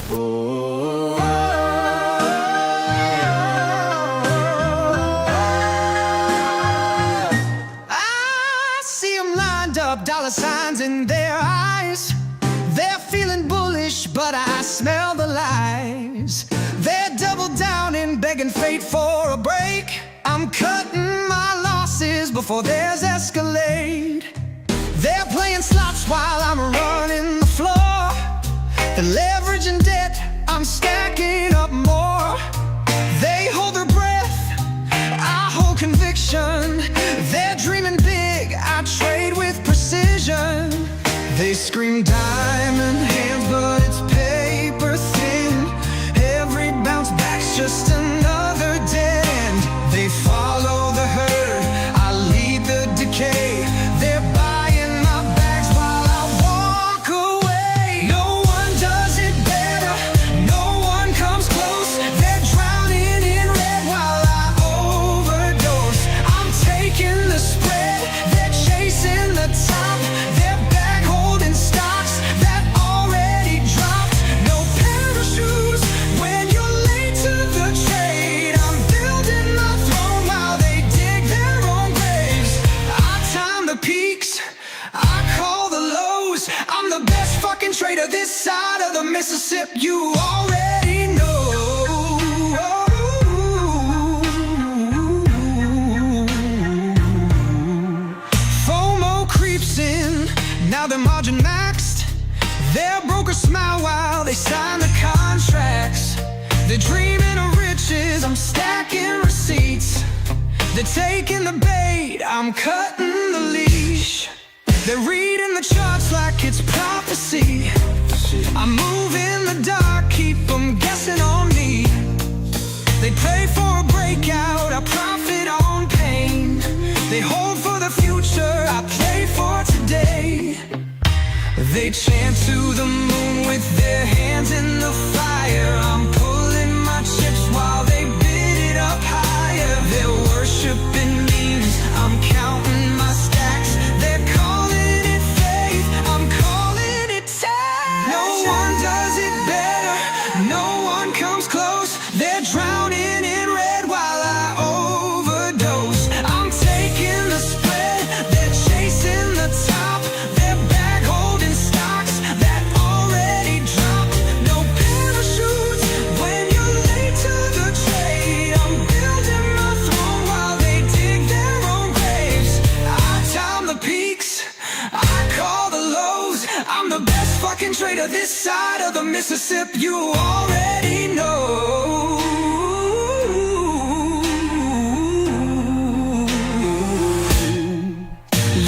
Oh, I see them lined up, dollar signs in their eyes. They're feeling bullish, but I smell the lies. They're double down and begging fate for a break. I'm cutting my losses before there's Escalade. They're playing slots while I'm running the floor. The leverage and debt, I'm stacking up more. They hold their breath, I hold conviction. They're dreaming big, I trade with precision. They scream diamond hands, but it's paper thin. Every bounce back's just another dead end. They follow the herd, I lead the decay. They're buying my bags while I walk away. No one does it better, no one comes close. They're drowning in red while I overdose. I'm taking the spread, they're chasing the top. They're back holding stocks that already dropped. No parachutes when you're late to the trade. I'm building my throne while they dig their own graves. I time the peaks, I call the lows. I'm the best fucking trader this side of the Mississippi, you already know. FOMO creeps in, now they're margin maxed. Their brokers smile while they sign the contracts. They're dreaming of riches, I'm stacking receipts. They're taking the bait, I'm cutting the leash. They're reading the charts like it's prophecy. I move in the dark, keep them guessing on me. They pray for a breakout, I profit on pain. They hold for the future, I play for today. They chant to the moon with their hands in the fire. I'm pulling my chips while they bid it up higher. They're worshiping memes, I'm counting my stacks. They're calling it faith, I'm calling it tax. No one does it better, no one comes close. They're drowning in red while I overdose. I'm taking the spread, they're chasing the top. They're back holding stocks that already dropped. No parachutes when you're late to the trade. I'm building my throne while they dig their own graves. I time the peaks, I call the lows. I'm the best fucking trader this side of the Mississippi, you already know.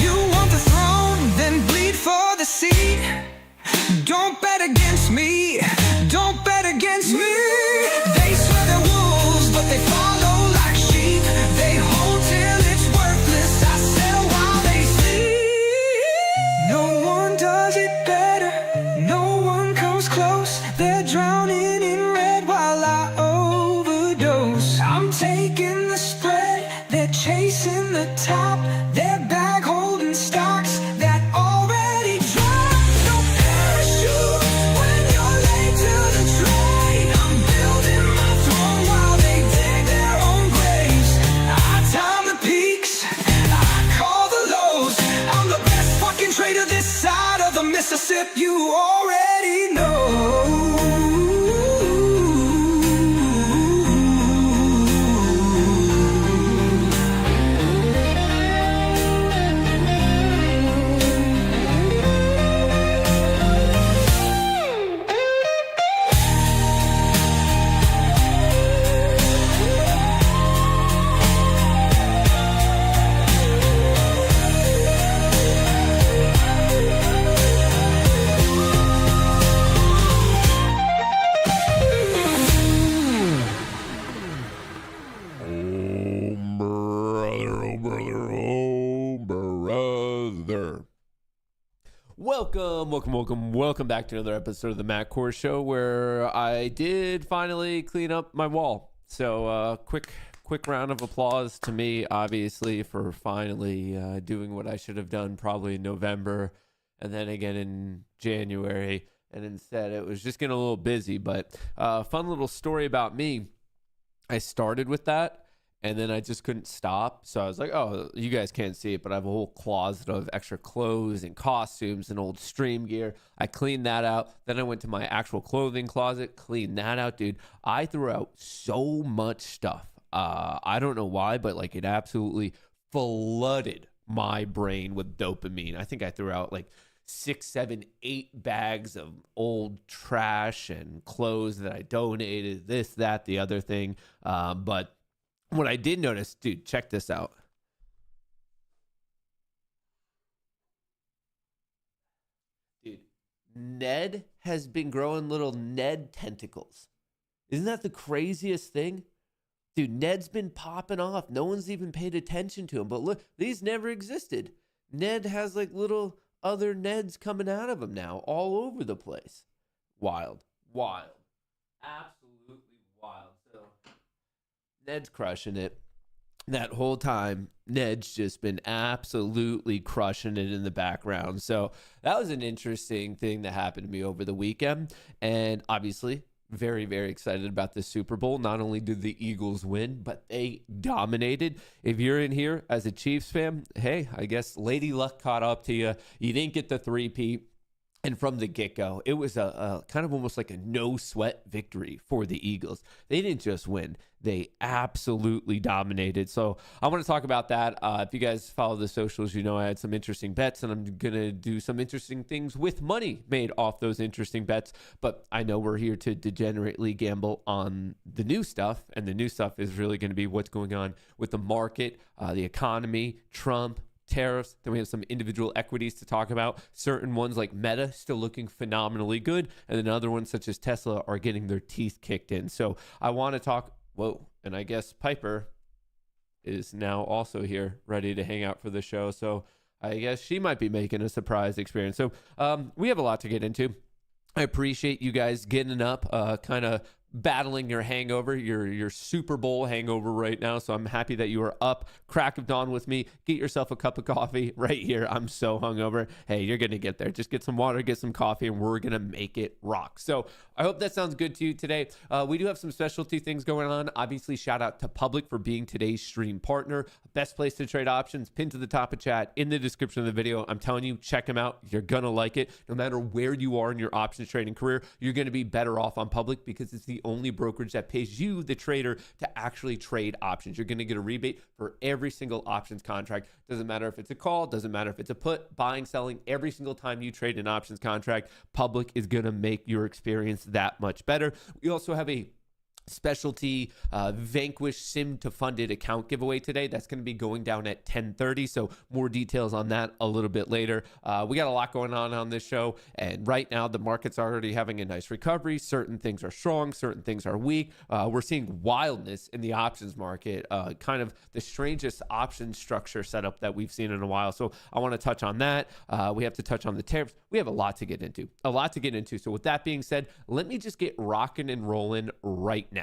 You want the throne, then bleed for the seat. Don't bet against me, don't bet against me. They swear they're wolves, but they follow like sheep. They hold till it's worthless, I sell while they sleep. No one does it better, no one comes close. They're drowning in red while I overdose. I'm taking the spread, they're chasing the top. They're back holding stocks that already dropped. No parachute when you're late to the trade. I'm building my throne while they dig their own graves. I time the peaks, I call the lows. I'm the best fucking trader this side of the Mississippi, you already know. Welcome back to another episode of the Kohrs Show, where I did finally clean up my wall. So quick round of applause to me, obviously, for finally doing what I should have done probably in November and then again in January, and instead it was just getting a little busy. But fun little story about me. I started with that, and then I just couldn't stop. So I was like, oh, you guys can't see it, but I have a whole closet of extra clothes and costumes and old stream gear. I cleaned that out. Then I went to my actual clothing closet, cleaned that out. Dude, I threw out so much stuff. I don't know why, but like it absolutely flooded my brain with dopamine. I think I threw out like 6, 7, 8 bags of old trash and clothes that I donated, this, that, the other thing. But what I did notice, dude, check this out. Dude, Ned has been growing little Ned tentacles. Isn't that the craziest thing? Dude, Ned's been popping off. No one's even paid attention to him. But look, these never existed. Ned has like little other Neds coming out of him now all over the place. Wild. Absolutely wild. So Ned's crushing it. That whole time, Ned's just been absolutely crushing it in the background. So that was an interesting thing that happened to me over the weekend. And obviously, very, very excited about the Super Bowl. Not only did the Eagles win, but they dominated. If you're in here as a Chiefs fan, hey, I guess Lady Luck caught up to you. You didn't get the three-peat. And from the get-go, it was a kind of almost like a no-sweat victory for the Eagles. They didn't just win. They absolutely dominated. So I want to talk about that. If you guys follow the socials, you know I had some interesting bets, and I'm going to do some interesting things with money made off those interesting bets. But I know we're here to degenerately gamble on the new stuff, and the new stuff is really going to be what's going on with the market, the economy, Trump, tariffs. Then we have some individual equities to talk about. Certain ones like Meta still looking phenomenally good, and then other ones such as Tesla are getting their teeth kicked in. So I want to talk. Whoa, and I guess Piper is now also here, ready to hang out for the show. So I guess she might be making a surprise experience. So we have a lot to get into. I appreciate you guys getting up, kind of battling your hangover, your Super Bowl hangover right now. So I'm happy that you are up, crack of dawn with me. Get yourself a cup of coffee right here. I'm so hungover. Hey, you're going to get there. Just get some water, get some coffee, and we're going to make it rock. So I hope that sounds good to you today. We do have some specialty things going on. Obviously, shout out to Public for being today's stream partner. Best place to trade options, pinned to the top of chat, in the description of the video. I'm telling you, check them out. You're going to like it. No matter where you are in your options trading career, you're going to be better off on Public because it's the only brokerage that pays you, the trader, to actually trade options. You're going to get a rebate for every single options contract. Doesn't matter if it's a call, doesn't matter if it's a put, buying, selling. Every single time you trade an options contract, Public is going to make your experience that much better. We also have a specialty Vanquish sim to funded account giveaway today. That's going to be going down at 10:30. So more details on that a little bit later. We got a lot going on this show, and right now the market's already having a nice recovery. Certain things are strong, certain things are weak. We're seeing wildness in the options market, kind of the strangest option structure setup that we've seen in a while. So I want to touch on that. We have to touch on the tariffs. We have a lot to get into. So with that being said, let me just get rocking and rolling right now.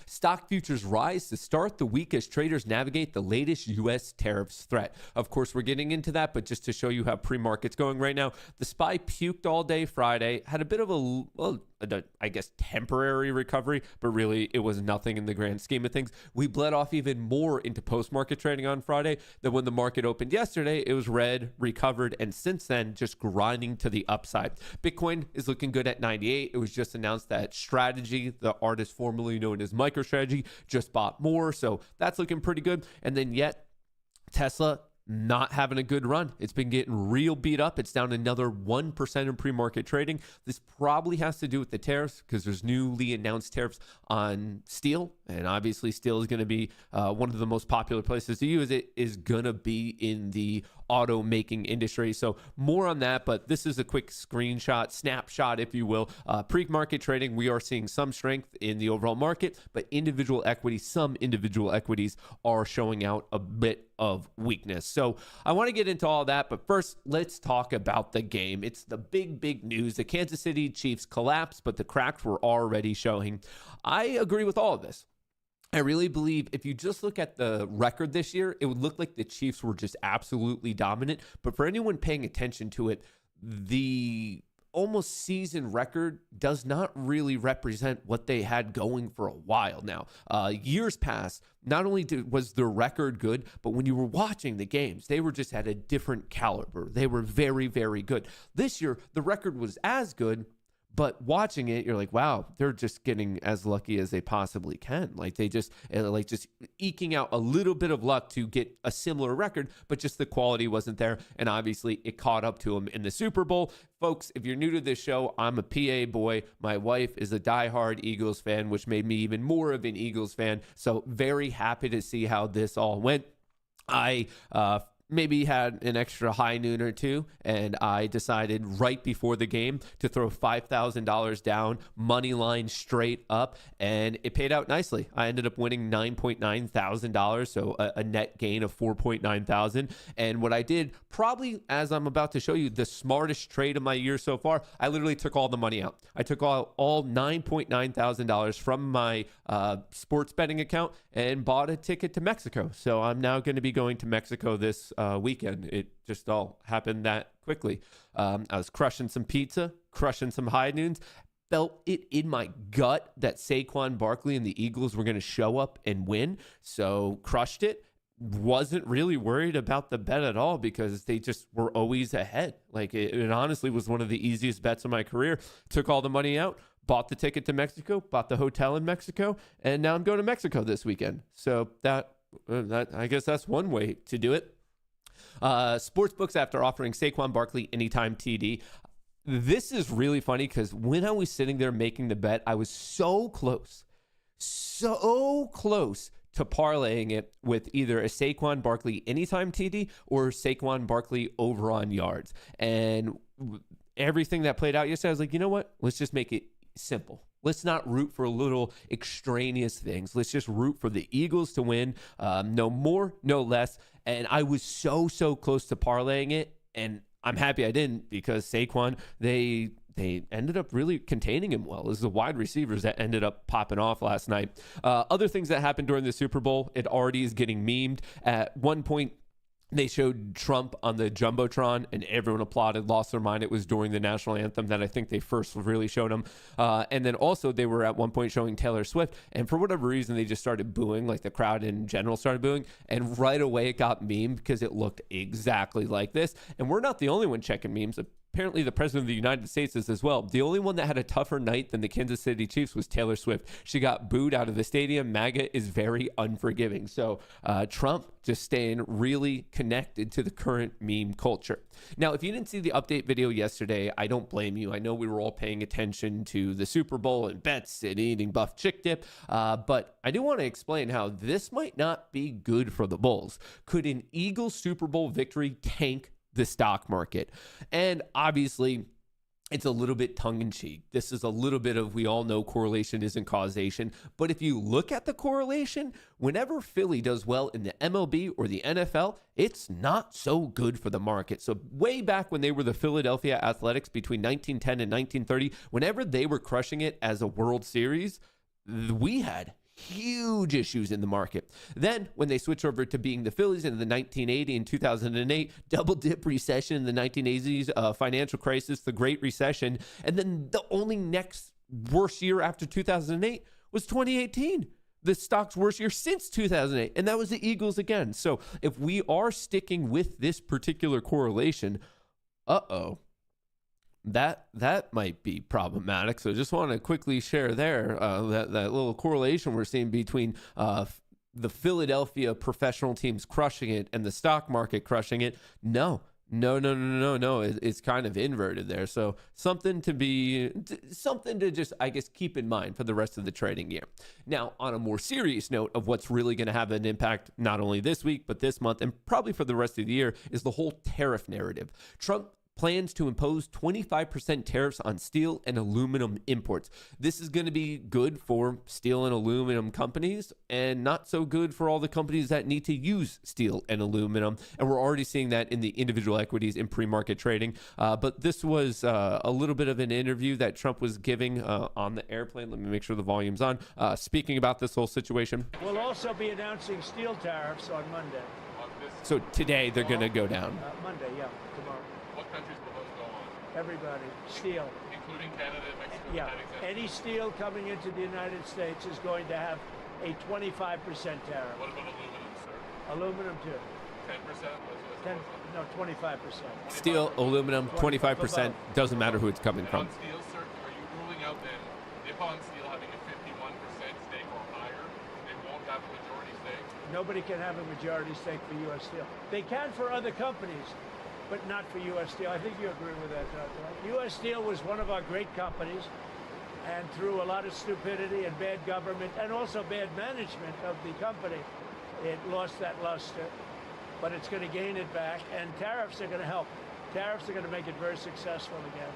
Stock futures rise to start the week as traders navigate the latest U.S. tariffs threat. Of course, we're getting into that, but just to show you how pre-market's going right now, the SPY puked all day Friday, had a bit of I guess, temporary recovery, but really it was nothing in the grand scheme of things. We bled off even more into post-market trading on Friday than when the market opened yesterday. It was red, recovered, and since then, just grinding to the upside. Bitcoin is looking good at 98. It was just announced that Strategy, the artist formerly known as MicroStrategy, just bought more, so that's looking pretty good. And then yet, Tesla not having a good run. It's been getting real beat up. It's down another 1% in pre-market trading. This probably has to do with the tariffs because there's newly announced tariffs on steel. And obviously steel is going to be one of the most popular places to use it is going to be in the auto making industry. So more on that, but this is a quick snapshot, if you will. Pre-market trading, we are seeing some strength in the overall market, but some individual equities are showing out a bit of weakness. So I want to get into all that, but first let's talk about the game. It's the big news. The Kansas City Chiefs collapsed, but the cracks were already showing. I agree with all of this. I really believe if you just look at the record this year, it would look like the Chiefs were just absolutely dominant. But for anyone paying attention to it, the almost season record does not really represent what they had going for a while now. Years past, not only was their record good, but when you were watching the games, they were just at a different caliber. They were very, very good. This year, the record was as good, but watching it, you're like, wow, they're just getting as lucky as they possibly can. Like they just eking out a little bit of luck to get a similar record, but just the quality wasn't there. And obviously it caught up to them in the Super Bowl. Folks, if you're new to this show, I'm a PA boy. My wife is a diehard Eagles fan, which made me even more of an Eagles fan. So very happy to see how this all went. I maybe had an extra high noon or two, and I decided right before the game to throw $5,000 down, money line straight up, and it paid out nicely. I ended up winning $9.9 thousand, so a net gain of $4.9 thousand. And what I did, probably as I'm about to show you, the smartest trade of my year so far, I literally took all the money out. I took all $9.9 thousand from my sports betting account and bought a ticket to Mexico. So I'm now going to be going to Mexico this weekend. It just all happened that quickly. I was crushing some pizza, crushing some high noons. Felt it in my gut that Saquon Barkley and the Eagles were going to show up and win. So crushed it. Wasn't really worried about the bet at all because they just were always ahead. Like it honestly was one of the easiest bets of my career. Took all the money out, bought the ticket to Mexico, bought the hotel in Mexico, and now I'm going to Mexico this weekend. So that I guess that's one way to do it. Sportsbooks, after offering Saquon Barkley anytime TD. This is really funny because when I was sitting there making the bet, I was so close to parlaying it with either a Saquon Barkley anytime TD or Saquon Barkley over on yards. And everything that played out yesterday, I was like, you know what? Let's just make it simple. Let's not root for little extraneous things. Let's just root for the Eagles to win. No more, no less. And I was so close to parlaying it. And I'm happy I didn't because Saquon, they ended up really containing him well. It was the wide receivers that ended up popping off last night. Other things that happened during the Super Bowl, it already is getting memed. At one point, they showed Trump on the Jumbotron and everyone applauded, lost their mind. It was during the national anthem that I think they first really showed him. And then also they were at one point showing Taylor Swift. And for whatever reason, they just started booing, like the crowd in general started booing. And right away it got memed because it looked exactly like this. And we're not the only one checking memes. Apparently the president of the United States is as well. The only one that had a tougher night than the Kansas City Chiefs was Taylor Swift. She got booed out of the stadium. MAGA is very unforgiving. So Trump just staying really connected to the current meme culture. Now, if you didn't see the update video yesterday, I don't blame you. I know we were all paying attention to the Super Bowl and bets and eating buff chick dip, but I do want to explain how this might not be good for the Bulls. Could an Eagles Super Bowl victory tank the stock market? And obviously it's a little bit tongue-in-cheek. This is a little bit of, we all know correlation isn't causation, but if you look at the correlation, whenever Philly does well in the MLB or the NFL, it's not so good for the market. So way back when they were the Philadelphia Athletics between 1910 and 1930, whenever they were crushing it as a World Series, we had huge issues in the market. Then when they switch over to being the Phillies in the 1980 and 2008 double dip recession, the 1980s financial crisis, the Great Recession, and then the only next worst year after 2008 was 2018. The stock's worst year since 2008, and that was the Eagles again. So if we are sticking with this particular correlation, that might be problematic. So just want to quickly share there that little correlation we're seeing between the Philadelphia professional teams crushing it and the stock market crushing it. No. It's kind of inverted there. So something to just, I guess, keep in mind for the rest of the trading year. Now, on a more serious note of what's really going to have an impact, not only this week, but this month, and probably for the rest of the year, is the whole tariff narrative. Trump plans to impose 25% tariffs on steel and aluminum imports. This is going to be good for steel and aluminum companies and not so good for all the companies that need to use steel and aluminum. And we're already seeing that in the individual equities in pre-market trading. But this was a little bit of an interview that Trump was giving on the airplane. Let me make sure the volume's on. Speaking about this whole situation. We'll also be announcing steel tariffs on Monday. So today they're going to go down. Monday, yeah, tomorrow. What countries will those go on? Everybody. Steel. Including Canada and Mexico? Yeah. That exempt? Any steel coming into the United States is going to have a 25% tariff. What about aluminum, sir? Aluminum too. 10%? 10, no, 25%. Steel, aluminum, 25%. Doesn't matter who it's coming And from. on steel, sir, are you ruling out then Nippon Steel having a 51% stake or higher? They won't have a majority stake? Nobody can have a majority stake for U.S. Steel. They can for other companies, but not for U.S. Steel. I think you agree with that, Dr. Right? U.S. Steel was one of our great companies, and through a lot of stupidity and bad government and also bad management of the company, it lost that luster. But it's going to gain it back, and tariffs are going to help. Tariffs are going to make it very successful again.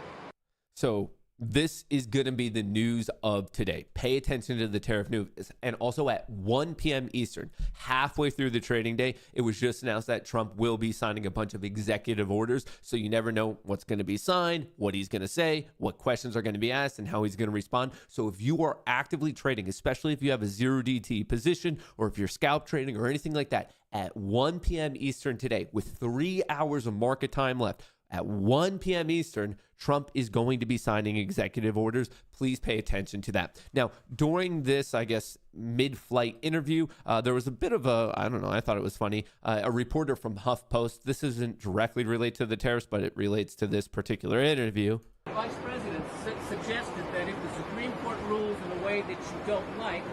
So this is going to be the news of today. Pay attention to the tariff news. And also at 1 p.m. Eastern, halfway through the trading day, it was just announced that Trump will be signing a bunch of executive orders. So you never know what's going to be signed, what he's going to say, what questions are going to be asked, and how he's going to respond. So if you are actively trading, especially if you have a 0DT position or if you're scalp trading or anything like that, at 1 p.m. Eastern today, with 3 hours of market time left, at 1 p.m. Eastern, Trump is going to be signing executive orders. Please pay attention to that. Now, during this, I guess, mid-flight interview, there was a bit of a, I don't know, I thought it was funny, a reporter from HuffPost. This isn't directly related to the tariffs, but it relates to this particular interview. The Vice President suggested that if the Supreme Court rules in a way that you don't like,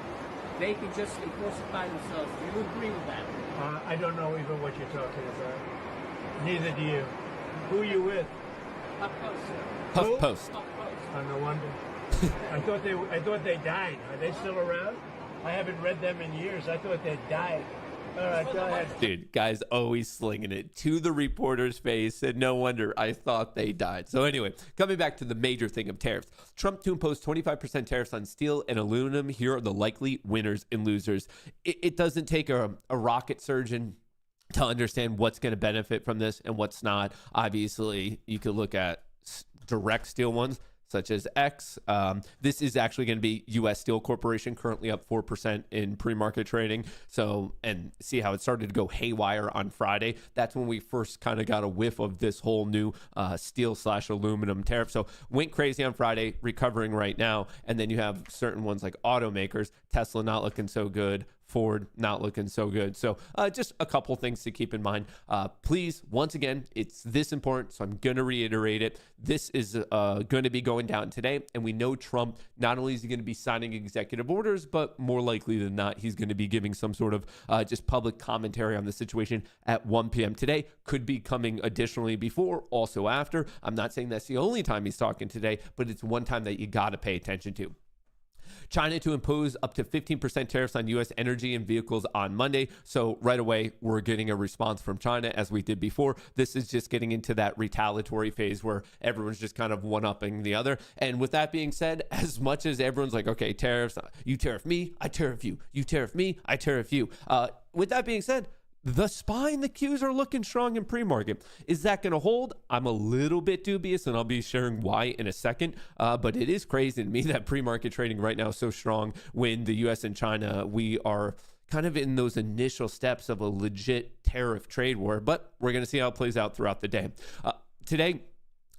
they can just enforce it by themselves. Do you agree with that? I don't know even what you're talking about. Neither do you. Who are you with? HuffPost. Oh, no wonder. I thought they died. Are they still around? I haven't read them in years. I thought they died. All right, go ahead. Dude, guys always slinging it to the reporter's face, and no wonder I thought they died. So anyway, coming back to the major thing of tariffs. Trump to impose 25% tariffs on steel and aluminum. Here are the likely winners and losers. It doesn't take a rocket surgeon to understand what's going to benefit from this and what's not. Obviously, you could look at direct steel ones, such as X. This is actually going to be U.S. Steel Corporation, currently up 4% in pre-market trading. So, and see how it started to go haywire on Friday. That's when we first kind of got a whiff of this whole new steel/aluminum tariff. So went crazy on Friday, recovering right now. And then you have certain ones like automakers, Tesla not looking so good, Ford not looking so good. So just a couple things to keep in mind. Please, once again, it's this important, so I'm going to reiterate it. This is going to be going down today, and we know Trump, not only is he going to be signing executive orders, but more likely than not, he's going to be giving some sort of just public commentary on the situation at 1 p.m. today. Could be coming additionally before, also after. I'm not saying that's the only time he's talking today, but it's one time that you got to pay attention to. China to impose up to 15% tariffs on U.S. energy and vehicles on Monday. So right away, we're getting a response from China as we did before. This is just getting into that retaliatory phase where everyone's just kind of one-upping the other. And with that being said, as much as everyone's like, okay, tariffs, you tariff me, I tariff you. You tariff me, I tariff you. With that being said, the SPY and the Qs are looking strong in pre-market. Is that going to hold? I'm a little bit dubious, and I'll be sharing why in a second. But it is crazy to me that pre-market trading right now is so strong when the U.S. and China, we are kind of in those initial steps of a legit tariff trade war. But we're going to see how it plays out throughout the day. Today,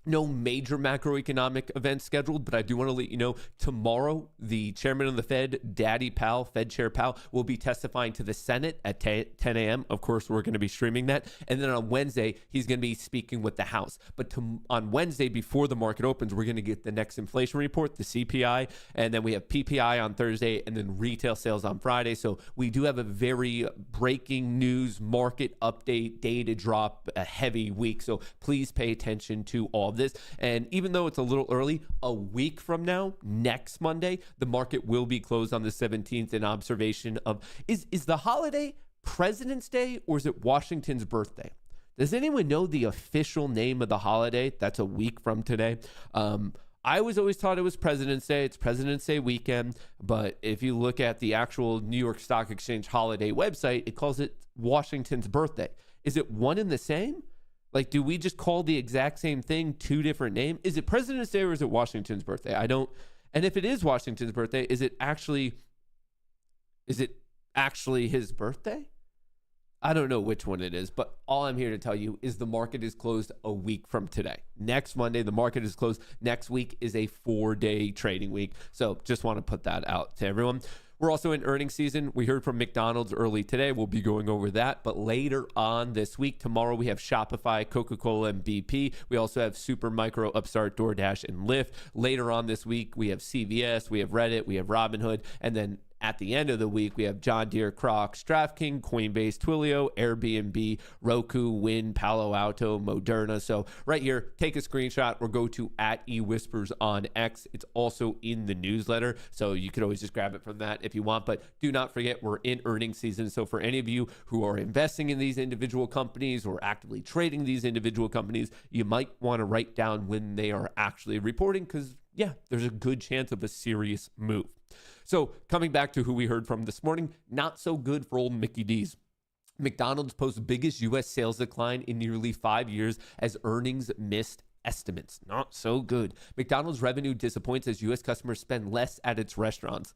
no major macroeconomic events scheduled, but I do want to let you know tomorrow, the chairman of the Fed, Daddy Powell, Fed Chair Powell, will be testifying to the Senate at 10 a.m. Of course, we're going to be streaming that. And then on Wednesday, he's going to be speaking with the House. But on Wednesday, before the market opens, we're going to get the next inflation report, the CPI, and then we have PPI on Thursday, and then retail sales on Friday. So we do have a very breaking news market update, data drop, a heavy week. So please pay attention to all this. And even though it's a little early, a week from now, next Monday, the market will be closed on the 17th in observation of, is the holiday President's Day or is it Washington's birthday? Does anyone know the official name of the holiday? That's a week from today. I was always taught it was President's Day. It's President's Day weekend. But if you look at the actual New York Stock Exchange holiday website, it calls it Washington's birthday. Is it one and the same? Like, do we just call the exact same thing two different names? Is it President's Day or is it Washington's birthday? I don't. And if it is Washington's birthday, is it actually his birthday? I don't know which one it is, but all I'm here to tell you is the market is closed a week from today. Next Monday, the market is closed. Next week is a 4-day trading week. So just want to put that out to everyone. We're also in earnings season. We heard from McDonald's early today. We'll be going over that. But later on this week, tomorrow, we have Shopify, Coca-Cola, and BP. We also have Supermicro, Upstart, DoorDash, and Lyft. Later on this week, we have CVS, we have Reddit, we have Robinhood, and then at the end of the week, we have John Deere, Crocs, DraftKings, Coinbase, Twilio, Airbnb, Roku, Wynn, Palo Alto, Moderna. So right here, take a screenshot or go to @eWhispers on X. It's also in the newsletter, so you can always just grab it from that if you want. But do not forget, we're in earnings season. So for any of you who are investing in these individual companies or actively trading these individual companies, you might want to write down when they are actually reporting because, yeah, there's a good chance of a serious move. So coming back to who we heard from this morning, not so good for old Mickey D's. McDonald's posts biggest U.S. sales decline in nearly 5 years as earnings missed estimates. Not so good. McDonald's revenue disappoints as U.S. customers spend less at its restaurants.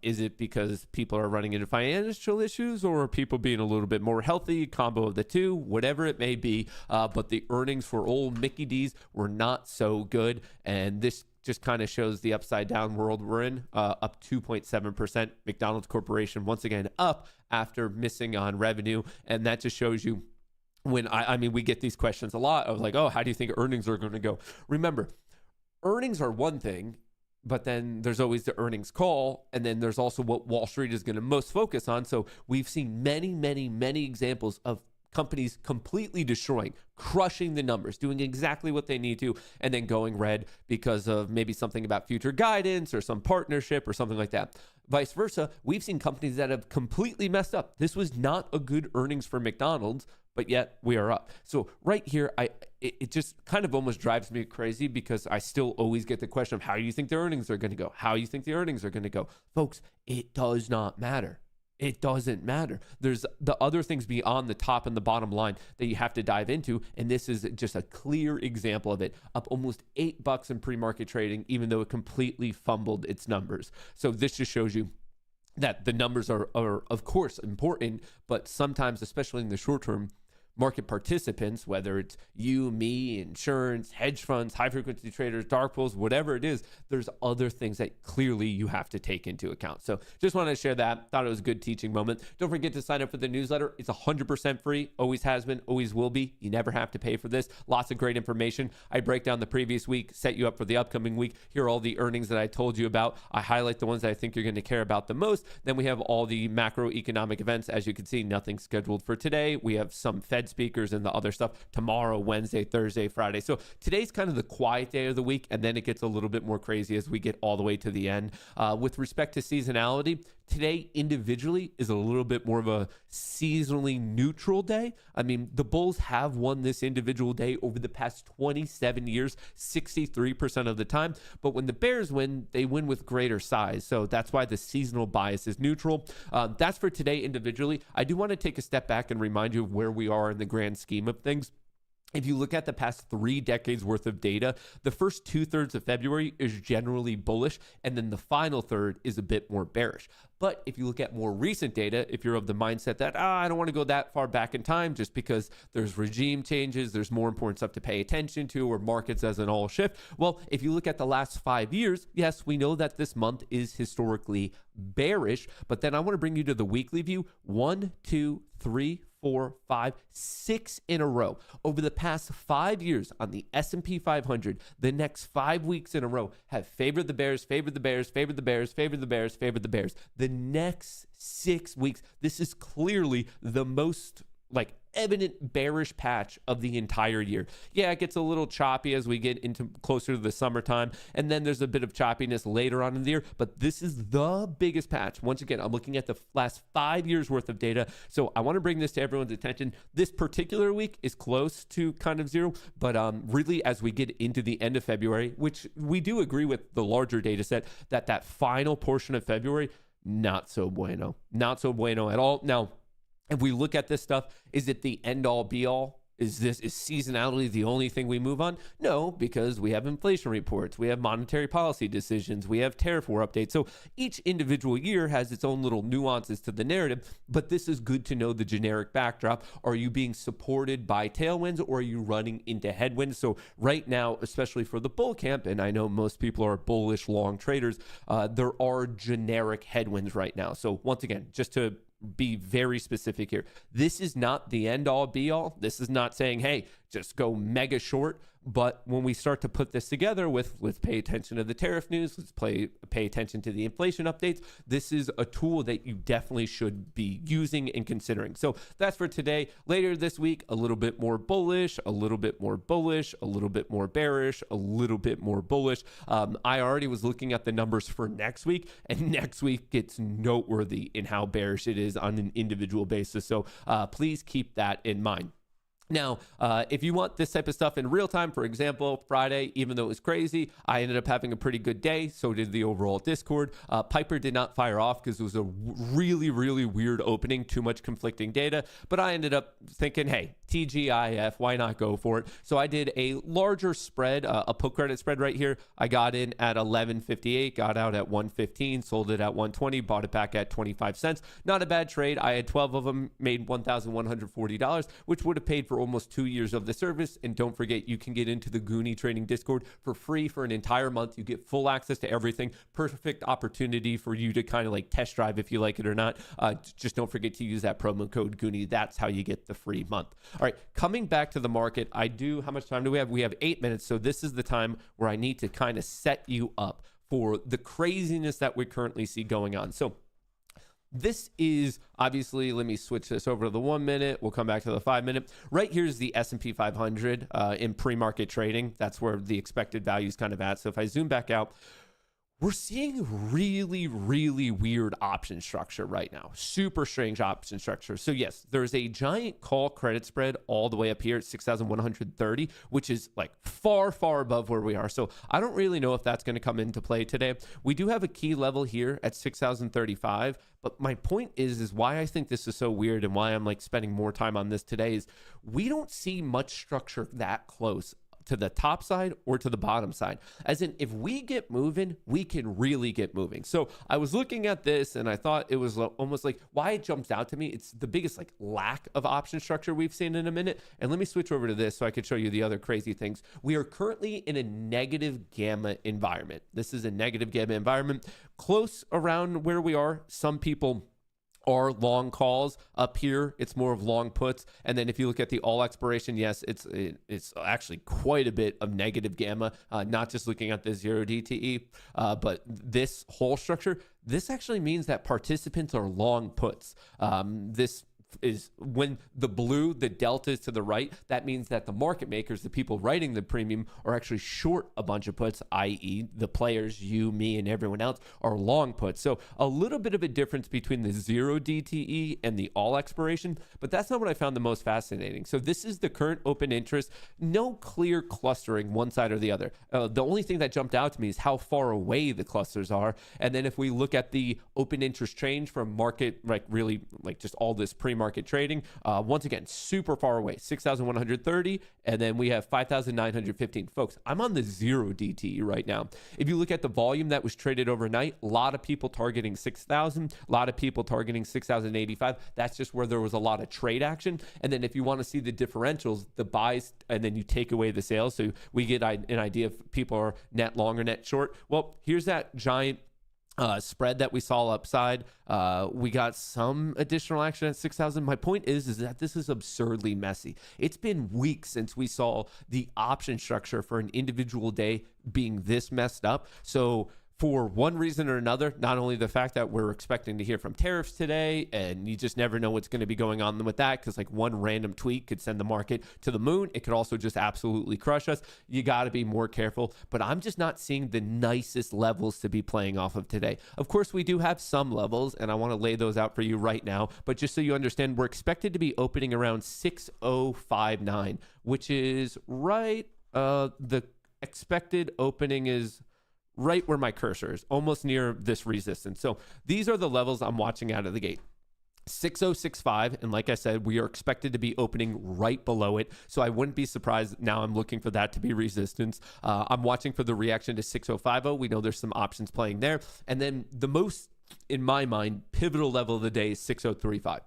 Is it because people are running into financial issues or are people being a little bit more healthy? Combo of the two, whatever it may be. But the earnings for old Mickey D's were not so good. And this just kind of shows the upside down world we're in, up 2.7%. McDonald's Corporation, once again, up after missing on revenue. And that just shows you when I mean, we get these questions a lot of like, oh, how do you think earnings are going to go? Remember, earnings are one thing, but then there's always the earnings call. And then there's also what Wall Street is going to most focus on. So we've seen many, many, many examples of companies completely destroying, crushing the numbers, doing exactly what they need to, and then going red because of maybe something about future guidance or some partnership or something like that. Vice versa, we've seen companies that have completely messed up. This was not a good earnings for McDonald's, but yet we are up. So right here, it just kind of almost drives me crazy because I still always get the question of how do you think the earnings are going to go? How do you think the earnings are going to go? Folks, it does not matter. It doesn't matter. There's the other things beyond the top and the bottom line that you have to dive into. And this is just a clear example of it. Up almost $8 in pre-market trading, even though it completely fumbled its numbers. So this just shows you that the numbers are of course important, but sometimes, especially in the short term, market participants, whether it's you, me, insurance, hedge funds, high frequency traders, dark pools, whatever it is, there's other things that clearly you have to take into account. So just wanted to share that. Thought it was a good teaching moment. Don't forget to sign up for the newsletter. It's 100% free. Always has been, always will be. You never have to pay for this. Lots of great information. I break down the previous week, set you up for the upcoming week. Here are all the earnings that I told you about. I highlight the ones that I think you're going to care about the most. Then we have all the macroeconomic events. As you can see, nothing scheduled for today. We have some Fed speakers and the other stuff tomorrow, Wednesday, Thursday, Friday. So today's kind of the quiet day of the week, and then it gets a little bit more crazy as we get all the way to the end. With respect to seasonality, today individually is a little bit more of a seasonally neutral day. I mean, the Bulls have won this individual day over the past 27 years, 63% of the time. But when the Bears win, they win with greater size. So that's why the seasonal bias is neutral. That's for today individually. I do want to take a step back and remind you of where we are in the grand scheme of things. If you look at the past 3 decades worth of data, the first 2/3 of February is generally bullish, and then the final third is a bit more bearish. But if you look at more recent data, if you're of the mindset that, I don't want to go that far back in time just because there's regime changes, there's more important stuff to pay attention to, or markets as an all shift. Well, if you look at the last 5 years, yes, we know that this month is historically bearish, but then I want to bring you to the weekly view. 1, 2, 3, 4, 5, 6 in a row. Over the past 5 years on the S&P 500, the next 5 weeks in a row have favored the Bears, favored the Bears, favored the Bears, favored the Bears, favored the Bears. The next 6 weeks, this is clearly the most evident bearish patch of the entire year. Yeah, it gets a little choppy as we get into closer to the summertime, and then there's a bit of choppiness later on in the year, but this is the biggest patch. Once again, I'm looking at the last 5 years worth of data, so I want to bring this to everyone's attention. This particular week is close to kind of zero, but really as we get into the end of February, which we do agree with the larger data set, that final portion of February, not so bueno. Not so bueno at all. Now, if we look at this stuff, is it the end all be all? Is seasonality the only thing we move on? No, because we have inflation reports, we have monetary policy decisions, we have tariff war updates. So each individual year has its own little nuances to the narrative, but this is good to know the generic backdrop. Are you being supported by tailwinds, or are you running into headwinds? So right now, especially for the bull camp, and I know most people are bullish long traders, there are generic headwinds right now. So once again, just to be very specific here, this is not the end all be all. This is not saying, hey, just go mega short. But when we start to put this together with, let's pay attention to the tariff news, let's pay attention to the inflation updates, this is a tool that you definitely should be using and considering. So that's for today. Later this week, a little bit more bullish, a little bit more bullish, a little bit more bearish, a little bit more bullish. I already was looking at the numbers for next week, and next week gets noteworthy in how bearish it is on an individual basis. So please keep that in mind. Now, if you want this type of stuff in real time, for example, Friday, even though it was crazy, I ended up having a pretty good day. So did the overall Discord. Piper did not fire off because it was a really, really weird opening, too much conflicting data. But I ended up thinking, hey, TGIF, why not go for it? So I did a larger spread, a put credit spread right here. I got in at 11.58, got out at 1.15, sold it at 1.20, bought it back at 25 cents. Not a bad trade. I had 12 of them, made $1,140, which would have paid for almost 2 years of the service. And don't forget, you can get into the Goonie Trading Discord for free for an entire month. You get full access to everything. Perfect opportunity for you to kind of like test drive if you like it or not. Just don't forget to use that promo code Goonie. That's how you get the free month. All right, coming back to the market, how much time do we have? We have 8 minutes. So this is the time where I need to kind of set you up for the craziness that we currently see going on. So this is obviously, let me switch this over to the 1 minute. We'll come back to the 5 minute. Right here's the S&P 500 in pre-market trading. That's where the expected value is kind of at. So if I zoom back out, we're seeing really, really weird option structure right now. Super strange option structure. So yes, there's a giant call credit spread all the way up here at 6,130, which is like far, far above where we are. So I don't really know if that's going to come into play today. We do have a key level here at 6,035. But my point is why I think this is so weird and why I'm like spending more time on this today is we don't see much structure that close to the top side or to the bottom side. As in, if we get moving, we can really get moving. So I was looking at this and I thought it was almost like why it jumps out to me. It's the biggest like lack of option structure we've seen in a minute. And let me switch over to this so I could show you the other crazy things. We are currently in a negative gamma environment. This is a negative gamma environment close around where we are. Some people are long calls. Up here, it's more of long puts. And then if you look at the all expiration, yes, it's actually quite a bit of negative gamma, not just looking at the 0 DTE, but this whole structure, this actually means that participants are long puts. This is when the blue, the delta is to the right, that means that the market makers, the people writing the premium, are actually short a bunch of puts, i.e. the players, you, me, and everyone else are long puts. So a little bit of a difference between the 0 DTE and the all expiration, but that's not what I found the most fascinating. So this is the current open interest, no clear clustering one side or the other. The only thing that jumped out to me is how far away the clusters are. And then if we look at the open interest change from market, like really like just all this pre-market trading, once again, super far away, 6,130, and then we have 5,915. Folks, I'm on the 0 DTE right now. If you look at the volume that was traded overnight, a lot of people targeting 6,000, a lot of people targeting 6,085. That's just where there was a lot of trade action. And then if you want to see the differentials, the buys, and then you take away the sales, so we get an idea if people are net long or net short. Well, here's that giant spread that we saw upside. We got some additional action at 6,000. My point is that this is absurdly messy. It's been weeks since we saw the option structure for an individual day being this messed up. So for one reason or another, not only the fact that we're expecting to hear from tariffs today, and you just never know what's going to be going on with that, because like one random tweet could send the market to the moon. It could also just absolutely crush us. You got to be more careful, but I'm just not seeing the nicest levels to be playing off of today. Of course, we do have some levels, and I want to lay those out for you right now, but just so you understand, we're expected to be opening around 6,059, which is right, the expected opening is right where my cursor is, almost near this resistance. So these are the levels I'm watching out of the gate. 6065, and like I said, we are expected to be opening right below it, so I wouldn't be surprised. Now I'm looking for that to be resistance. I'm watching for the reaction to 6050. We know there's some options playing there, and then the most, in my mind, pivotal level of the day is 6035.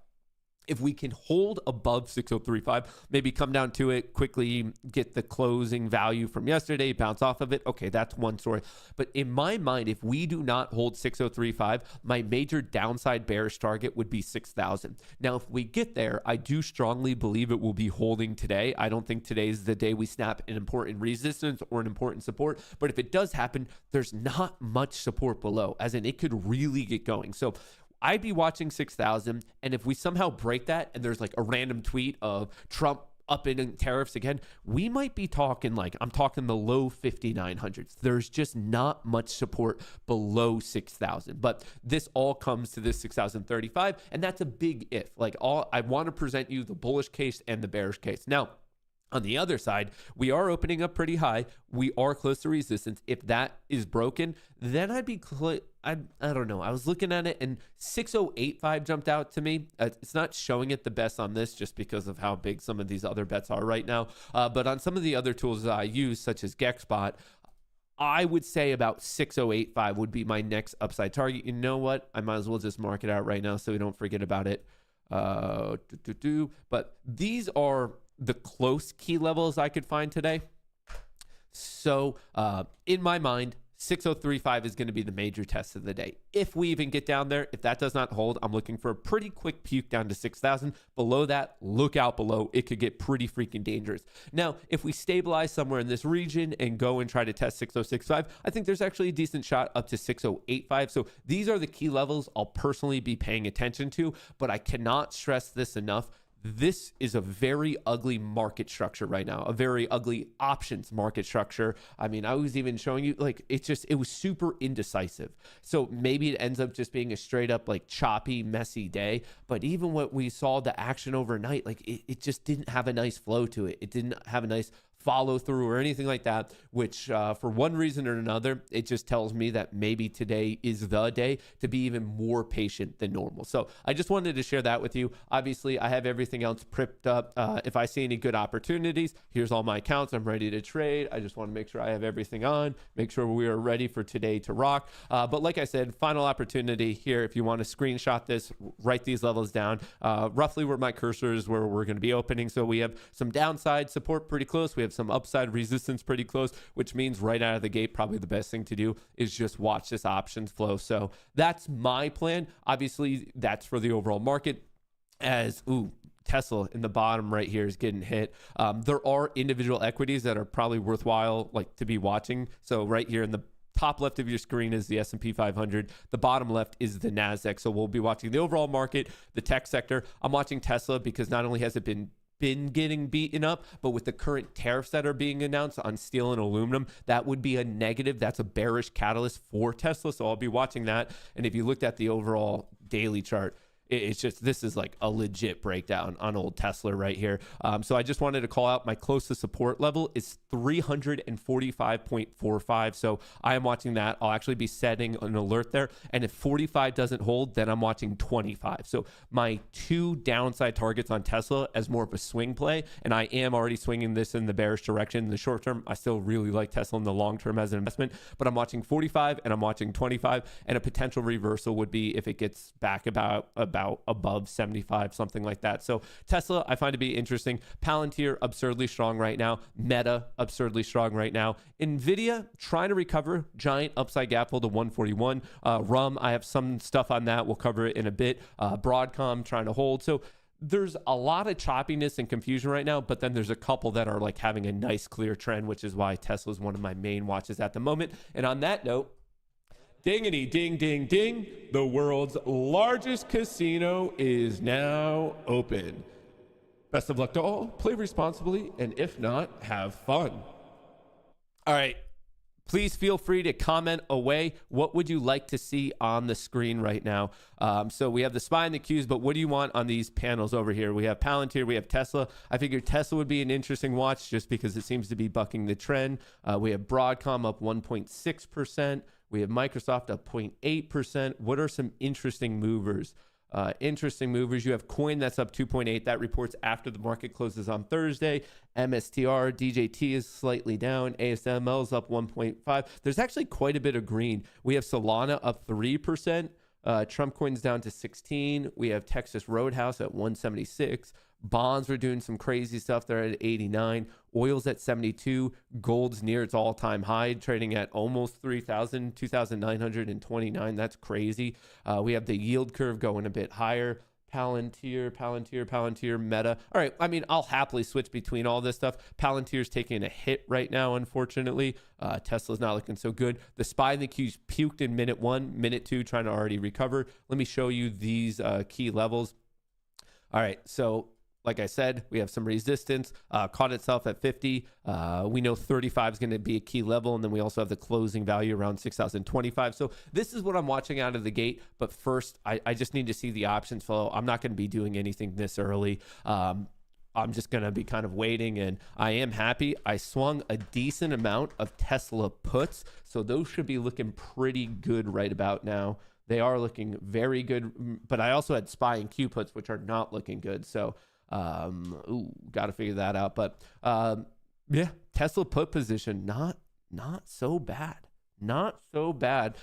If we can hold above 6035, maybe come down to it, quickly get the closing value from yesterday, bounce off of it, okay, that's one story. But in my mind, if we do not hold 6035, my major downside bearish target would be 6,000. Now, if we get there, I do strongly believe it will be holding today. I don't think today's the day we snap an important resistance or an important support. But if it does happen, there's not much support below, as in it could really get going. So I'd be watching 6,000, and if we somehow break that and there's like a random tweet of Trump up in tariffs again, we might be talking like, I'm talking the low 5,900s. There's just not much support below 6,000, but this all comes to this 6,035, and that's a big if. Like, I want to present you the bullish case and the bearish case. Now, on the other side, we are opening up pretty high. We are close to resistance. If that is broken, then I'd be I don't know. I was looking at it and 6085 jumped out to me. It's not showing it the best on this just because of how big some of these other bets are right now. But on some of the other tools that I use, such as GexBot, I would say about 6085 would be my next upside target. You know what? I might as well just mark it out right now so we don't forget about it. But these are the close key levels I could find today. So in my mind, 6035 is going to be the major test of the day. If we even get down there, if that does not hold, I'm looking for a pretty quick puke down to 6,000. Below that, look out below. It could get pretty freaking dangerous. Now, if we stabilize somewhere in this region and go and try to test 6065, I think there's actually a decent shot up to 6085. So these are the key levels I'll personally be paying attention to, but I cannot stress this enough. This is a very ugly market structure right now, a very ugly options market structure. I mean, I was even showing you, like, it was super indecisive. So maybe it ends up just being a straight up like choppy, messy day. But even what we saw, the action overnight, like it just didn't have a nice flow to it. It didn't have a nice follow through or anything like that, which for one reason or another, it just tells me that maybe today is the day to be even more patient than normal. So I just wanted to share that with you. Obviously, I have everything else prepped up. If I see any good opportunities, here's all my accounts. I'm ready to trade. I just want to make sure I have everything on, make sure we are ready for today to rock. But like I said, final opportunity here. If you want to screenshot this, write these levels down, roughly where my cursor is, where we're going to be opening. So we have some downside support pretty close. We have some upside resistance pretty close, which means right out of the gate, probably the best thing to do is just watch this options flow. So that's my plan. Obviously, that's for the overall market. As Tesla in the bottom right here is getting hit. There are individual equities that are probably worthwhile to be watching. So right here in the top left of your screen is the S&P 500. The bottom left is the NASDAQ. So we'll be watching the overall market, the tech sector. I'm watching Tesla because not only has it been getting beaten up, but with the current tariffs that are being announced on steel and aluminum, that would be a negative. That's a bearish catalyst for Tesla. So I'll be watching that. And if you looked at the overall daily chart, it's just, this is like a legit breakdown on old Tesla right here. So I just wanted to call out my closest support level is 345.45. So I am watching that. I'll actually be setting an alert there. And if 45 doesn't hold, then I'm watching 25. So my two downside targets on Tesla as more of a swing play. And I am already swinging this in the bearish direction. In the short term, I still really like Tesla in the long term as an investment, but I'm watching 45 and I'm watching 25. And a potential reversal would be if it gets back about above 75, something like that. So Tesla, I find to be interesting. Palantir, absurdly strong right now. Meta, absurdly strong right now. Nvidia, trying to recover. Giant upside gap hold to 141. RUM, I have some stuff on that. We'll cover it in a bit. Broadcom, trying to hold. So there's a lot of choppiness and confusion right now, but then there's a couple that are like having a nice clear trend, which is why Tesla is one of my main watches at the moment. And on that note, dingity ding ding ding, the world's largest casino is now open. Best of luck to all, play responsibly, and if not, have fun. All right, please feel free to comment away. What would you like to see on the screen right now? So we have the SPY and the Qs, but what do you want on these panels over here? We have Palantir, we have Tesla. I figured Tesla would be an interesting watch just because it seems to be bucking the trend. We have Broadcom up 1.6%. We have Microsoft up 0.8%. What are some interesting movers? Interesting movers. You have Coin that's up 2.8. That reports after the market closes on Thursday. MSTR, DJT is slightly down. ASML is up 1.5. There's actually quite a bit of green. We have Solana up 3%. Trump Coin's down to 16. We have Texas Roadhouse at 176. Bonds are doing some crazy stuff. They're at 89. Oil's at 72. Gold's near its all-time high, trading at almost 3,000, 2,929. That's crazy. We have the yield curve going a bit higher. Palantir, Meta. All right, I mean, I'll happily switch between all this stuff. Palantir's taking a hit right now, unfortunately. Tesla's not looking so good. The SPY and the Q's puked in minute 1, minute 2, trying to already recover. Let me show you these key levels. All right, so like I said, we have some resistance, caught itself at 50. We know 35 is going to be a key level. And then we also have the closing value around 6,025. So this is what I'm watching out of the gate. But first, I just need to see the options flow. I'm not going to be doing anything this early. I'm just going to be kind of waiting. And I am happy. I swung a decent amount of Tesla puts. So those should be looking pretty good right about now. They are looking very good. But I also had SPY and Q puts, which are not looking good. So got to figure that out. But yeah, Tesla put position, not so bad. Not so bad.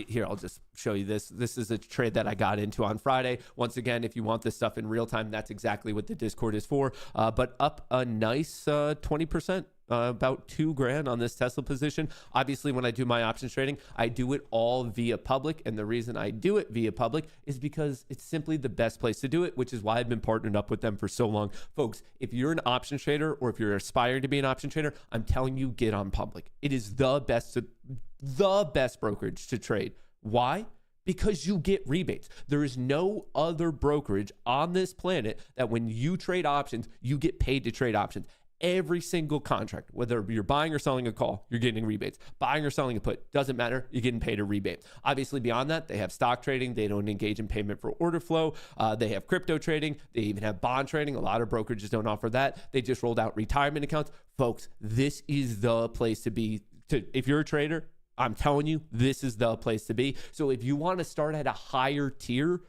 Here, I'll just show you this. This is a trade that I got into on Friday. Once again, if you want this stuff in real time, that's exactly what the Discord is for. But up a nice 20%. About $2,000 on this Tesla position. Obviously, when I do my options trading, I do it all via public. And the reason I do it via public is because it's simply the best place to do it, which is why I've been partnered up with them for so long. Folks, if you're an option trader or if you're aspiring to be an option trader, I'm telling you, get on public. It is the best brokerage to trade. Why? Because you get rebates. There is no other brokerage on this planet that when you trade options, you get paid to trade options. Every single contract, whether you're buying or selling a call, you're getting rebates. Buying or selling a put, doesn't matter. You're getting paid a rebate. Obviously, beyond that, they have stock trading. They don't engage in payment for order flow. They have crypto trading. They even have bond trading. A lot of brokerages don't offer that. They just rolled out retirement accounts. Folks, this is the place to be. If you're a trader, I'm telling you, this is the place to be. So if you want to start at a higher tier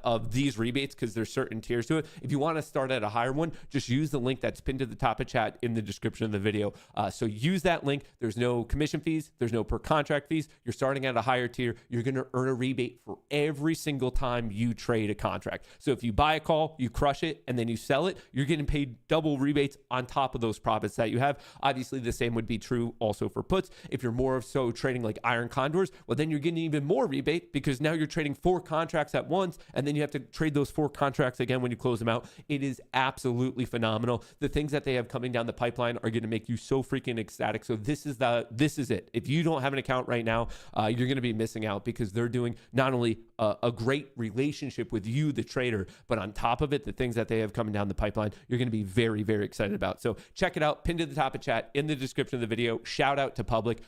of these rebates, because there's certain tiers to it. If you want to start at a higher one, just use the link that's pinned to the top of chat in the description of the video. So use that link. There's no commission fees. There's no per contract fees. You're starting at a higher tier. You're going to earn a rebate for every single time you trade a contract. So if you buy a call, you crush it, and then you sell it, you're getting paid double rebates on top of those profits that you have. Obviously, the same would be true also for puts. If you're more of so trading like iron condors, well, then you're getting even more rebate because now you're trading 4 contracts at once, and then you have to trade those 4 contracts again when you close them out. It is absolutely phenomenal. The things that they have coming down the pipeline are going to make you so freaking ecstatic. So this is it. If you don't have an account right now, you're going to be missing out because they're doing not only a great relationship with you, the trader, but on top of it, the things that they have coming down the pipeline, you're going to be very, very excited about. So check it out. Pinned to the top of chat in the description of the video. Shout out to Public.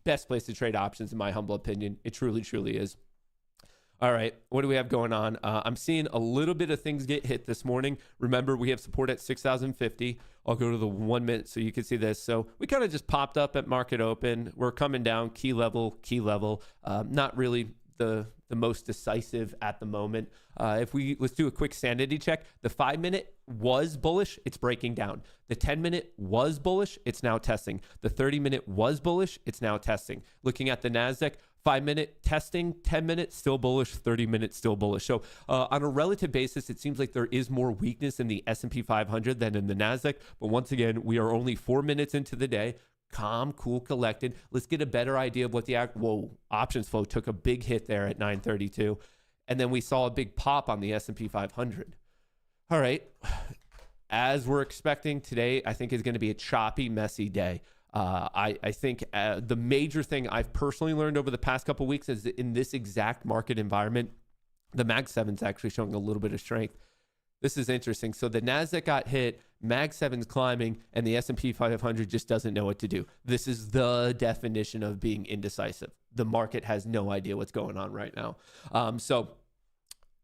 Best place to trade options, in my humble opinion. It truly, truly is. All right, what do we have going on? I'm seeing a little bit of things get hit this morning. Remember, we have support at 6,050. I'll go to the 1 minute so you can see this. So we kind of just popped up at market open. We're coming down, key level. Not really the most decisive at the moment. Let's do a quick sanity check. The 5 minute was bullish. It's breaking down. The 10 minute was bullish. It's now testing. The 30 minute was bullish. It's now testing. Looking at the NASDAQ, 5 minute testing, 10 minutes still bullish, 30 minutes still bullish. So on a relative basis, it seems like there is more weakness in the S&P 500 than in the NASDAQ. But once again, we are only 4 minutes into the day. Calm, cool, collected. Let's get a better idea of what the options flow took a big hit there at 932. And then we saw a big pop on the S&P 500. All right. As we're expecting today, I think is going to be a choppy, messy day. I think the major thing I've personally learned over the past couple of weeks is that in this exact market environment, the Mag 7 is actually showing a little bit of strength. This is interesting. So the NASDAQ got hit, Mag 7's climbing, and the S&P 500 just doesn't know what to do. This is the definition of being indecisive. The market has no idea what's going on right now. So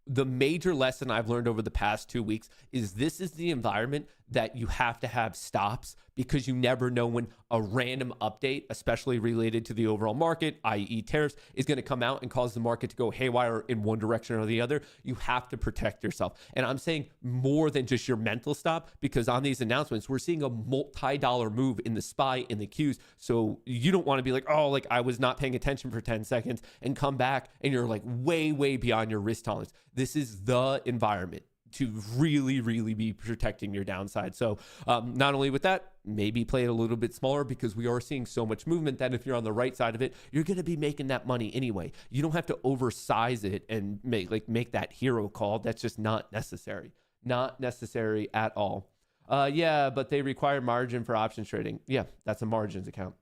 the major lesson I've learned over the past 2 weeks is this is the environment that you have to have stops, because you never know when a random update, especially related to the overall market, i.e. tariffs, is going to come out and cause the market to go haywire in one direction or the other. You have to protect yourself. And I'm saying more than just your mental stop, because on these announcements, we're seeing a multi-dollar move in the SPY, in the Qs. So you don't want to be like, oh, like I was not paying attention for 10 seconds and come back and you're like way, way beyond your risk tolerance. This is the environment to really, really be protecting your downside. So not only with that, maybe play it a little bit smaller, because we are seeing so much movement that if you're on the right side of it, you're going to be making that money anyway. You don't have to oversize it and make that hero call. That's just not necessary. Not necessary at all. Yeah, but they require margin for options trading. Yeah, that's a margins account.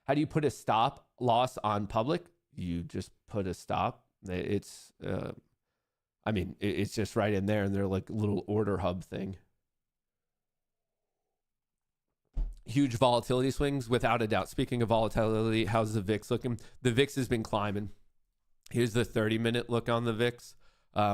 How do you put a stop loss on public? You just put a stop. It's it's just right in there, and they're like a little order hub thing. Huge volatility swings, without a doubt. Speaking of volatility, how's the VIX looking? The VIX has been climbing. Here's the 30-minute look on the VIX.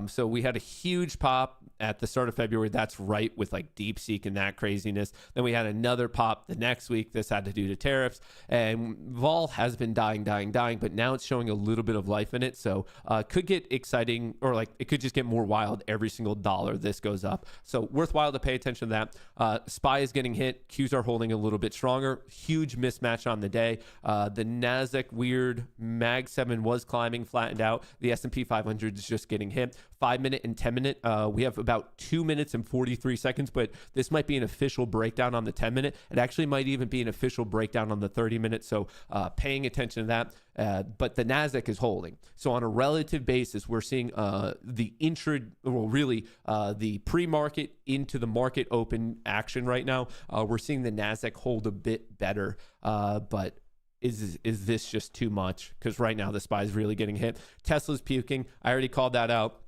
So we had a huge pop at the start of February. That's right, with like DeepSeek and that craziness. Then we had another pop the next week. This had to do to tariffs, and vol has been dying, but now it's showing a little bit of life in it. So could get exciting, or like it could just get more wild every single dollar this goes up. So worthwhile to pay attention to that. SPY is getting hit. Qs are holding a little bit stronger. Huge mismatch on the day. The Nasdaq weird Mag 7 was climbing, flattened out. The S&P 500 is just getting hit. 5-minute and 10-minute. We have about 2 minutes and 43 seconds, but this might be an official breakdown on the 10-minute. It actually might even be an official breakdown on the 30-minute. So paying attention to that. But the Nasdaq is holding. So on a relative basis, we're seeing the pre-market into the market open action right now. We're seeing the Nasdaq hold a bit better, but is this just too much? Because right now the SPY is really getting hit. Tesla's puking. I already called that out.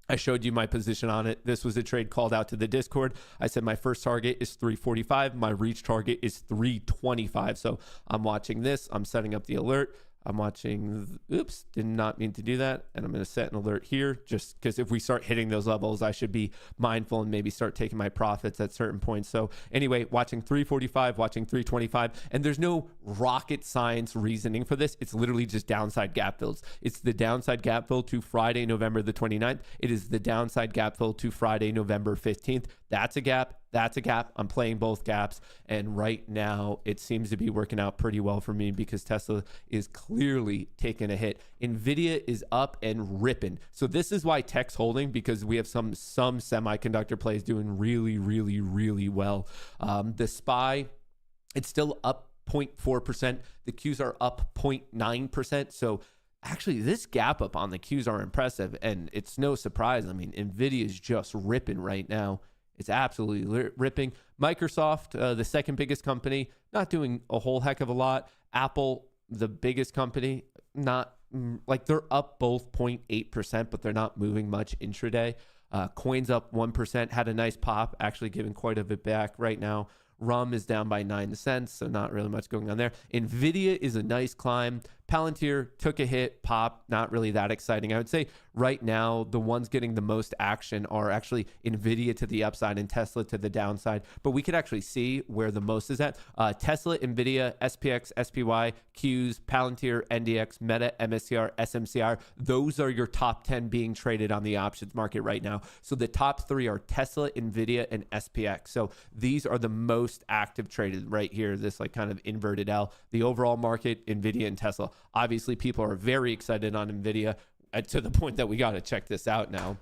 I showed you my position on it. This was a trade called out to the Discord. I said my first target is 345. My reach target is 325. So I'm watching this. I'm setting up the alert. I'm watching, oops, did not mean to do that. And I'm going to set an alert here, just because if we start hitting those levels, I should be mindful and maybe start taking my profits at certain points. So anyway, watching 345, watching 325, and there's no rocket science reasoning for this. It's literally just downside gap fills. It's the downside gap fill to Friday, November the 29th. It is the downside gap fill to Friday, November 15th. That's a gap. That's a gap. I'm playing both gaps. And right now, it seems to be working out pretty well for me, because Tesla is clearly taking a hit. NVIDIA is up and ripping. So this is why tech's holding, because we have some semiconductor plays doing really, really, really well. The SPY, it's still up 0.4%. The Qs are up 0.9%. So actually, this gap up on the Qs are impressive. And it's no surprise. I mean, NVIDIA is just ripping right now. It's absolutely ripping. Microsoft, the second biggest company, not doing a whole heck of a lot. Apple, the biggest company, not like they're up both 0.8%, but they're not moving much intraday. Coins up 1%, had a nice pop, actually giving quite a bit back right now. RUM is down by 9 cents, so not really much going on there. NVIDIA is a nice climb. Palantir took a hit, pop, not really that exciting. I would say right now, the ones getting the most action are actually NVIDIA to the upside and Tesla to the downside. But we could actually see where the most is at. Tesla, NVIDIA, SPX, SPY, Qs, Palantir, NDX, Meta, MSCR, SMCR. Those are your top 10 being traded on the options market right now. So the top 3 are Tesla, NVIDIA, and SPX. So these are the most active traded right here, this like kind of inverted L. The overall market, NVIDIA and Tesla. Obviously, people are very excited on NVIDIA to the point that we got to check this out now.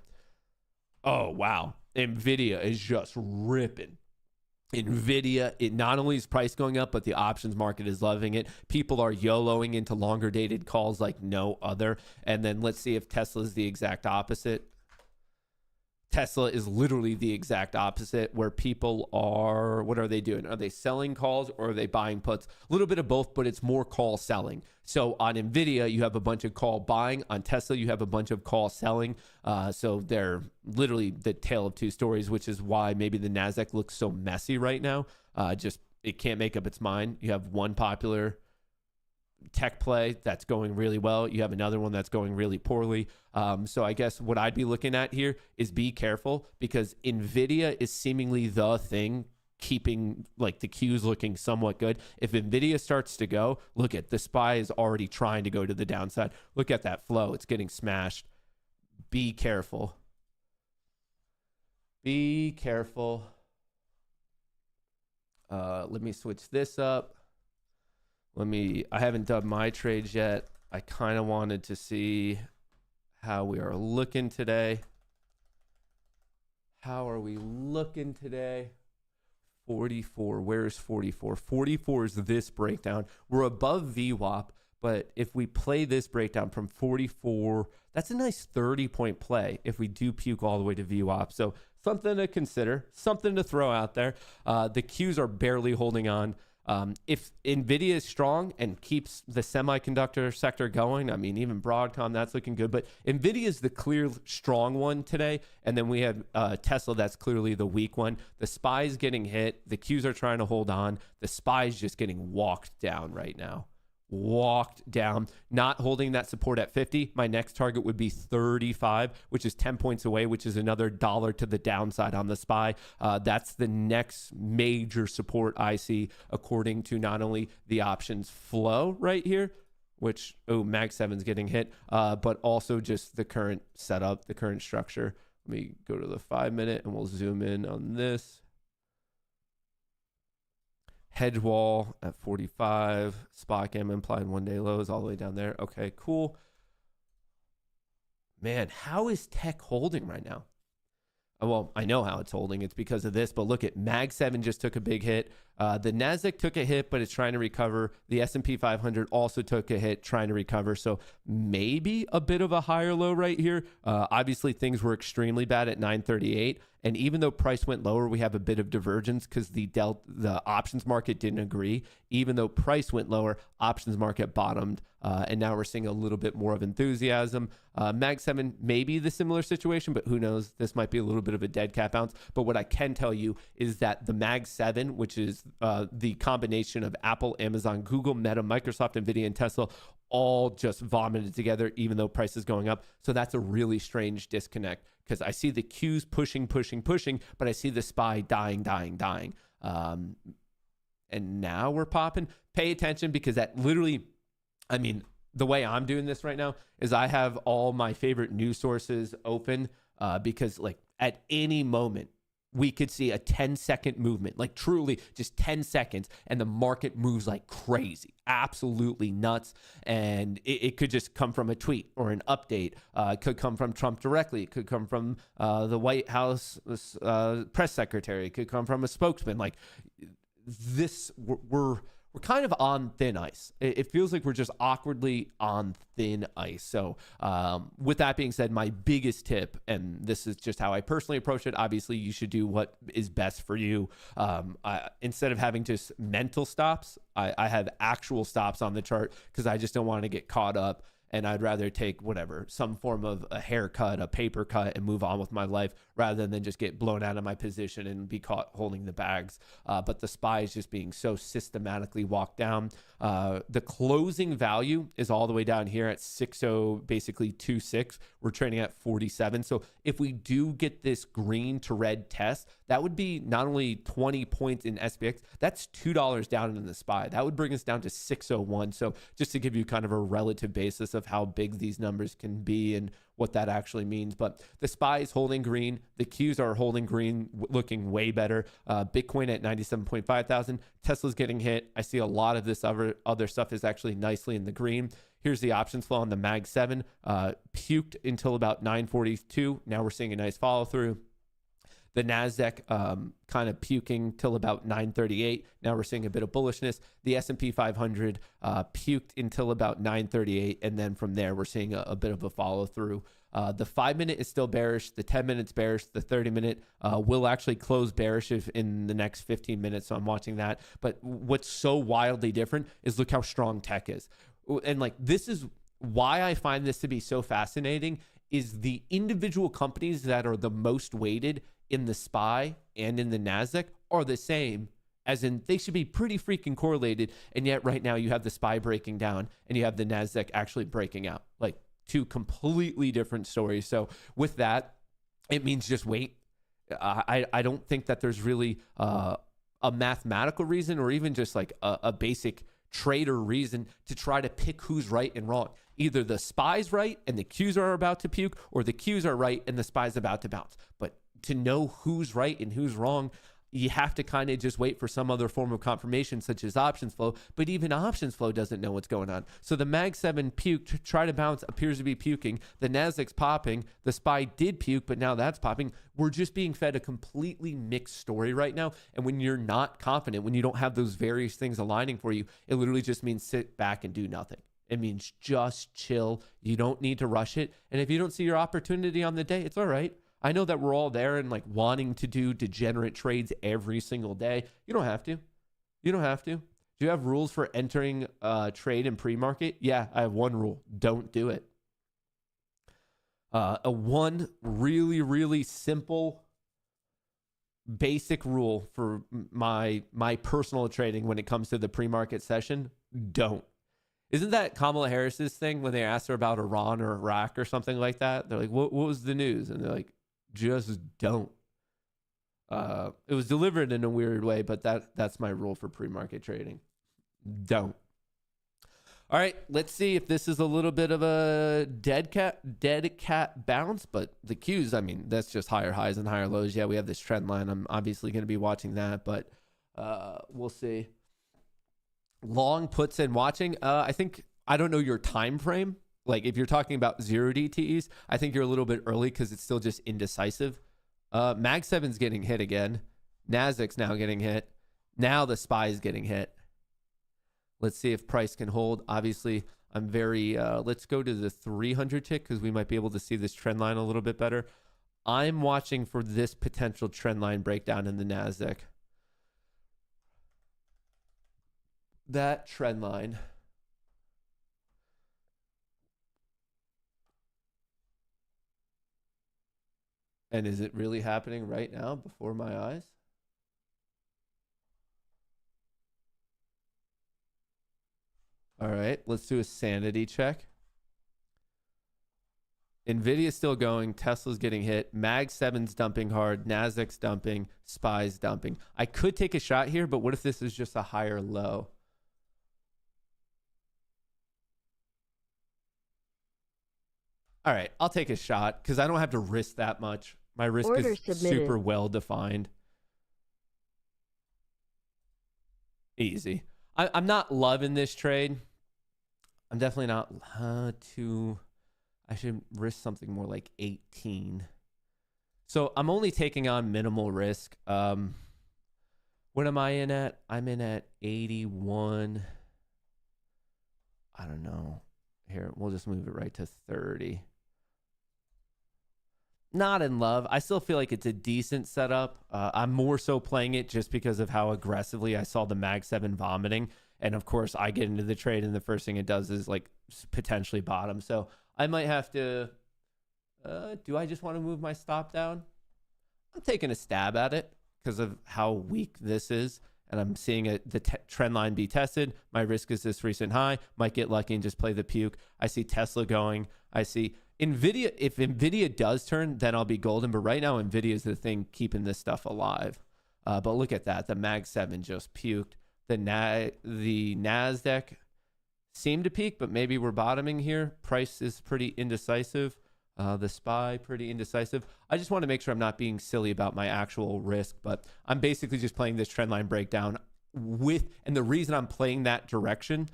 Oh, wow. NVIDIA is just ripping. NVIDIA, it not only is price going up, but the options market is loving it. People are YOLOing into longer dated calls like no other. And then let's see if Tesla is the exact opposite. Tesla is literally the exact opposite, where people are, what are they doing? Are they selling calls or are they buying puts? A little bit of both, but it's more call selling. So on NVIDIA, you have a bunch of call buying. On Tesla, you have a bunch of call selling. So they're literally the tale of two stories, which is why maybe the NASDAQ looks so messy right now. Just it can't make up its mind. You have one popular tech play that's going really well. You have another one that's going really poorly. So I guess what I'd be looking at here is be careful, because NVIDIA is seemingly the thing keeping like the Qs looking somewhat good. If NVIDIA starts to go, look at the SPY is already trying to go to the downside. Look at that flow. It's getting smashed. Be careful. Be careful. Let me switch this up. I haven't done my trades yet. I kind of wanted to see how we are looking today. How are we looking today? 44. Where's 44? 44 is this breakdown. We're above VWAP, but if we play this breakdown from 44, that's a nice 30-point play if we do puke all the way to VWAP. So something to consider, something to throw out there. The Qs are barely holding on. If NVIDIA is strong and keeps the semiconductor sector going, I mean, even Broadcom, that's looking good. But NVIDIA is the clear strong one today. And then we have Tesla, that's clearly the weak one. The SPY is getting hit. The Qs are trying to hold on. The SPY is just getting walked down right now. Walked down, not holding that support at 50. My next target would be 35, which is 10 points away, which is another $1 to the downside on the SPY. That's the next major support I see, according to not only the options flow right here, which, Mag 7's getting hit, but also just the current setup, the current structure. Let me go to the 5-minute and we'll zoom in on this. Hedge wall at 45, spot gamma implied one-day lows all the way down there. Okay, cool. Man, how is tech holding right now? Well, I know how it's holding. It's because of this, but look at Mag 7 just took a big hit. The Nasdaq took a hit, but it's trying to recover. The S&P 500 also took a hit, trying to recover. So maybe a bit of a higher low right here. Obviously, things were extremely bad at 938. And even though price went lower, we have a bit of divergence because the options market didn't agree. Even though price went lower, options market bottomed. And now we're seeing a little bit more of enthusiasm. Mag 7 may be the similar situation, but who knows? This might be a little bit of a dead cat bounce. But what I can tell you is that the Mag 7, which is the combination of Apple, Amazon, Google, Meta, Microsoft, NVIDIA, and Tesla, all just vomited together, even though price is going up. So that's a really strange disconnect, because I see the Qs pushing, but I see the SPY dying. And now we're popping. Pay attention, because that literally, I mean, the way I'm doing this right now is I have all my favorite news sources open, because like at any moment, we could see a 10-second movement, like truly just 10 seconds, and the market moves like crazy, absolutely nuts. And it could just come from a tweet or an update. It could come from Trump directly. It could come from the White House press secretary. It could come from a spokesman. Like this, we're kind of on thin ice. It feels like we're just awkwardly on thin ice. So with that being said, my biggest tip, and this is just how I personally approach it, obviously you should do what is best for you. Instead of having just mental stops, I have actual stops on the chart, because I just don't want to get caught up. And I'd rather take whatever, some form of a haircut, a paper cut, and move on with my life, rather than just get blown out of my position and be caught holding the bags. But the SPY is just being so systematically walked down. The closing value is all the way down here at 60, basically 26. We're trading at 47. So if we do get this green to red test, that would be not only 20 points in SPX, that's $2 down in the SPY. That would bring us down to 601. So just to give you kind of a relative basis of how big these numbers can be and what that actually means. But the SPY is holding green. The Qs are holding green, looking way better. Bitcoin at 97.5 thousand. Tesla's getting hit. I see a lot of this other stuff is actually nicely in the green. Here's the options flow on the Mag 7. Puked until about 942. Now we're seeing a nice follow through. The Nasdaq kind of puking till about 938. Now we're seeing a bit of bullishness. The S&P 500 puked until about 938, and then from there we're seeing a bit of a follow through. The 5-minute is still bearish. The 10-minute's bearish. The 30-minute will actually close bearish in the next 15 minutes. So I'm watching that. But what's so wildly different is look how strong tech is. And like, this is why I find this to be so fascinating, is the individual companies that are the most weighted in the SPY and in the Nasdaq are the same as in they should be pretty freaking correlated. And yet right now you have the SPY breaking down and you have the NASDAQ actually breaking out, like two completely different stories. So with that, it means just wait. I don't think that there's really a mathematical reason or even just like a basic trader reason to try to pick who's right and wrong. Either the SPY's right and the Qs are about to puke, or the Qs are right and the SPY's about to bounce. But to know who's right and who's wrong, you have to kind of just wait for some other form of confirmation, such as options flow. But even options flow doesn't know what's going on. So the Mag 7 puke, try to bounce, appears to be puking. The NASDAQ's popping. The SPY did puke, but now that's popping. We're just being fed a completely mixed story right now. And when you're not confident, when you don't have those various things aligning for you, it literally just means sit back and do nothing. It means just chill. You don't need to rush it. And if you don't see your opportunity on the day, it's all right. I know that we're all there and like wanting to do degenerate trades every single day. You don't have to. You don't have to. Do you have rules for entering trade in pre-market? Yeah, I have one rule. Don't do it. A one really, really simple, basic rule for my personal trading when it comes to the pre-market session. Don't. Isn't that Kamala Harris's thing when they asked her about Iran or Iraq or something like that? They're like, what was the news? And they're like, just don't. It was delivered in a weird way, but that's my rule for pre-market trading. Don't. All right, let's see if this is a little bit of a dead cat bounce, but the Qs, I mean, that's just higher highs and higher lows. Yeah, we have this trend line. I'm obviously going to be watching that, but we'll see. Long puts and watching. I don't know your time frame. Like if you're talking about 0 DTEs, I think you're a little bit early because it's still just indecisive. Mag 7's getting hit again. NASDAQ's now getting hit. Now the SPY is getting hit. Let's see if price can hold. Obviously, I'm very, let's go to the 300 tick because we might be able to see this trend line a little bit better. I'm watching for this potential trend line breakdown in the NASDAQ. That trend line. And is it really happening right now before my eyes? All right, let's do a sanity check. Nvidia's still going. Tesla's getting hit. Mag 7's dumping hard. NASDAQ's dumping. SPY's dumping. I could take a shot here, but what if this is just a higher low? All right, I'll take a shot because I don't have to risk that much. My risk Order is submitted. super well defined. Easy. I'm not loving this trade. I'm definitely not I should risk something more like 18. So I'm only taking on minimal risk. What am I in at? I'm in at 81. I don't know. Here, we'll just move it right to 30. Not in love. I still feel like it's a decent setup. I'm more so playing it just because of how aggressively I saw the Mag 7 vomiting. And of course, I get into the trade and the first thing it does is like potentially bottom. So I might have to, do I just want to move my stop down? I'm taking a stab at it because of how weak this is. And I'm seeing the trend line be tested. My risk is this recent high. Might get lucky and just play the puke. I see Tesla going. I see NVIDIA. If NVIDIA does turn, then I'll be golden. But right now, NVIDIA is the thing keeping this stuff alive. But look at that. The Mag 7 just puked. The NASDAQ seemed to peak, but maybe we're bottoming here. Price is pretty indecisive. The SPY, pretty indecisive. I just want to make sure I'm not being silly about my actual risk, but I'm basically just playing this trend line breakdown and the reason I'm playing that direction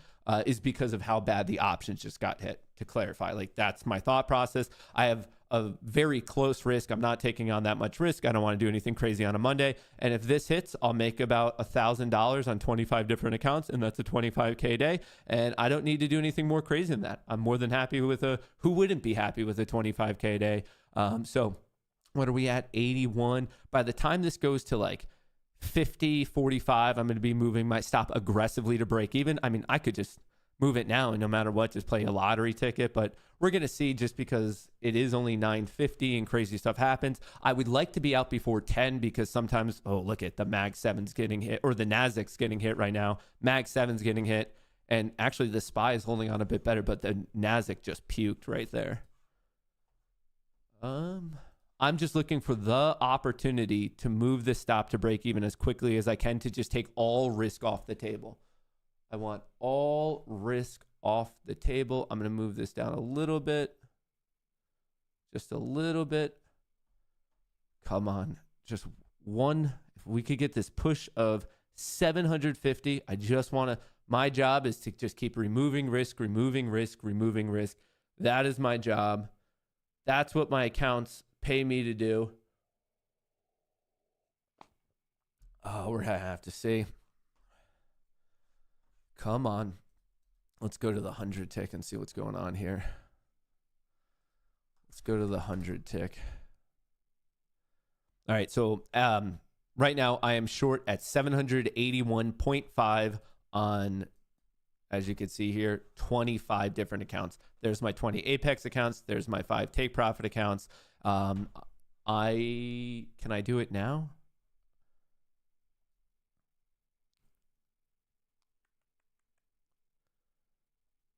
is because of how bad the options just got hit, to clarify. Like that's my thought process. I have a very close risk. I'm not taking on that much risk. I don't want to do anything crazy on a Monday. And if this hits, I'll make about $1,000 on 25 different accounts, and that's a 25K day. And I don't need to do anything more crazy than that. I'm more than happy with who wouldn't be happy with a 25K day? So what are we at? 81. By the time this goes to like 50, 45, I'm going to be moving my stop aggressively to break even. I mean, I could just move it now, and no matter what, just play a lottery ticket. But we're going to see, just because it is only 9:50 and crazy stuff happens. I would like to be out before 10 because sometimes, oh, look at the Mag 7's getting hit, or the Nasdaq's getting hit right now. Mag 7's getting hit. And actually the SPY is holding on a bit better, but the Nasdaq just puked right there. I'm just looking for the opportunity to move this stop to break even as quickly as I can, to just take all risk off the table. I want all risk off the table. I'm going to move this down a little bit. Just a little bit. Come on. Just one. If we could get this push of 750, I just want to, my job is to just keep removing risk, removing risk, removing risk. That is my job. That's what my accounts pay me to do. Oh, we're going to have to see. Come on. Let's go to the 100 tick and see what's going on here. Let's go to the 100 tick. All right, so right now I am short at 781.5 on, as you can see here, 25 different accounts. There's my 20 Apex accounts. There's my 5 take profit accounts. Can I do it now?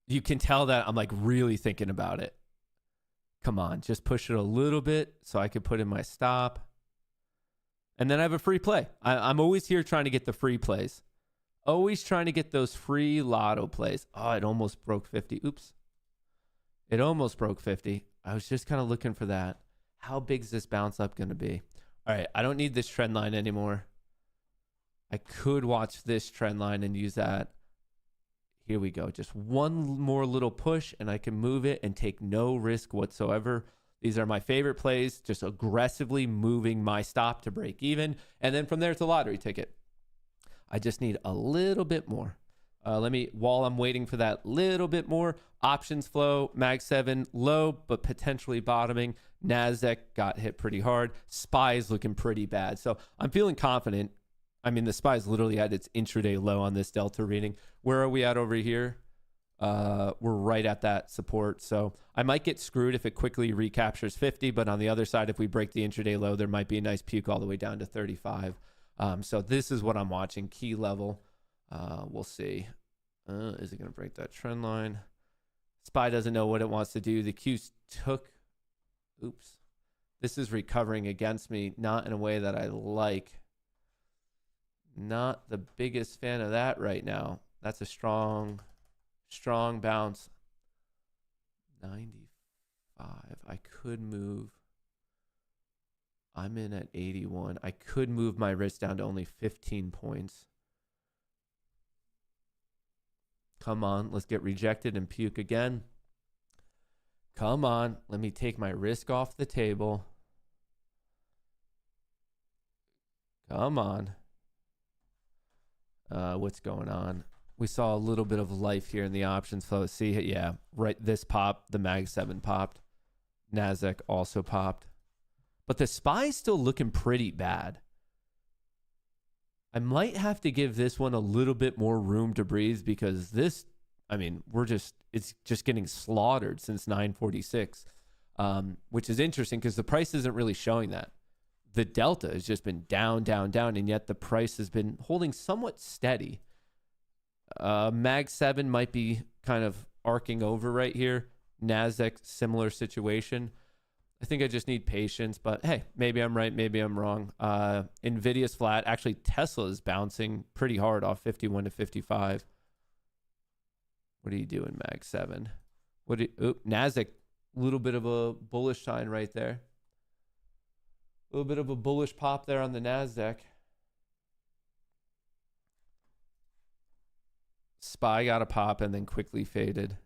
You can tell that I'm like really thinking about it. Come on, just push it a little bit so I can put in my stop. And then I have a free play. I'm always here trying to get the free plays. Always trying to get those free lotto plays. Oh, it almost broke 50. Oops. It almost broke 50. I was just kind of looking for that. How big is this bounce up going to be? All right, I don't need this trend line anymore. I could watch this trend line and use that. Here we go. Just one more little push and I can move it and take no risk whatsoever. These are my favorite plays, just aggressively moving my stop to break even. And then from there, it's a lottery ticket. I just need a little bit more. While I'm waiting for that little bit more, options flow, Mag 7 low, but potentially bottoming. Nasdaq got hit pretty hard. SPY is looking pretty bad. So I'm feeling confident. I mean, the SPY is literally at its intraday low on this Delta reading. Where are we at over here? We're right at that support. So I might get screwed if it quickly recaptures 50, but on the other side, if we break the intraday low, there might be a nice puke all the way down to 35. So this is what I'm watching. Key level. We'll see. Is it going to break that trend line? SPY doesn't know what it wants to do. The Q's took. Oops. This is recovering against me, not in a way that I like. Not the biggest fan of that right now. That's a strong bounce. 95. I could move. I'm in at 81. I could move my risk down to only 15 points. Come on, let's get rejected and puke again. Come on, let me take my risk off the table. Come on. What's going on? We saw a little bit of life here in the options flow. See, yeah, right. This popped. The Mag 7 popped. Nasdaq also popped. But the SPY is still looking pretty bad. I might have to give this one a little bit more room to breathe because this, I mean, it's just getting slaughtered since 946, which is interesting because the price isn't really showing that. The Delta has just been down, down, down, and yet the price has been holding somewhat steady. Mag 7 might be kind of arcing over right here. Nasdaq, similar situation. I think I just need patience, but hey, maybe I'm right, maybe I'm wrong. Nvidia's flat. Actually, Tesla is bouncing pretty hard off 51 to 55. What are you doing, Mag 7? Nasdaq, a little bit of a bullish sign right there. A little bit of a bullish pop there on the Nasdaq. SPY got a pop and then quickly faded.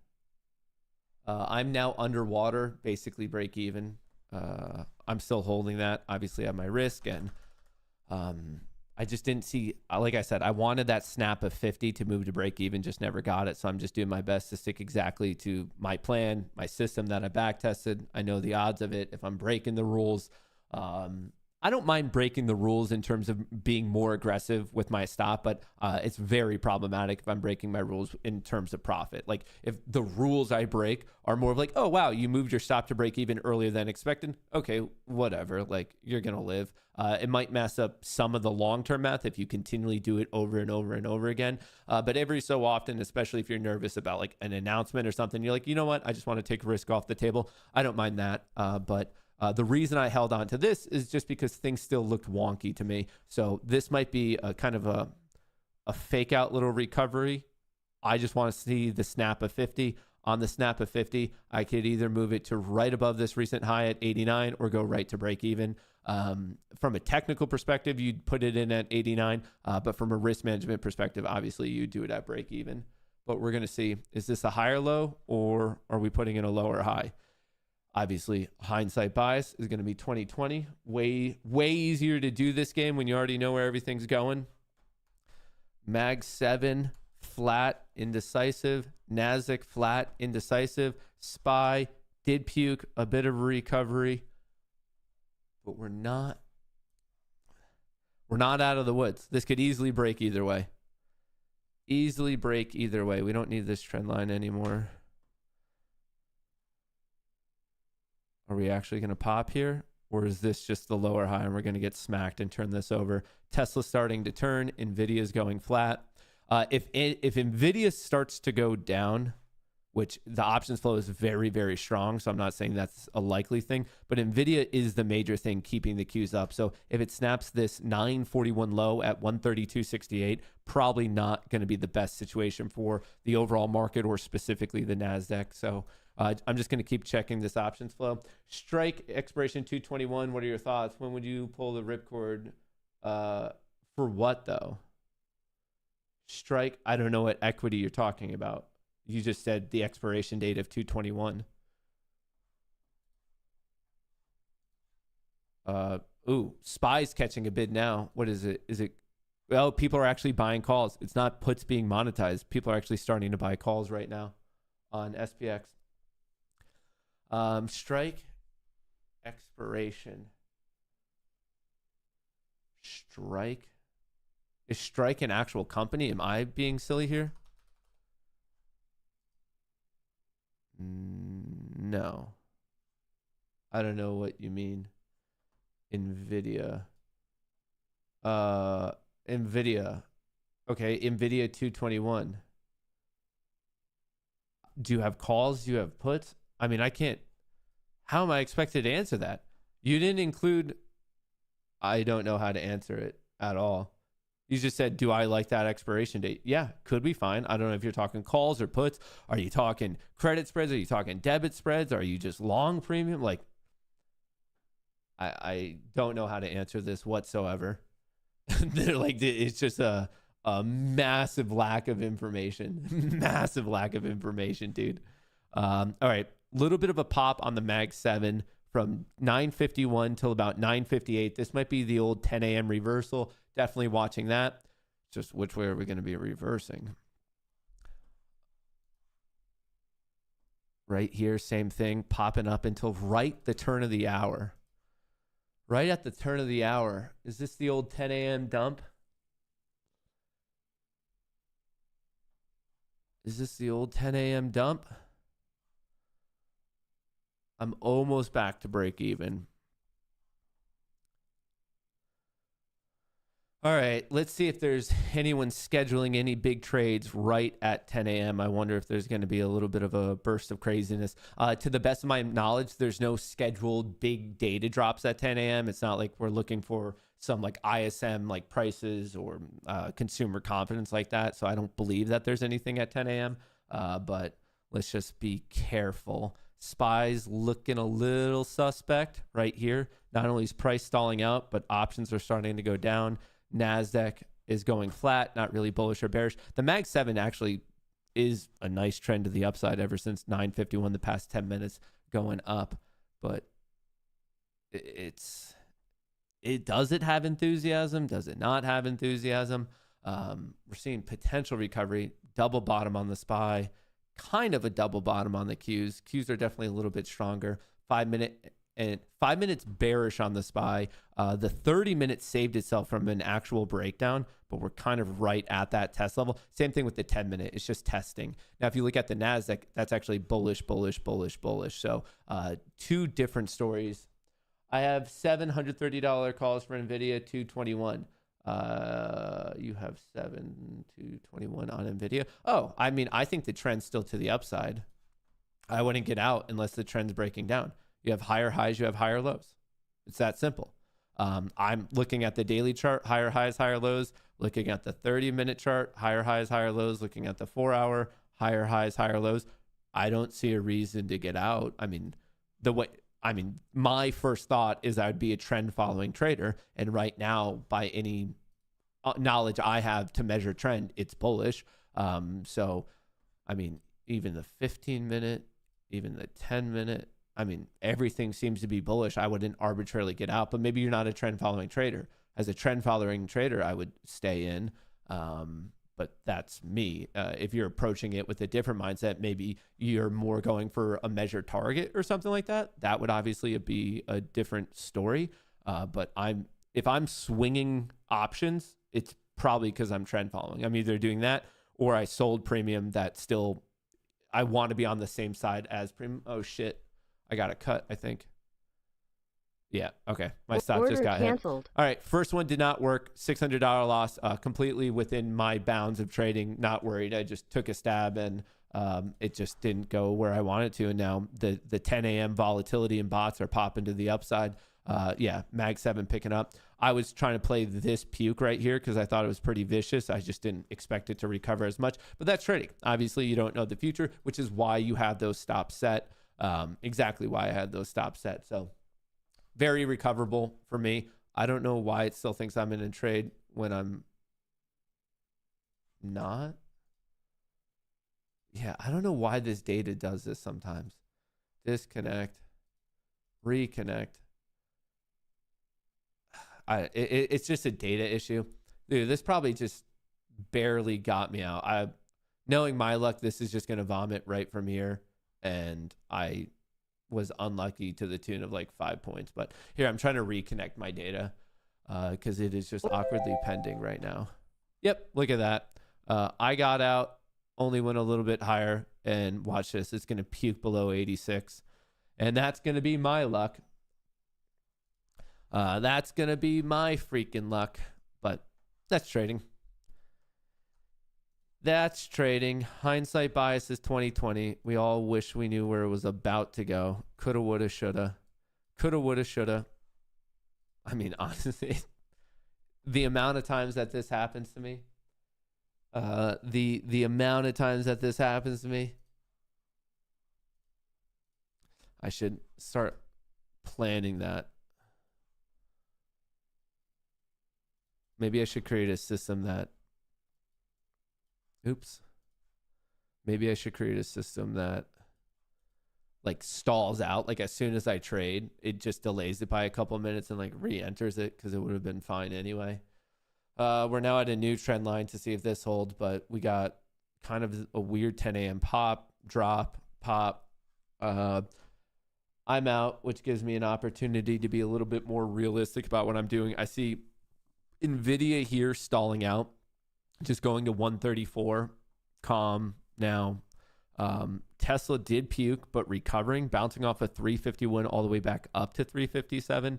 I'm now underwater, basically break even. I'm still holding that. Obviously, I have my risk, and I just didn't see, like I said, I wanted that snap of 50 to move to break even, just never got it. So I'm just doing my best to stick exactly to my plan, my system that I back tested. I know the odds of it. If I'm breaking the rules, I don't mind breaking the rules in terms of being more aggressive with my stop, but it's very problematic if I'm breaking my rules in terms of profit. Like if the rules I break are more of like, oh, wow, you moved your stop to break even earlier than expected. Okay, whatever. Like you're going to live. It might mess up some of the long-term math if you continually do it over and over and over again. But every so often, especially if you're nervous about like an announcement or something, you're like, you know what? I just want to take risk off the table. I don't mind that. But the reason I held on to this is just because things still looked wonky to me. So this might be a kind of a fake out little recovery. I just want to see the snap of 50. On the snap of 50, I could either move it to right above this recent high at 89 or go right to break even. From a technical perspective, you'd put it in at 89. But from a risk management perspective, obviously you do it at break even. But we're going to see, is this a higher low or are we putting in a lower high? Obviously, hindsight bias is going to be 2020. Way easier to do this game when you already know where everything's going. Mag 7, flat, indecisive. NASDAQ, flat, indecisive. SPY, did puke, a bit of a recovery. But we're not out of the woods. This could easily break either way. Easily break either way. We don't need this trend line anymore. Are we actually going to pop here? Or is this just the lower high and we're going to get smacked and turn this over? Tesla's starting to turn. NVIDIA's going flat. If NVIDIA starts to go down, which the options flow is very, very strong, so I'm not saying that's a likely thing, but NVIDIA is the major thing keeping the Qs up. So if it snaps this 941 low at 132.68, probably not going to be the best situation for the overall market or specifically the NASDAQ. So I'm just going to keep checking this options flow. Strike expiration 221. What are your thoughts? When would you pull the ripcord? For what though? Strike. I don't know what equity you're talking about. You just said the expiration date of 221. Ooh, SPY's catching a bid now. What is it? Is it? Well, people are actually buying calls. It's not puts being monetized. People are actually starting to buy calls right now on SPX. Strike expiration. Strike. Is Strike an actual company? Am I being silly here? No. I don't know what you mean. NVIDIA. NVIDIA. Okay, NVIDIA 221. Do you have calls? Do you have puts? I mean, I can't. How am I expected to answer that? You didn't include. I don't know how to answer it at all. You just said, do I like that expiration date? Yeah, could be fine. I don't know if you're talking calls or puts. Are you talking credit spreads? Are you talking debit spreads? Are you just long premium? Like, I don't know how to answer this whatsoever. They're like, it's just a massive lack of information. Massive lack of information, dude. All right, little bit of a pop on the Mag 7 from 9:51 till about 9:58. This might be the old 10 a.m. reversal. Definitely watching that. Just which way are we going to be reversing? Right here, same thing, popping up until right the turn of the hour. Right at the turn of the hour. Is this the old 10 a.m. dump? Is this the old 10 a.m. dump? I'm almost back to break even. All right, let's see if there's anyone scheduling any big trades right at 10 a.m. I wonder if there's going to be a little bit of a burst of craziness. To the best of my knowledge, there's no scheduled big data drops at 10 a.m. It's not like we're looking for some like ISM like prices or consumer confidence like that. So I don't believe that there's anything at 10 a.m. But let's just be careful. SPY's looking a little suspect right here. Not only is price stalling out, but options are starting to go down. NASDAQ is going flat, not really bullish or bearish. The Mag 7 actually is a nice trend to the upside ever since 9:51, the past 10 minutes going up. But does it have enthusiasm? Does it not have enthusiasm? We're seeing potential recovery, double bottom on the SPY, kind of a double bottom on the Qs. Qs are definitely a little bit stronger. 5-minute and 5 minutes bearish on the SPY. The 30 minutes saved itself from an actual breakdown, but we're kind of right at that test level. Same thing with the 10 minute. It's just testing. Now, if you look at the NASDAQ, that's actually bullish, bullish, bullish, bullish. So two different stories. I have $730 calls for NVIDIA, 221. You have 7 to 21 on NVIDIA. Oh, I mean, I think the trend's still to the upside. I wouldn't get out unless the trend's breaking down. You have higher highs, you have higher lows. It's that simple. I'm looking at the daily chart, higher highs, higher lows, looking at the 30-minute chart, higher highs, higher lows, looking at the 4-hour, higher highs, higher lows. I don't see a reason to get out. My first thought is I would be a trend following trader. And right now, by any knowledge I have to measure trend, it's bullish. So, even the 15-minute, even the 10-minute, everything seems to be bullish. I wouldn't arbitrarily get out, but maybe you're not a trend following trader. As a trend following trader, I would stay in. But that's me. If you're approaching it with a different mindset, maybe you're more going for a measured target or something like that. That would obviously be a different story. But if I'm swinging options, it's probably because I'm trend following. I'm either doing that or I sold premium that still, I want to be on the same side as premium. Oh shit, I got a cut, I think. Yeah, okay. My stop just got canceled. Hit. All right, first one did not work. $600 loss, completely within my bounds of trading. Not worried. I just took a stab and it just didn't go where I wanted to. And now the 10 a.m. volatility and bots are popping to the upside. Mag 7 picking up. I was trying to play this puke right here because I thought it was pretty vicious. I just didn't expect it to recover as much. But that's trading. Obviously, you don't know the future, which is why you have those stops set. Exactly why I had those stops set. So very recoverable for me. I don't know why it still thinks I'm in a trade when I'm not. Yeah, I don't know why this data does this sometimes. Disconnect, reconnect. It's just a data issue. Dude, this probably just barely got me out. Knowing my luck, this is just going to vomit right from here. And I was unlucky to the tune of like 5 points. But here, I'm trying to reconnect my data because it is just awkwardly pending right now. Yep, look at that. I got out, only went a little bit higher. And watch this. It's going to puke below 86. And that's going to be my luck. That's going to be my freaking luck. But that's trading. That's trading. Hindsight bias is 2020. We all wish we knew where it was about to go. Coulda, woulda, shoulda. Coulda, woulda, shoulda. Honestly, the amount of times that this happens to me, the amount of times that this happens to me, I should start planning that. Maybe I should create a system that maybe I should create a system that like stalls out. Like as soon as I trade, it just delays it by a couple of minutes and like re-enters it because it would have been fine anyway. We're now at a new trend line to see if this holds, but we got kind of a weird 10 a.m. pop, drop, pop. I'm out, which gives me an opportunity to be a little bit more realistic about what I'm doing. I see NVIDIA here stalling out. Just going to 134, calm now. Tesla did puke, but recovering, bouncing off a 351 all the way back up to 357.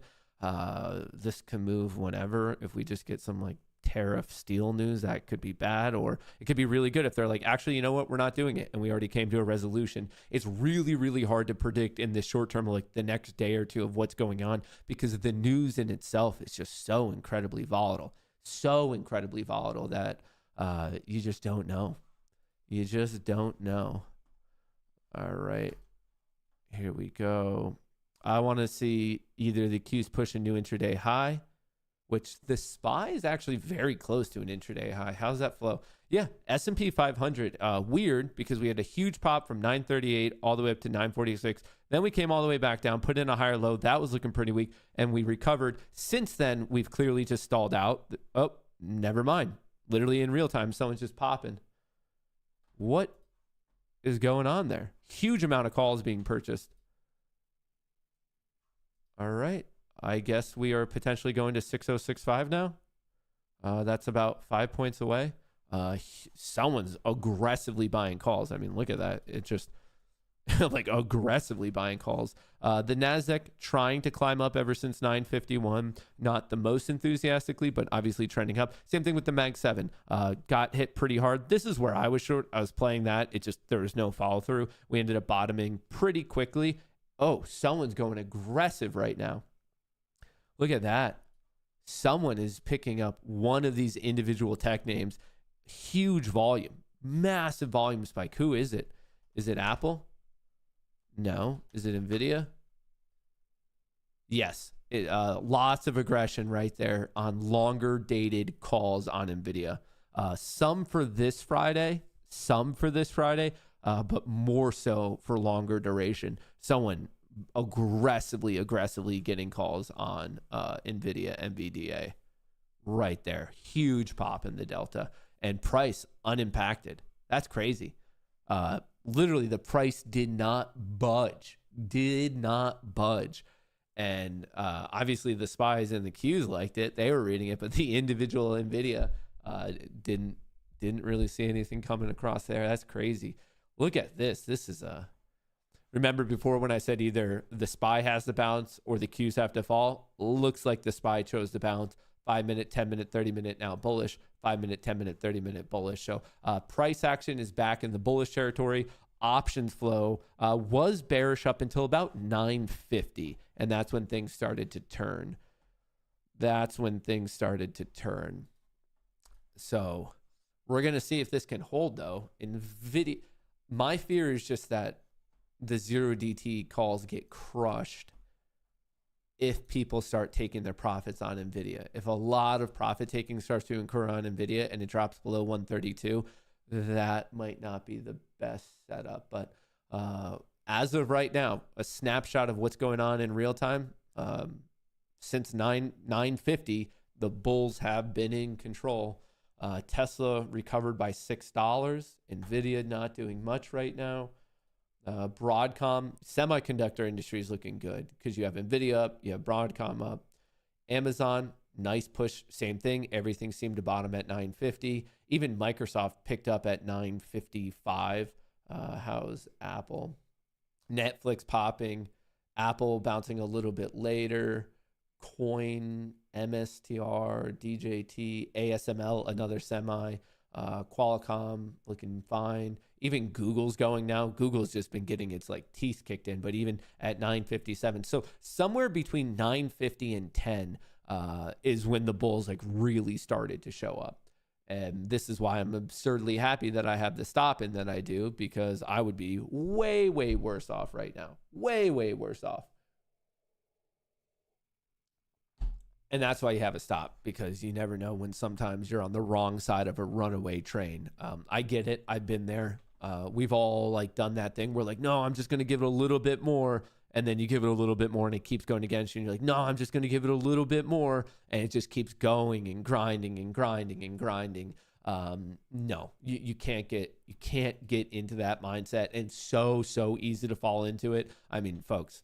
This can move whenever. If we just get some like tariff steel news, that could be bad, or it could be really good if they're like, actually, you know what, we're not doing it, and we already came to a resolution. It's really, really hard to predict in the short term, like the next day or two of what's going on, because the news in itself is just so incredibly volatile that you just don't know. You just don't know. All right, here we go. I want to see either the Q's push a new intraday high, which the SPY is actually very close to an intraday high. How's that flow? Yeah, S&P 500. Weird, because we had a huge pop from 938 all the way up to 946. Then we came all the way back down, put in a higher low. That was looking pretty weak, and we recovered. Since then, we've clearly just stalled out. Oh, never mind. Literally in real time, someone's just popping. What is going on there? Huge amount of calls being purchased. All right. I guess we are potentially going to 6065 now. That's about 5 points away. Someone's aggressively buying calls. I mean, look at that. It just like aggressively buying calls. The NASDAQ trying to climb up ever since 951. Not the most enthusiastically, but obviously trending up. Same thing with the Mag 7. Got hit pretty hard. This is where I was short. I was playing that. It just, there was no follow through. We ended up bottoming pretty quickly. Oh, someone's going aggressive right now. Look at that. Someone is picking up one of these individual tech names. Huge volume. Massive volume spike. Who is it? Is it Apple? No. Is it NVIDIA? Yes. Lots of aggression right there on longer dated calls on NVIDIA. Some for this Friday. But more so for longer duration. Someone aggressively getting calls on NVIDIA, NVDA right there. Huge pop in the delta, and price unimpacted. That's crazy. Literally the price did not budge. And obviously the spies and the Qs liked it. They were reading it, but the individual NVIDIA didn't really see anything coming across there. That's crazy. Look at this. This is remember before when I said either the SPY has to bounce or the Qs have to fall? Looks like the SPY chose to bounce. 5 minute, 10 minute, 30 minute now bullish. 5 minute, 10 minute, 30 minute bullish. So price action is back in the bullish territory. Options flow was bearish up until about 950. And that's when things started to turn. So we're going to see if this can hold though. NVIDIA. My fear is just that the 0DT calls get crushed if people start taking their profits on NVIDIA. If a lot of profit taking starts to occur on NVIDIA and it drops below 132, that might not be the best setup. But as of right now, a snapshot of what's going on in real time, since 950, the bulls have been in control. Tesla recovered by $6. NVIDIA not doing much right now. Broadcom, semiconductor industry is looking good because you have NVIDIA up, you have Broadcom up. Amazon, nice push, same thing. Everything seemed to bottom at 950. Even Microsoft picked up at 955. How's Apple? Netflix popping. Apple bouncing a little bit later. Coin, MSTR, DJT, ASML, another semi. Qualcomm looking fine. Even Google's going now. Google's just been getting its like teeth kicked in, but even at 957. So somewhere between 950 and 10 is when the bulls like really started to show up. And this is why I'm absurdly happy that I have the stop in that I do, because I would be way, way worse off right now. Way, way worse off. And that's why you have a stop, because you never know when sometimes you're on the wrong side of a runaway train. I get it. I've been there. We've all like done that thing. We're like, no, I'm just going to give it a little bit more. And then you give it a little bit more and it keeps going against you. And you're like, no, I'm just going to give it a little bit more. And it just keeps going and grinding and grinding and grinding. No, you can't get into that mindset. And so easy to fall into it. I mean, folks,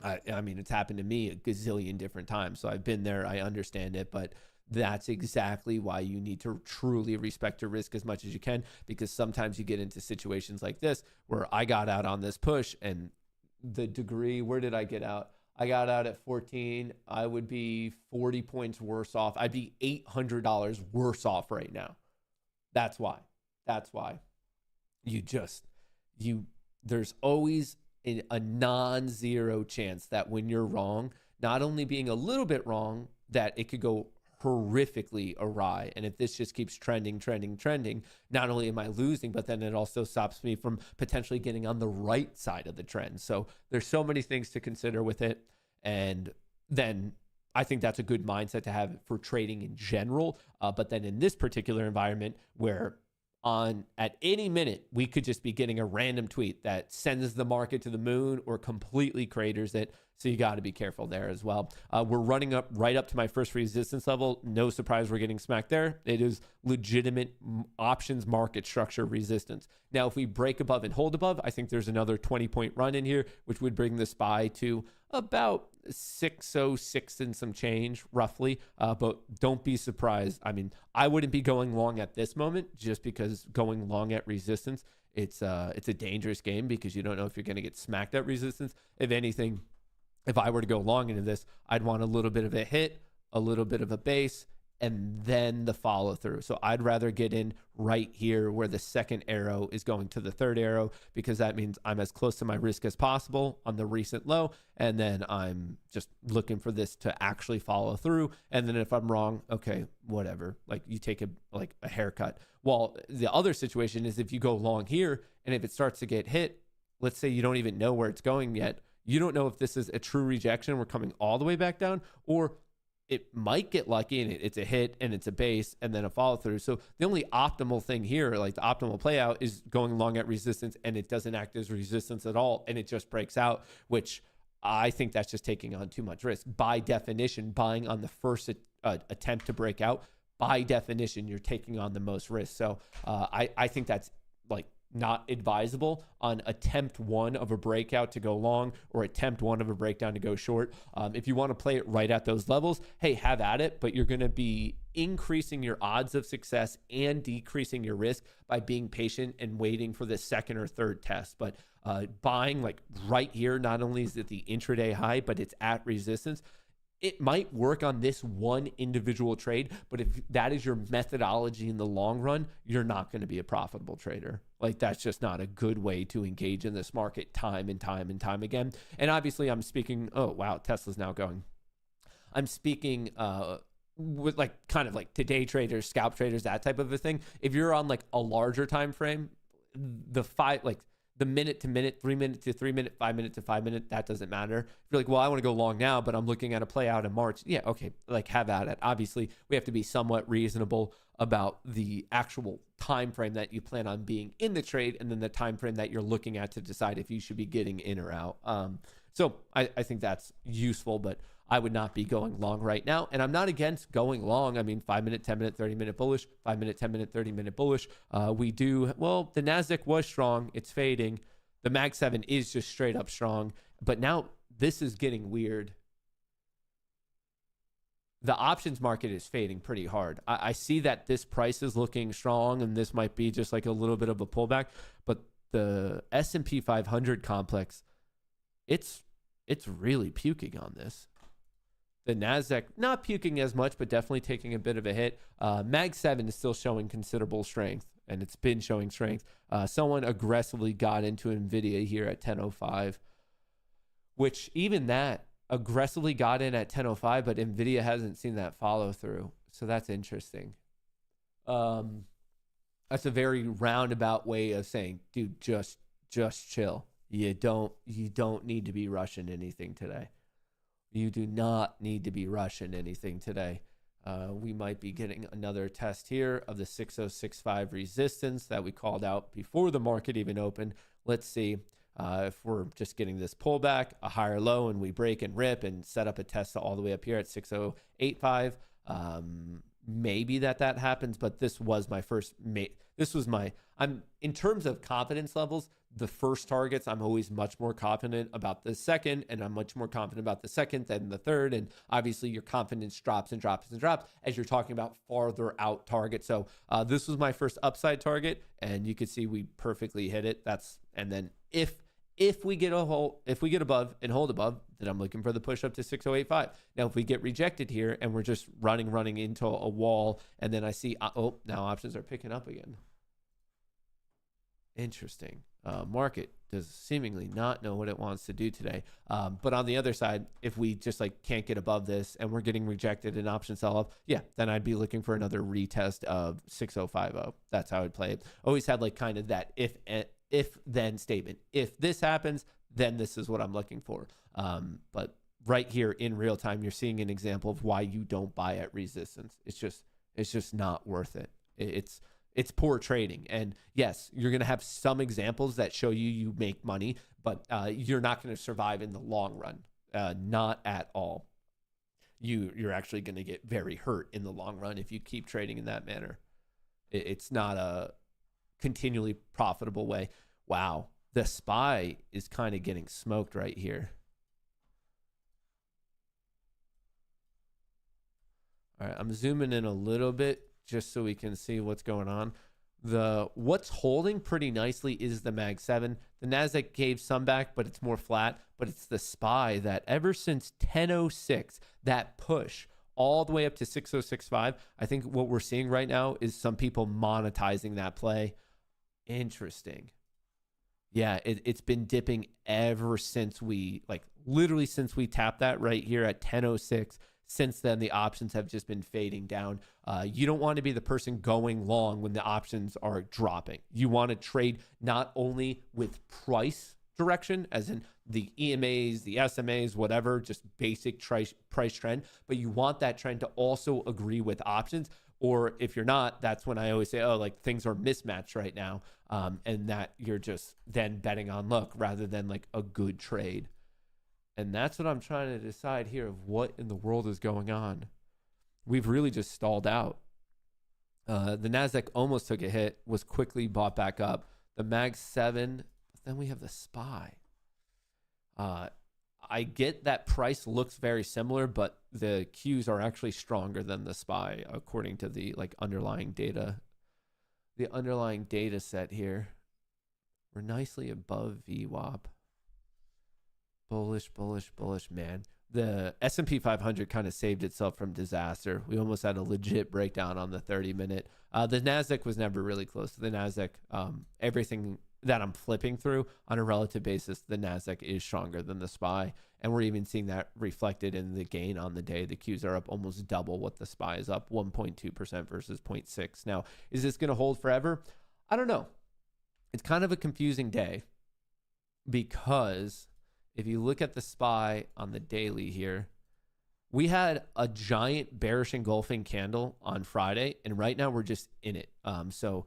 I mean, it's happened to me a gazillion different times. So I've been there. I understand it. But that's exactly why you need to truly respect your risk as much as you can, because sometimes you get into situations like this where I got out on this push and the degree, where did I get out? I got out at 14. I would be 40 points worse off. I'd be $800 worse off right now. That's why. There's always a non-zero chance that when you're wrong, not only being a little bit wrong, that it could go horrifically awry. And if this just keeps trending, not only am I losing, but then it also stops me from potentially getting on the right side of the trend. So there's so many things to consider with it. And then I think that's a good mindset to have for trading in general. But then in this particular environment where at any minute, we could just be getting a random tweet that sends the market to the moon or completely craters it. So you got to be careful there as well. We're running up right up to my first resistance level. No surprise we're getting smacked there. It is legitimate options market structure resistance. Now, if we break above and hold above, I think there's another 20-point run in here, which would bring the SPY to about 606 and some change roughly, but don't be surprised. I mean, I wouldn't be going long at this moment just because going long at resistance, it's a dangerous game because you don't know if you're going to get smacked at resistance. If anything, if I were to go long into this, I'd want a little bit of a hit, a little bit of a base, and then the follow through. So I'd rather get in right here where the second arrow is going to the third arrow, because that means I'm as close to my risk as possible on the recent low. And then I'm just looking for this to actually follow through. And then if I'm wrong, okay, whatever. Like you take a haircut. Well, the other situation is if you go long here and if it starts to get hit, let's say you don't even know where it's going yet. You don't know if this is a true rejection. We're coming all the way back down, or it might get lucky and it's a hit and it's a base and then a follow through. So the only optimal thing here, like the optimal play out, is going long at resistance and it doesn't act as resistance at all and it just breaks out, which I think that's just taking on too much risk. By definition, buying on the first attempt to break out, by definition, you're taking on the most risk. So I think that's like not advisable on attempt one of a breakout to go long or attempt one of a breakdown to go short. If you want to play it right at those levels, hey, have at it, but you're going to be increasing your odds of success and decreasing your risk by being patient and waiting for the second or third test. But buying like right here, not only is it the intraday high, but it's at resistance. It might work on this one individual trade, but if that is your methodology in the long run, you're not going to be a profitable trader. Like that's just not a good way to engage in this market time and time and time again. And obviously I'm speaking, oh wow, Tesla's now going. I'm speaking with like kind of like today traders, scalp traders, that type of a thing. If you're on like a larger time frame, the minute to minute, 3 minute to 3 minute, 5 minute to 5 minute, that doesn't matter. If you're like, well, I want to go long now, but I'm looking at a play out in March. Yeah, okay, like have at it. Obviously, we have to be somewhat reasonable about the actual time frame that you plan on being in the trade and then the time frame that you're looking at to decide if you should be getting in or out. So I think that's useful, but I would not be going long right now. And I'm not against going long. I mean, 5 minute, 10 minute, 30 minute bullish, 5 minute, 10 minute, 30 minute bullish. The NASDAQ was strong. It's fading. The Mag 7 is just straight up strong. But now this is getting weird. The options market is fading pretty hard. I see that this price is looking strong and this might be just like a little bit of a pullback. But the S&P 500 complex, it's really puking on this. The NASDAQ, not puking as much, but definitely taking a bit of a hit. Mag 7 is still showing considerable strength, and it's been showing strength. Someone aggressively got into NVIDIA here at 10:05, which even that aggressively got in at 10:05, but NVIDIA hasn't seen that follow through. So that's interesting. That's a very roundabout way of saying, dude, just chill. You don't need to be rushing anything today. You do not need to be rushing anything today. We might be getting another test here of the 6065 resistance that we called out before the market even opened. Let's see if we're just getting this pullback, a higher low, and we break and rip and set up a test all the way up here at 6085. Maybe that happens, but this was my first. I'm in terms of confidence levels. The first targets, I'm always much more confident about the second, and I'm much more confident about the second than the third. And obviously, your confidence drops and drops and drops as you're talking about farther out targets. So this was my first upside target, and you can see we perfectly hit it. And then if we get above and hold above, then I'm looking for the push up to 6085. Now, if we get rejected here and we're just running into a wall, and then I see, now options are picking up again. Interesting. Market does seemingly not know what it wants to do today. But on the other side, if we just like can't get above this and we're getting rejected in option sell off, then I'd be looking for another retest of 6050. That's how I'd play it. Always had like kind of that if then statement. If this happens, then this is what I'm looking for. But right here in real time, you're seeing an example of why you don't buy at resistance. It's just not worth it. It's poor trading. And yes, you're going to have some examples that show you make money, but you're not going to survive in the long run. Not at all. You're actually going to get very hurt in the long run if you keep trading in that manner. It's not a continually profitable way. Wow. The SPY is kind of getting smoked right here. All right, I'm zooming in a little bit just so we can see what's going on. What's holding pretty nicely is the Mag 7. The Nasdaq gave some back, but it's more flat. But it's the SPY that ever since 10:06, that push all the way up to 6065. I think what we're seeing right now is some people monetizing that play. Interesting. Yeah, it's been dipping ever since literally since we tapped that right here at 10:06. Since then, the options have just been fading down. You don't want to be the person going long when the options are dropping. You want to trade not only with price direction, as in the EMAs, the SMAs, whatever, just basic price trend, but you want that trend to also agree with options. Or if you're not, that's when I always say, oh, like things are mismatched right now. And that you're just then betting on luck rather than like a good trade. And that's what I'm trying to decide here of what in the world is going on. We've really just stalled out. The NASDAQ almost took a hit, was quickly bought back up. The Mag 7, then we have the SPY. I get that price looks very similar, but the Qs are actually stronger than the SPY according to the underlying data. The underlying data set here. We're nicely above VWAP. Bullish, bullish, bullish, man. The S&P 500 kind of saved itself from disaster. We almost had a legit breakdown on the 30-minute. The NASDAQ was never really close to the NASDAQ. Everything that I'm flipping through on a relative basis, the NASDAQ is stronger than the SPY. And we're even seeing that reflected in the gain on the day. The Qs are up almost double what the SPY is up, 1.2% versus 0.6. Now, is this going to hold forever? I don't know. It's kind of a confusing day because if you look at the SPY on the daily here, we had a giant bearish engulfing candle on Friday, and right now we're just in it. So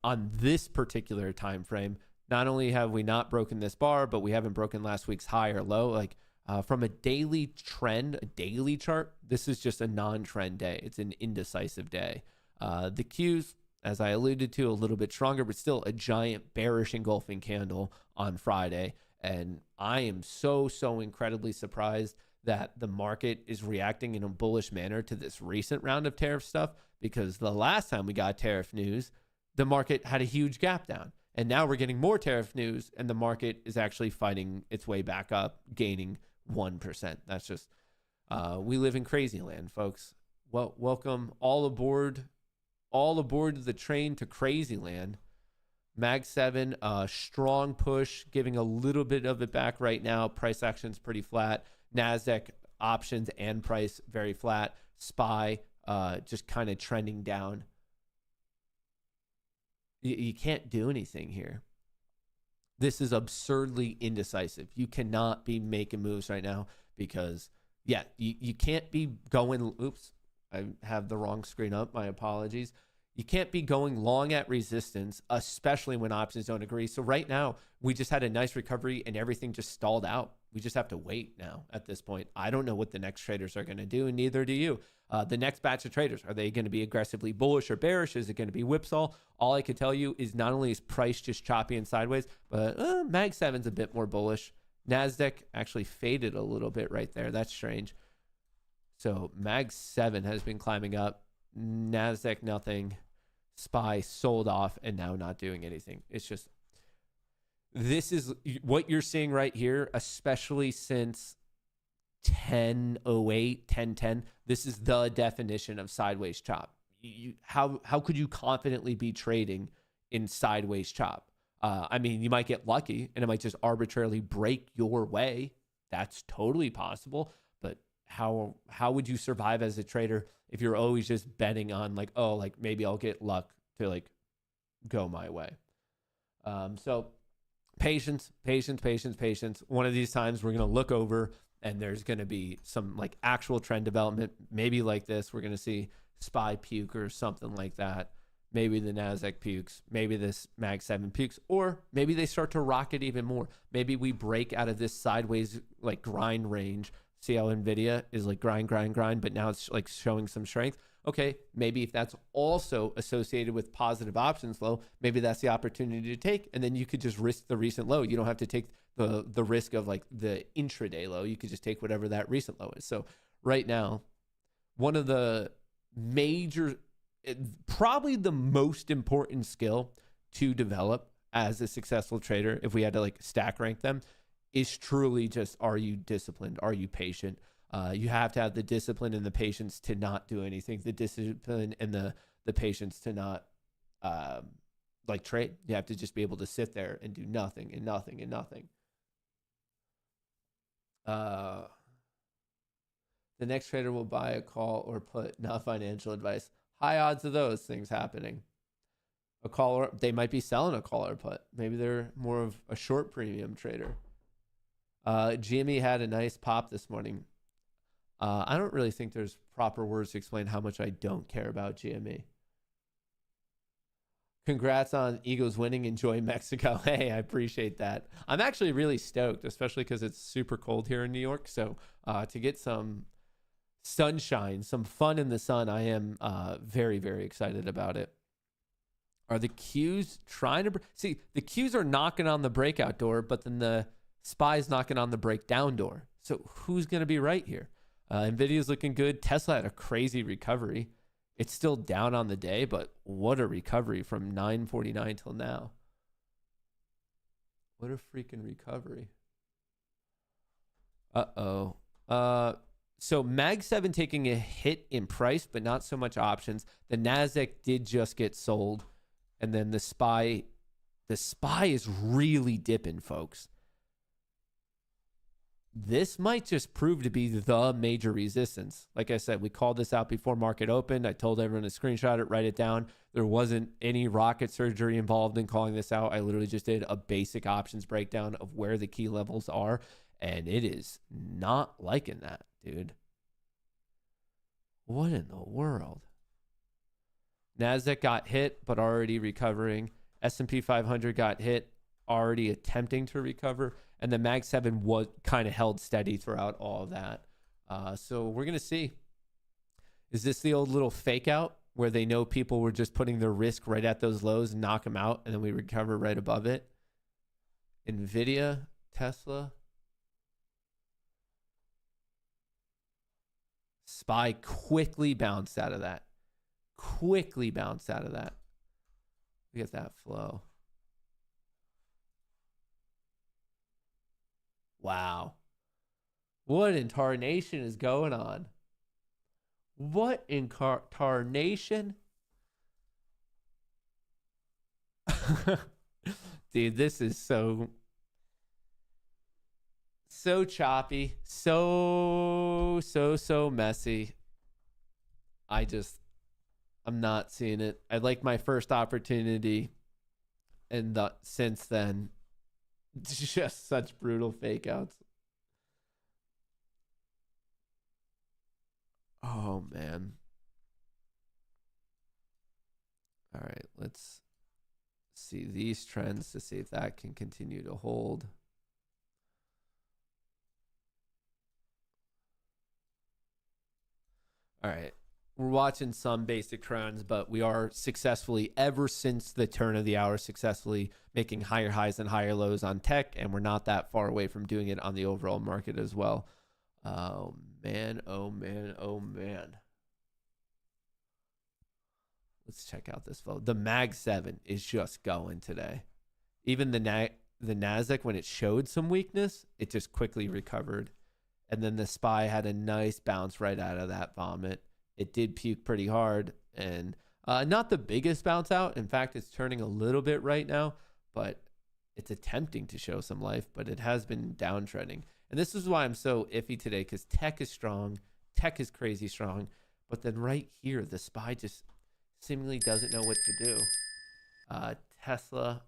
on this particular time frame, not only have we not broken this bar, but we haven't broken last week's high or low. Like from a daily trend, a daily chart, this is just a non-trend day. It's an indecisive day. The Qs, as I alluded to, a little bit stronger, but still a giant bearish engulfing candle on Friday. And I am so incredibly surprised that the market is reacting in a bullish manner to this recent round of tariff stuff, because the last time we got tariff news, the market had a huge gap down. And now we're getting more tariff news and the market is actually fighting its way back up, gaining 1%. That's just, we live in crazy land, folks. Well, welcome all aboard the train to crazy land. Mag 7, strong push, giving a little bit of it back right now. Price action's pretty flat. NASDAQ options and price very flat. SPY just kind of trending down. You can't do anything here. This is absurdly indecisive. You cannot be making moves right now because, yeah, you can't be going, oops, I have the wrong screen up. My apologies. You can't be going long at resistance, especially when options don't agree. So right now, we just had a nice recovery and everything just stalled out. We just have to wait now at this point. I don't know what the next traders are going to do, and neither do you. The next batch of traders, are they going to be aggressively bullish or bearish? Is it going to be whipsaw? All I can tell you is not only is price just choppy and sideways, but Mag 7's a bit more bullish. NASDAQ actually faded a little bit right there. That's strange. So Mag 7 has been climbing up. NASDAQ, nothing. SPY sold off and now not doing anything. It's just, this is what you're seeing right here, especially since 10:08, 10:10. This is the definition of sideways chop. How could you confidently be trading in sideways chop? I mean, you might get lucky and it might just arbitrarily break your way. That's totally possible. But how would you survive as a trader if you're always just betting on like, oh, like maybe I'll get luck to like go my way? So patience. One of these times we're going to look over and there's going to be some like actual trend development. Maybe like this, we're going to see SPY puke or something like that. Maybe the NASDAQ pukes, maybe this Mag 7 pukes, or maybe they start to rocket even more. Maybe we break out of this sideways like grind range. See how NVIDIA is like grind, but now it's like showing some strength. Okay, maybe if that's also associated with positive options low, maybe that's the opportunity to take, and then you could just risk the recent low. You don't have to take the risk of like the intraday low. You could just take whatever that recent low is. So right now, one of the major, probably the most important skill to develop as a successful trader, if we had to like stack rank them, is truly just, are you disciplined? Are you patient? You have to have the discipline and the patience to not do anything, the discipline and the patience to not like trade. You have to just be able to sit there and do nothing and nothing and nothing. The next trader will buy a call or put, not financial advice. High odds of those things happening. A call, they might be selling a call or put. Maybe they're more of a short premium trader. GME had a nice pop this morning. I don't really think there's proper words to explain how much I don't care about GME. Congrats on Eagles winning. Enjoy Mexico. Hey, I appreciate that. I'm actually really stoked, especially because it's super cold here in New York. So to get some sunshine, some fun in the sun, I am very, very excited about it. Are the Qs trying to... See, the Qs are knocking on the breakout door, but then the SPY's knocking on the breakdown door. So who's going to be right here? NVIDIA's looking good. Tesla had a crazy recovery. It's still down on the day, but what a recovery from 949 till now. What a freaking recovery. Uh-oh. So Mag 7 taking a hit in price, but not so much options. The NASDAQ did just get sold. And then the SPY is really dipping, folks. This might just prove to be the major resistance. Like I said, we called this out before market opened. I told everyone to screenshot it, write it down. There wasn't any rocket surgery involved in calling this out. I literally just did a basic options breakdown of where the key levels are. And it is not liking that, dude. What in the world? NASDAQ got hit, but already recovering. S&P 500 got hit, already attempting to recover. And the Mag 7 was kind of held steady throughout all of that. So we're going to see. Is this the old little fake out where they know people were just putting their risk right at those lows and knock them out, and then we recover right above it? NVIDIA, Tesla. SPY quickly bounced out of that. Quickly bounced out of that. Look at that flow. Wow. What in tarnation is going on? What in tarnation? Dude, this is so choppy. So messy. I'm not seeing it. I like my first opportunity. And since then, just such brutal fake outs. Oh, man. All right, let's see these trends to see if that can continue to hold. All right. We're watching some basic trends, but we are successfully, ever since the turn of the hour, successfully making higher highs and higher lows on tech, and we're not that far away from doing it on the overall market as well. Oh, man, oh, man, oh, man. Let's check out this flow. The Mag 7 is just going today. Even the NASDAQ, when it showed some weakness, it just quickly recovered. And then the SPY had a nice bounce right out of that vomit. It did puke pretty hard, and not the biggest bounce out. In fact, it's turning a little bit right now, but it's attempting to show some life, but it has been downtrending. And this is why I'm so iffy today, because tech is strong. Tech is crazy strong. But then right here, the SPY just seemingly doesn't know what to do. Tesla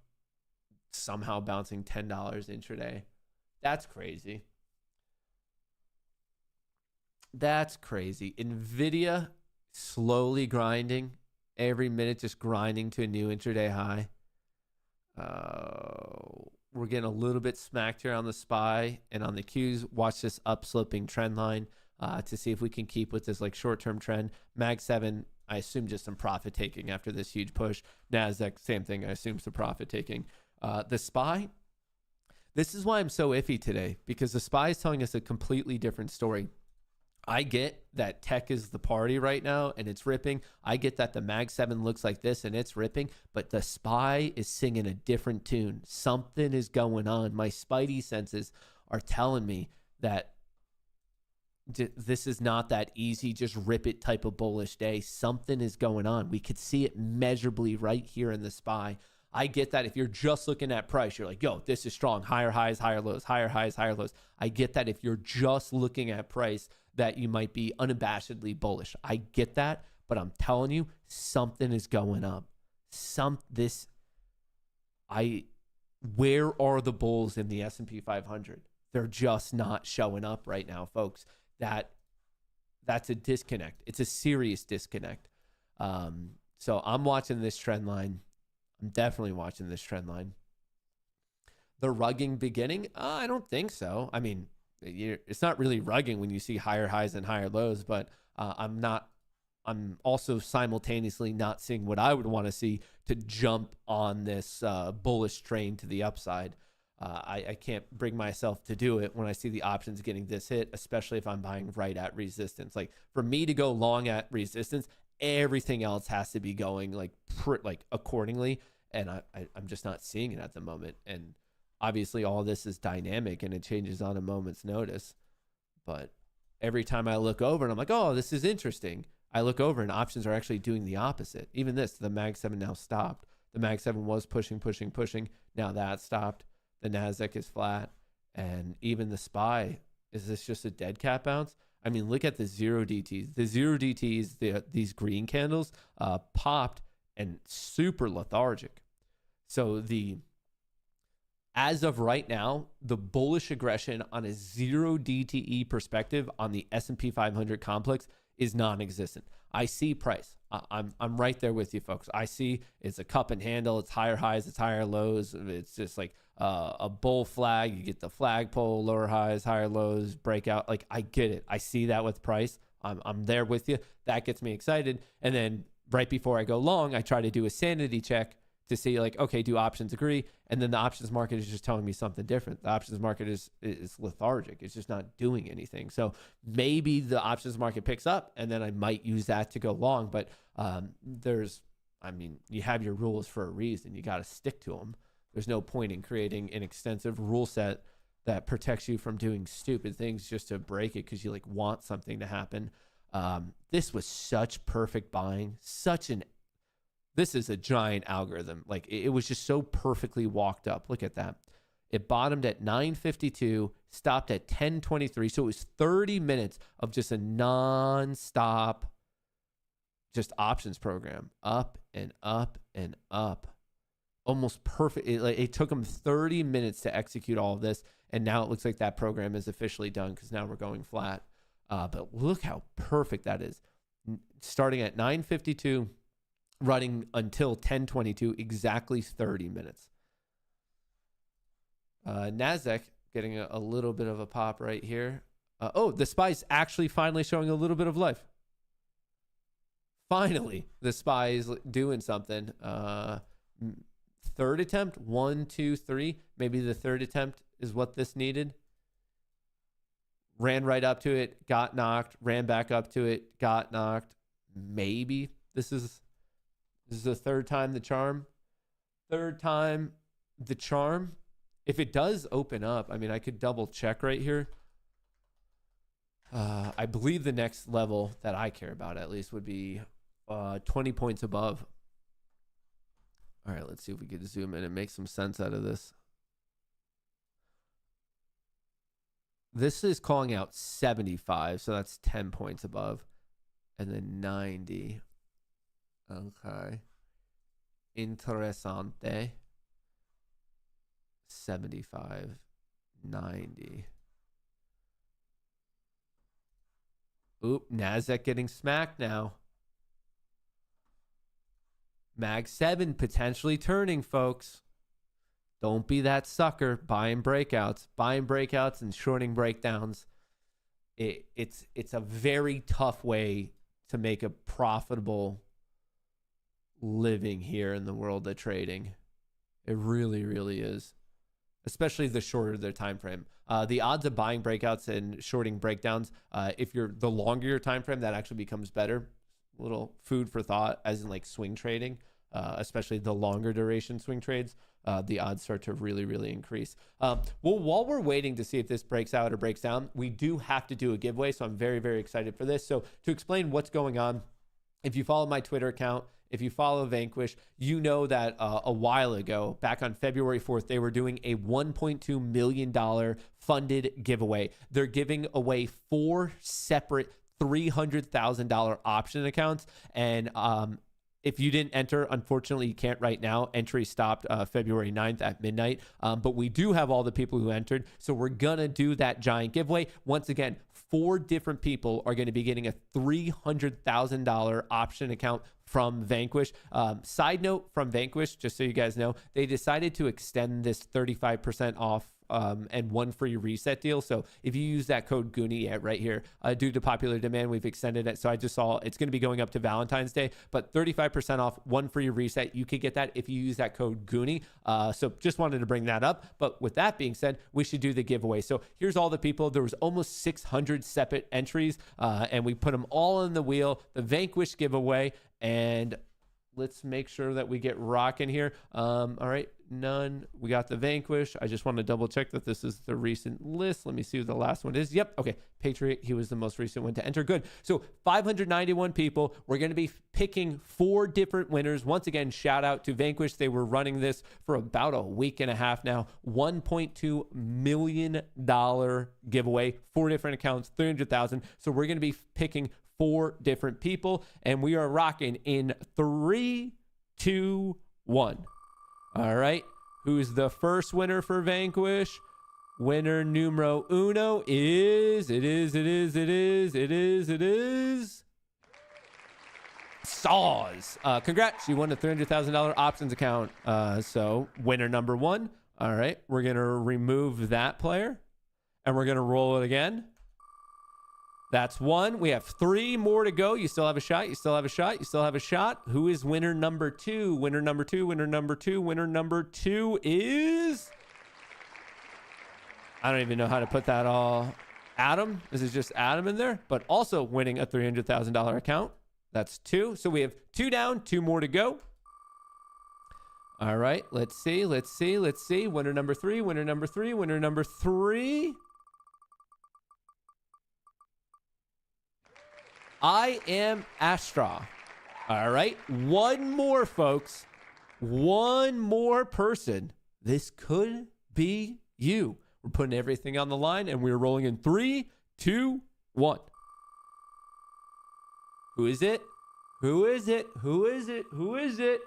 somehow bouncing $10 intraday. That's crazy. That's crazy. NVIDIA slowly grinding. Every minute just grinding to a new intraday high. We're getting a little bit smacked here on the SPY and on the Qs. Watch this upsloping trend line to see if we can keep with this like short-term trend. Mag 7, I assume just some profit taking after this huge push. NASDAQ, same thing. I assume some profit taking. The SPY, this is why I'm so iffy today, because the SPY is telling us a completely different story. I get that tech is the party right now and it's ripping. I get that the Mag 7 looks like this and it's ripping, but the SPY is singing a different tune. Something is going on. My spidey senses are telling me that this is not that easy, just rip it type of bullish day. Something is going on. We could see it measurably right here in the SPY. I get that if you're just looking at price, you're like, yo, this is strong. Higher highs, higher lows, higher highs, higher lows. I get that if you're just looking at price, that you might be unabashedly bullish. I get that, but I'm telling you, something is going up. Where are the bulls in the S&P 500? They're just not showing up right now, folks. That's a disconnect. It's a serious disconnect. So I'm watching this trend line. I'm definitely watching this trend line. The rugging beginning? I don't think so. I mean, it's not really rugging when you see higher highs and higher lows, but I'm also simultaneously not seeing what I would want to see to jump on this bullish train to the upside. I can't bring myself to do it when I see the options getting this hit, especially if I'm buying right at resistance. Like for me to go long at resistance, everything else has to be going like accordingly. And I'm just not seeing it at the moment. And obviously all this is dynamic and it changes on a moment's notice. But every time I look over and I'm like, oh, this is interesting, I look over and options are actually doing the opposite. Even this, the Mag 7 now stopped. The Mag 7 was pushing. Now that stopped. The NASDAQ is flat. And even the SPY, is this just a dead cat bounce? I mean, look at the 0DTs. The 0DTs, these green candles, popped and super lethargic. So as of right now, the bullish aggression on a 0 DTE perspective on the S&P 500 complex is non-existent. I see price. I'm right there with you, folks. I see it's a cup and handle. It's higher highs. It's higher lows. It's just like a bull flag. You get the flagpole, lower highs, higher lows, breakout. Like I get it. I see that with price. I'm there with you. That gets me excited. And then right before I go long, I try to do a sanity check to see like, okay, do options agree? And then the options market is just telling me something different. The options market is lethargic. It's just not doing anything. So maybe the options market picks up and then I might use that to go long. But you have your rules for a reason. You got to stick to them. There's no point in creating an extensive rule set that protects you from doing stupid things just to break it because you like want something to happen. This was such perfect buying, this is a giant algorithm. Like it was just so perfectly walked up. Look at that. It bottomed at 9:52, stopped at 10:23. So it was 30 minutes of just a non-stop just options program, up and up and up. Almost perfect. It took them 30 minutes to execute all of this. And now it looks like that program is officially done because now we're going flat. But look how perfect that is. Starting at 9:52. Running until 10:22, exactly 30 minutes. NASDAQ getting a little bit of a pop right here. The SPY's actually finally showing a little bit of life. Finally, the SPY is doing something. Third attempt, 1, 2, 3. Maybe the third attempt is what this needed. Ran right up to it, got knocked, ran back up to it, got knocked. Maybe this is the third time the charm. Third time the charm. If it does open up, I mean, I could double check right here. I believe the next level that I care about at least would be 20 points above. All right, let's see if we can zoom in and make some sense out of this. This is calling out 75, so that's 10 points above. And then 90. Okay. Interessante. 75, 90. Oop, NASDAQ getting smacked now. Mag 7 potentially turning, folks. Don't be that sucker buying breakouts. Buying breakouts and shorting breakdowns. It's a very tough way to make a profitable living here in the world of trading. It really, really is. especially the shorter their time frame. The odds of buying breakouts and shorting breakdowns, if you're the longer your time frame, that actually becomes better. A little food for thought, as in like swing trading, especially the longer duration swing trades. The odds start to really, really increase. Well, while we're waiting to see if this breaks out or breaks down, we do have to do a giveaway. So I'm very, very excited for this. So to explain what's going on, if you follow my Twitter account, if you follow Vanquish, you know that a while ago, back on February 4th, they were doing a $1.2 million funded giveaway. They're giving away 4 separate $300,000 option accounts. And if you didn't enter, unfortunately, you can't right now. Entry stopped February 9th at midnight. But we do have all the people who entered. So we're going to do that giant giveaway. Once again, 4 different people are going to be getting a $300,000 option account from Vanquish. Side note from Vanquish, just so you guys know, they decided to extend this 35% off and 1 free reset deal. So if you use that code Goonie right here, due to popular demand, we've extended it. So I just saw it's going to be going up to Valentine's Day, but 35% off, 1 free reset. You could get that if you use that code Goonie. So just wanted to bring that up. But with that being said, we should do the giveaway. So here's all the people. There was almost 600 separate entries, and we put them all in the wheel, the Vanquish giveaway. And let's make sure that we get rocking here. All right, none. We got the Vanquish. I just want to double check that this is the recent list. Let me see who the last one is. Yep. Okay. Patriot. He was the most recent one to enter. Good. So 591 people. We're going to be picking 4 different winners. Once again, shout out to Vanquish. They were running this for about a week and a half now. $1.2 million giveaway. 4 different accounts, 300,000. So we're going to be picking 4 different people, and we are rocking in 3, 2, 1. All right. Who's the first winner for Vanquish? Winner numero uno is Saws. Congrats. You won a $300,000 options account. So winner number 1. All right. We're going to remove that player, and we're going to roll it again. That's 1. We have 3 more to go. You still have a shot. You still have a shot. You still have a shot. Who is winner number 2? Winner number 2. Winner number 2. Winner number 2 is... I don't even know how to put that all. Adam. This is just Adam in there, but also winning a $300,000 account. That's 2. So we have 2 down, 2 more to go. All right. Let's see. Let's see. Let's see. Winner number 3. Winner number 3. Winner number 3. I am Astra. All right. 1 more, folks. 1 more person. This could be you. We're putting everything on the line, and we're rolling in 3, 2, 1. Who is it? Who is it? Who is it? Who is it?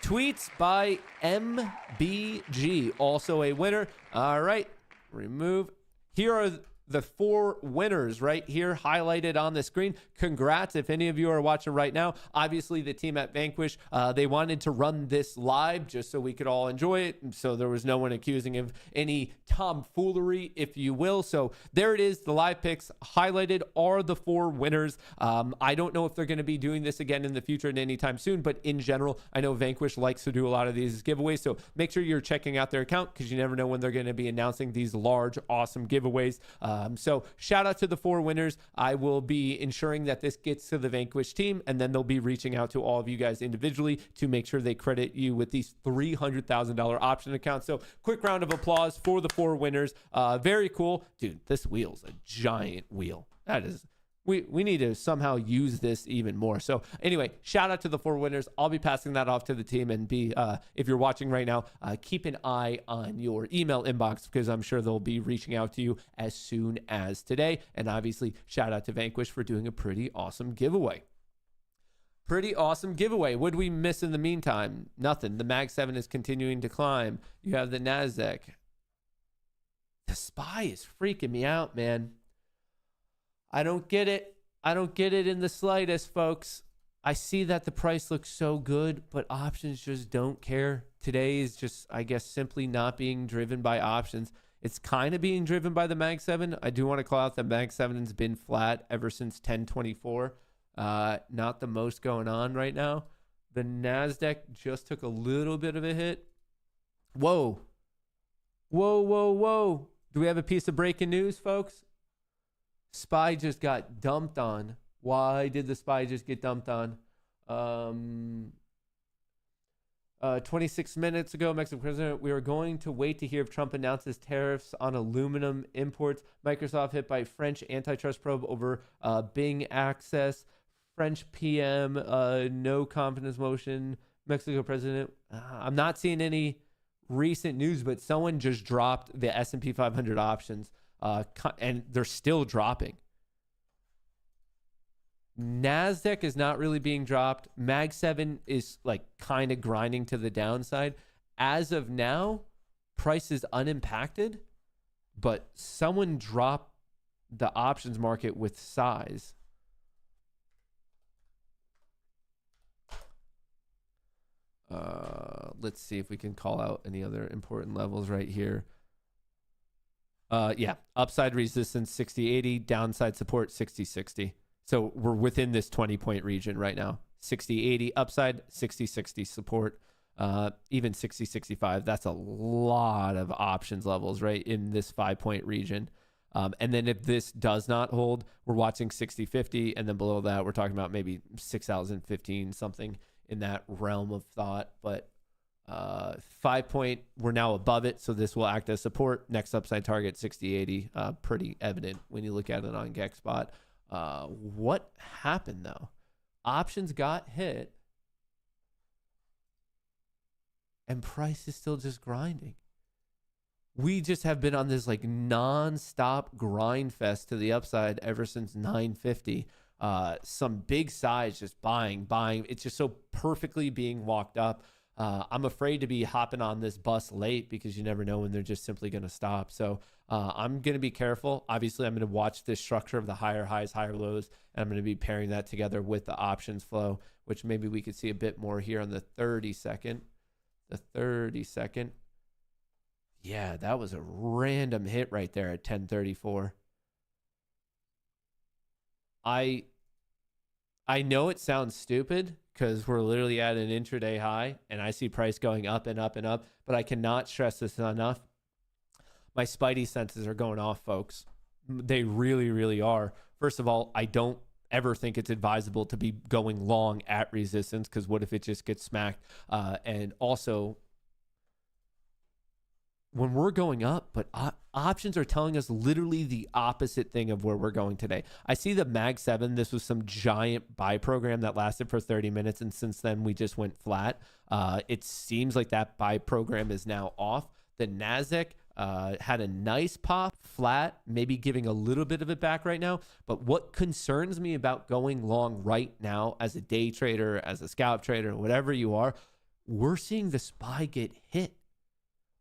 Tweets by MBG, also a winner. All right. Remove. Here are the 4 winners right here highlighted on the screen. Congrats if any of you are watching right now. Obviously, the team at Vanquish, they wanted to run this live just so we could all enjoy it. So there was no one accusing of any tomfoolery, if you will. So there it is. The live picks highlighted are the 4 winners. I don't know if they're going to be doing this again in the future and anytime soon, but in general, I know Vanquish likes to do a lot of these giveaways. So make sure you're checking out their account because you never know when they're going to be announcing these large, awesome giveaways. So shout out to the 4 winners. I will be ensuring that this gets to the Vanquish team, and then they'll be reaching out to all of you guys individually to make sure they credit you with these $300,000 option accounts. So quick round of applause for the 4 winners. Very cool. Dude, this wheel's a giant wheel. That is... We need to somehow use this even more. So anyway, shout out to the 4 winners. I'll be passing that off to the team, and if you're watching right now, keep an eye on your email inbox because I'm sure they'll be reaching out to you as soon as today. And obviously, shout out to Vanquish for doing a pretty awesome giveaway. Pretty awesome giveaway. What did we miss in the meantime? Nothing. The Mag 7 is continuing to climb. You have the NASDAQ. The SPY is freaking me out, man. I don't get it. I don't get it in the slightest, folks. I see that the price looks so good, but options just don't care. Today is just, I guess, simply not being driven by options. It's kind of being driven by the Mag 7. I do want to call out that Mag 7's been flat ever since 1024. Not the most going on right now, The NASDAQ just took a little bit of a hit. Whoa. Whoa, whoa, whoa. Do we have a piece of breaking news, folks? SPY just got dumped on. Why did the SPY just get dumped on? 26 minutes ago, Mexican president, we are going to wait to hear if Trump announces tariffs on aluminum imports. Microsoft hit by French antitrust probe over Bing access. French PM, no confidence motion. Mexico president. I'm not seeing any recent news, but someone just dropped the S&P 500 options, and they're still dropping. NASDAQ is not really being dropped. Mag 7 is like kind of grinding to the downside. As of now, price is unimpacted, but someone dropped the options market with size. Let's see if we can call out any other important levels right here. Yeah, upside resistance 60-80, downside support 60-60. So we're within this 20-point region right now. 60-80 upside, 60-60 support, even 60-65. That's a lot of options levels, right, in this 5-point region. And then if this does not hold, we're watching 60-50. And then below that, we're talking about maybe 6,015, something in that realm of thought. But 5-point, we're now above it. So this will act as support. Next upside target, 60-80. Pretty evident when you look at it on GexBot. What happened though? Options got hit and price is still just grinding. We just have been on this like non-stop grind fest to the upside ever since 950. Some big size just buying. It's just so perfectly being walked up. I'm afraid to be hopping on this bus late because you never know when they're just simply going to stop. So I'm going to be careful. Obviously, I'm going to watch this structure of the higher highs, higher lows, and I'm going to be pairing that together with the options flow, which maybe we could see a bit more here on the 30-second. The 30-second. Yeah, that was a random hit right there at 1034. I know it sounds stupid because we're literally at an intraday high and I see price going up and up and up, but I cannot stress this enough. My spidey senses are going off, folks. They really, really are. First of all, I don't ever think it's advisable to be going long at resistance because what if it just gets smacked? And also, when we're going up, but options are telling us literally the opposite thing of where we're going today. I see the Mag 7. This was some giant buy program that lasted for 30 minutes. And since then, we just went flat. It seems like that buy program is now off. The NASDAQ had a nice pop, flat, maybe giving a little bit of it back right now. But what concerns me about going long right now as a day trader, as a scalp trader, whatever you are, we're seeing the SPY get hit.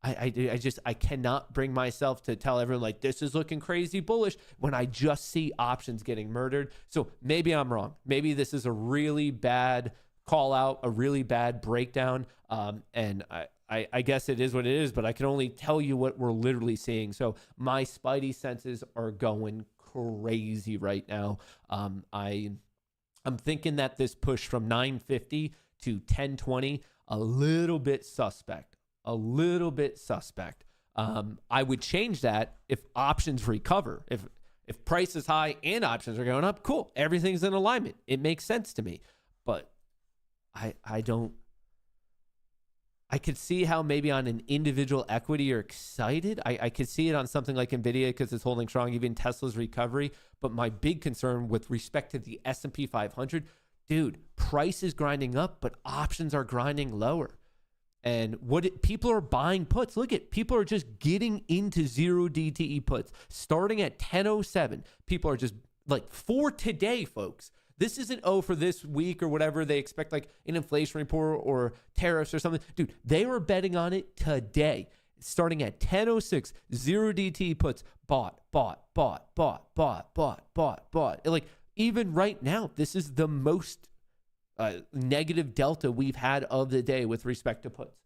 I cannot bring myself to tell everyone like this is looking crazy bullish when I just see options getting murdered. So maybe I'm wrong. Maybe this is a really bad call out, a really bad breakdown. And I guess it is what it is, but I can only tell you what we're literally seeing. So my spidey senses are going crazy right now. I'm thinking that this push from 950 to 1020, a little bit suspect. I would change that if options recover. If price is high and options are going up, cool. Everything's in alignment. It makes sense to me. But I could see how maybe on an individual equity you're excited. I could see it on something like NVIDIA because it's holding strong, even Tesla's recovery. But my big concern with respect to the S&P 500, dude, price is grinding up, but options are grinding lower. And people are buying puts. Look at people are just getting into 0 DTE puts starting at 1007. People are just like for today, folks. This isn't for this week or whatever. They expect like an inflation report or tariffs or something. Dude, they were betting on it today. Starting at 1006, 0 DTE puts bought. Like even right now, this is the most negative delta we've had of the day with respect to puts.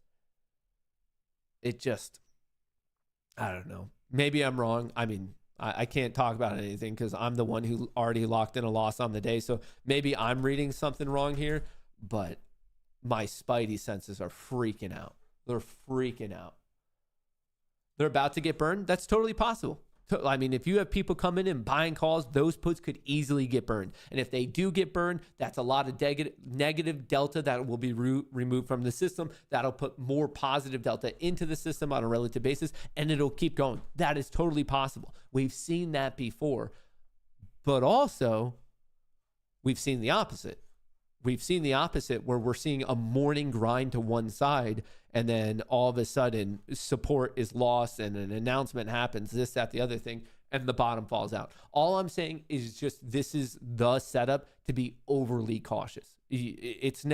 It just, I don't know. Maybe I'm wrong. I mean, I can't talk about anything because I'm the one who already locked in a loss on the day. So maybe I'm reading something wrong here, but my spidey senses are freaking out. They're freaking out. They're about to get burned. That's totally possible. I mean, if you have people coming in buying calls, those puts could easily get burned. And if they do get burned, that's a lot of negative delta that will be removed from the system. That'll put more positive delta into the system on a relative basis, and it'll keep going. That is totally possible. We've seen that before. But also, we've seen the opposite. We've seen the opposite where we're seeing a morning grind to one side, and then all of a sudden support is lost and an announcement happens, this, that, the other thing, and the bottom falls out. All I'm saying is just this is the setup to be overly cautious. It's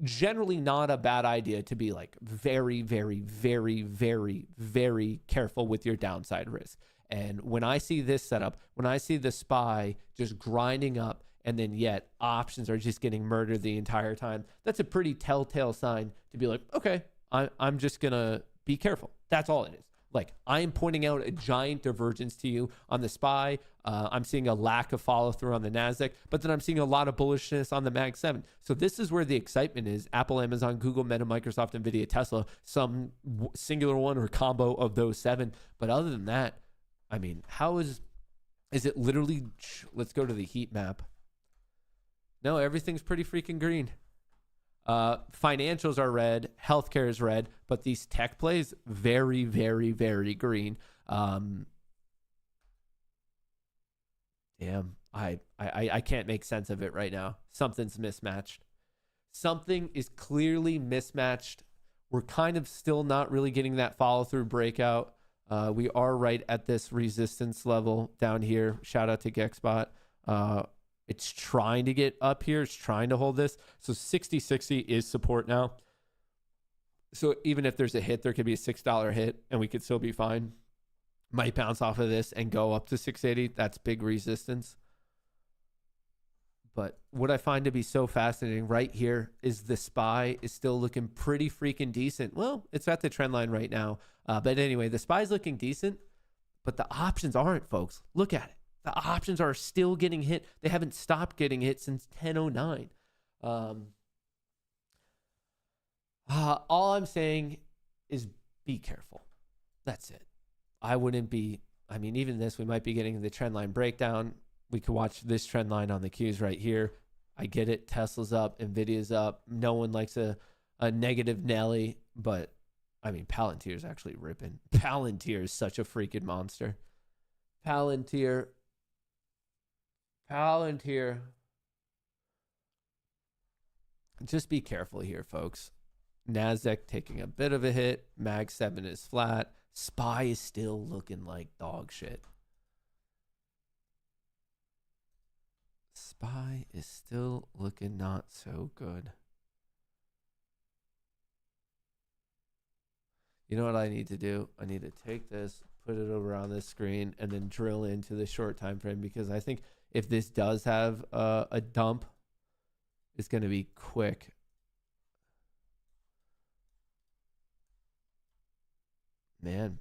generally not a bad idea to be like very, very, very, very, very careful with your downside risk. And when I see this setup, when I see the SPY just grinding up, and then yet options are just getting murdered the entire time, that's a pretty telltale sign to be like, okay, I'm just going to be careful. That's all it is. Like, I am pointing out a giant divergence to you on the SPY. I'm seeing a lack of follow through on the NASDAQ, but then I'm seeing a lot of bullishness on the MAG 7. So this is where the excitement is. Apple, Amazon, Google, Meta, Microsoft, NVIDIA, Tesla, some singular one or combo of those 7. But other than that, I mean, how is it literally, let's go to the heat map. No, everything's pretty freaking green. Financials are red. Healthcare is red. But these tech plays, very, very, very green. Damn, I can't make sense of it right now. Something's mismatched. Something is clearly mismatched. We're kind of still not really getting that follow-through breakout. We are right at this resistance level down here. Shout out to Gexbot. It's trying to get up here. It's trying to hold this. So 60.60 is support now. So even if there's a hit, there could be a $6 hit and we could still be fine. Might bounce off of this and go up to 680. That's big resistance. But what I find to be so fascinating right here is the SPY is still looking pretty freaking decent. Well, it's at the trend line right now. But anyway, the SPY is looking decent, but the options aren't, folks. Look at it. The options are still getting hit. They haven't stopped getting hit since 10:09. All I'm saying is be careful. That's it. I wouldn't be, I mean, even this, we might be getting the trend line breakdown. We could watch this trend line on the Qs right here. I get it. Tesla's up. NVIDIA's up. No one likes a negative Nelly, but I mean, Palantir's actually ripping. Palantir is such a freaking monster. Palantir. Just be careful here, folks. NASDAQ taking a bit of a hit. MAG 7 is flat. SPY is still looking like dog shit. SPY is still looking not so good. You know what I need to do? I need to take this, put it over on this screen, and then drill into the short time frame, because I think if this does have a dump, it's going to be quick. Man,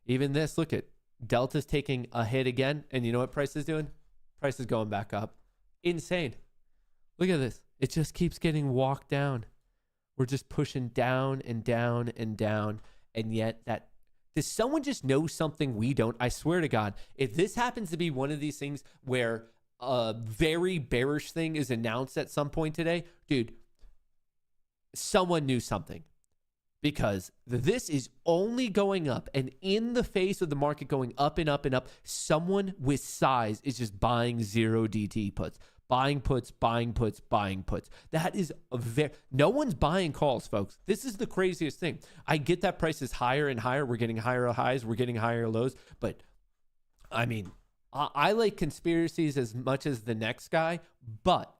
even this, look at Delta's taking a hit again, and you know what price is doing? Price is going back up. Insane. Look at this. It just keeps getting walked down. We're just pushing down and down and down, and yet that. Does someone just know something we don't? I swear to God, if this happens to be one of these things where a very bearish thing is announced at some point today, dude, someone knew something. Because this is only going up, and in the face of the market going up and up and up, someone with size is just buying 0 DT puts. Buying puts, buying puts, buying puts. That is no one's buying calls, folks. This is the craziest thing. I get that price is higher and higher. We're getting higher highs. We're getting higher lows. But I mean, I like conspiracies as much as the next guy. But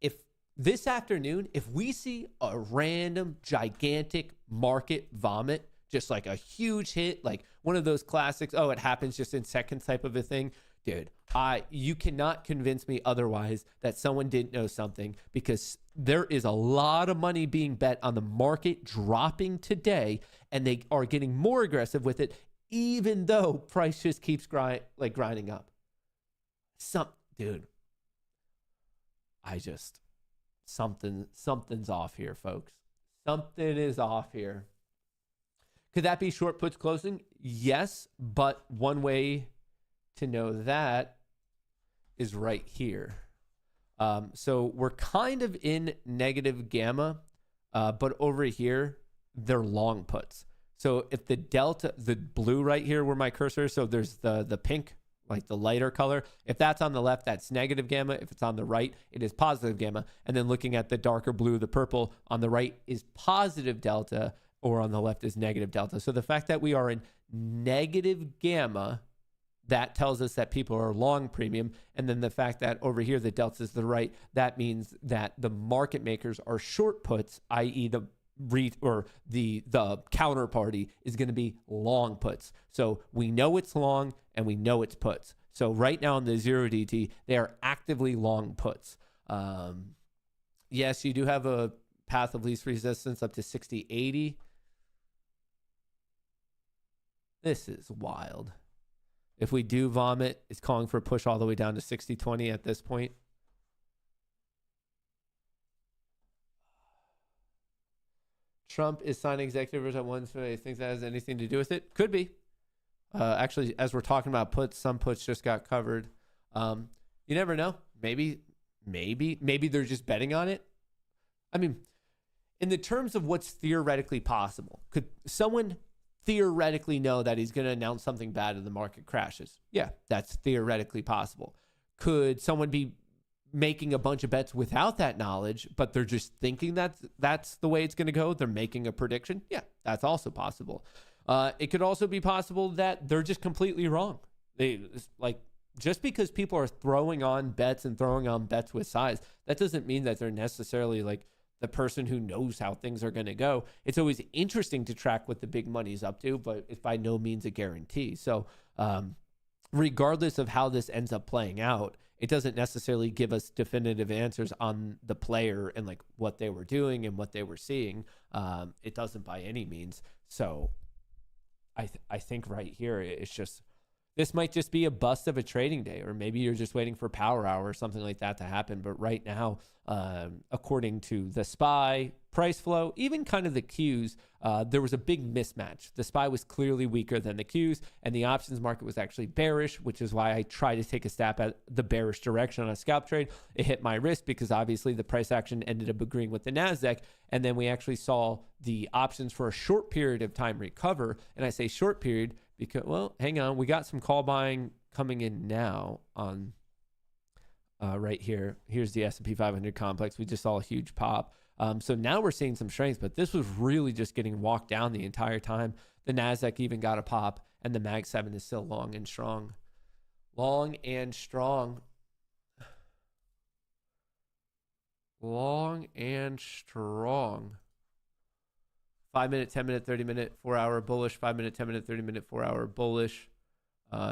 if this afternoon, if we see a random gigantic market vomit, just like a huge hit, like one of those classics, oh, it happens just in seconds type of a thing, dude, you cannot convince me otherwise that someone didn't know something, because there is a lot of money being bet on the market dropping today, and they are getting more aggressive with it, even though price just keeps grinding up. Dude, something's off here, folks. Something is off here. Could that be short puts closing? Yes, but one way to know that is right here. So we're kind of in negative gamma, but over here, they're long puts. So if the delta, the blue right here where my cursor is, so there's the pink, like the lighter color. If that's on the left, that's negative gamma. If it's on the right, it is positive gamma. And then looking at the darker blue, the purple on the right is positive delta, or on the left is negative delta. So the fact that we are in negative gamma, that tells us that people are long premium. And then the fact that over here, the delta is the right, that means that the market makers are short puts, i.e. the counterparty is going to be long puts. So we know it's long and we know it's puts. So right now in the 0DT, they are actively long puts. Yes, you do have a path of least resistance up to 60.80. This is wild. If we do vomit, it's calling for a push all the way down to 60.20 at this point. Trump is signing executive orders at once. I think that has anything to do with it. Could be. Actually, as we're talking about puts, some puts just got covered. You never know. Maybe they're just betting on it. I mean, in the terms of what's theoretically possible, could someone theoretically know that he's going to announce something bad and the market crashes? Yeah, that's theoretically possible. Could someone be making a bunch of bets without that knowledge, but they're just thinking that's the way it's going to go? They're making a prediction. Yeah, that's also possible. It could also be possible that they're just completely wrong. Just because people are throwing on bets and throwing on bets with size, that doesn't mean that they're necessarily like the person who knows how things are going to go. It's always interesting to track what the big money's up to, but it's by no means a guarantee. So regardless of how this ends up playing out, it doesn't necessarily give us definitive answers on the player and like what they were doing and what they were seeing. It doesn't by any means. So I think right here, it's just, this might just be a bust of a trading day, or maybe you're just waiting for power hour or something like that to happen. But right now, according to the SPY, price flow, even kind of the Qs, there was a big mismatch. The SPY was clearly weaker than the Qs, and the options market was actually bearish, which is why I try to take a stab at the bearish direction on a scalp trade. It hit my wrist because obviously the price action ended up agreeing with the NASDAQ, and then we actually saw the options for a short period of time recover. And I say short period because, well, hang on, we got some call buying coming in now on right here. Here's the S&P 500 complex. We just saw a huge pop. So now we're seeing some strength, but this was really just getting walked down the entire time. The NASDAQ even got a pop, and the Mag 7 is still long and strong. Long and strong. Long and strong. 5 minute, 10 minute, 30 minute, 4 hour bullish. 5 minute, 10 minute, 30 minute, 4 hour bullish.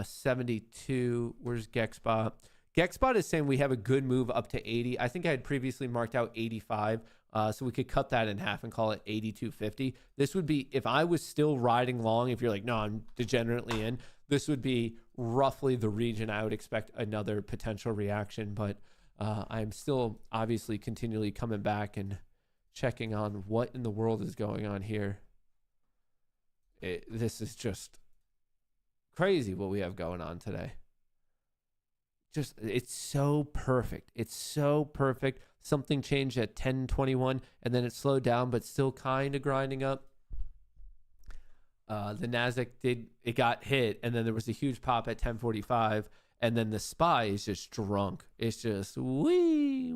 72. Where's GEXPOT? GEXPOT is saying we have a good move up to 80. I think I had previously marked out 85. So we could cut that in half and call it 82.50. This would be, if I was still riding long, if you're like, no, I'm degenerately in, this would be roughly the region I would expect another potential reaction. But I'm still obviously continually coming back and checking on what in the world is going on here. This is just crazy what we have going on today. Just, it's so perfect. It's so perfect. Something changed at 10:21 and then it slowed down, but still kind of grinding up. The NASDAQ it got hit, and then there was a huge pop at 10:45, and then the SPY is just drunk. It's just wee.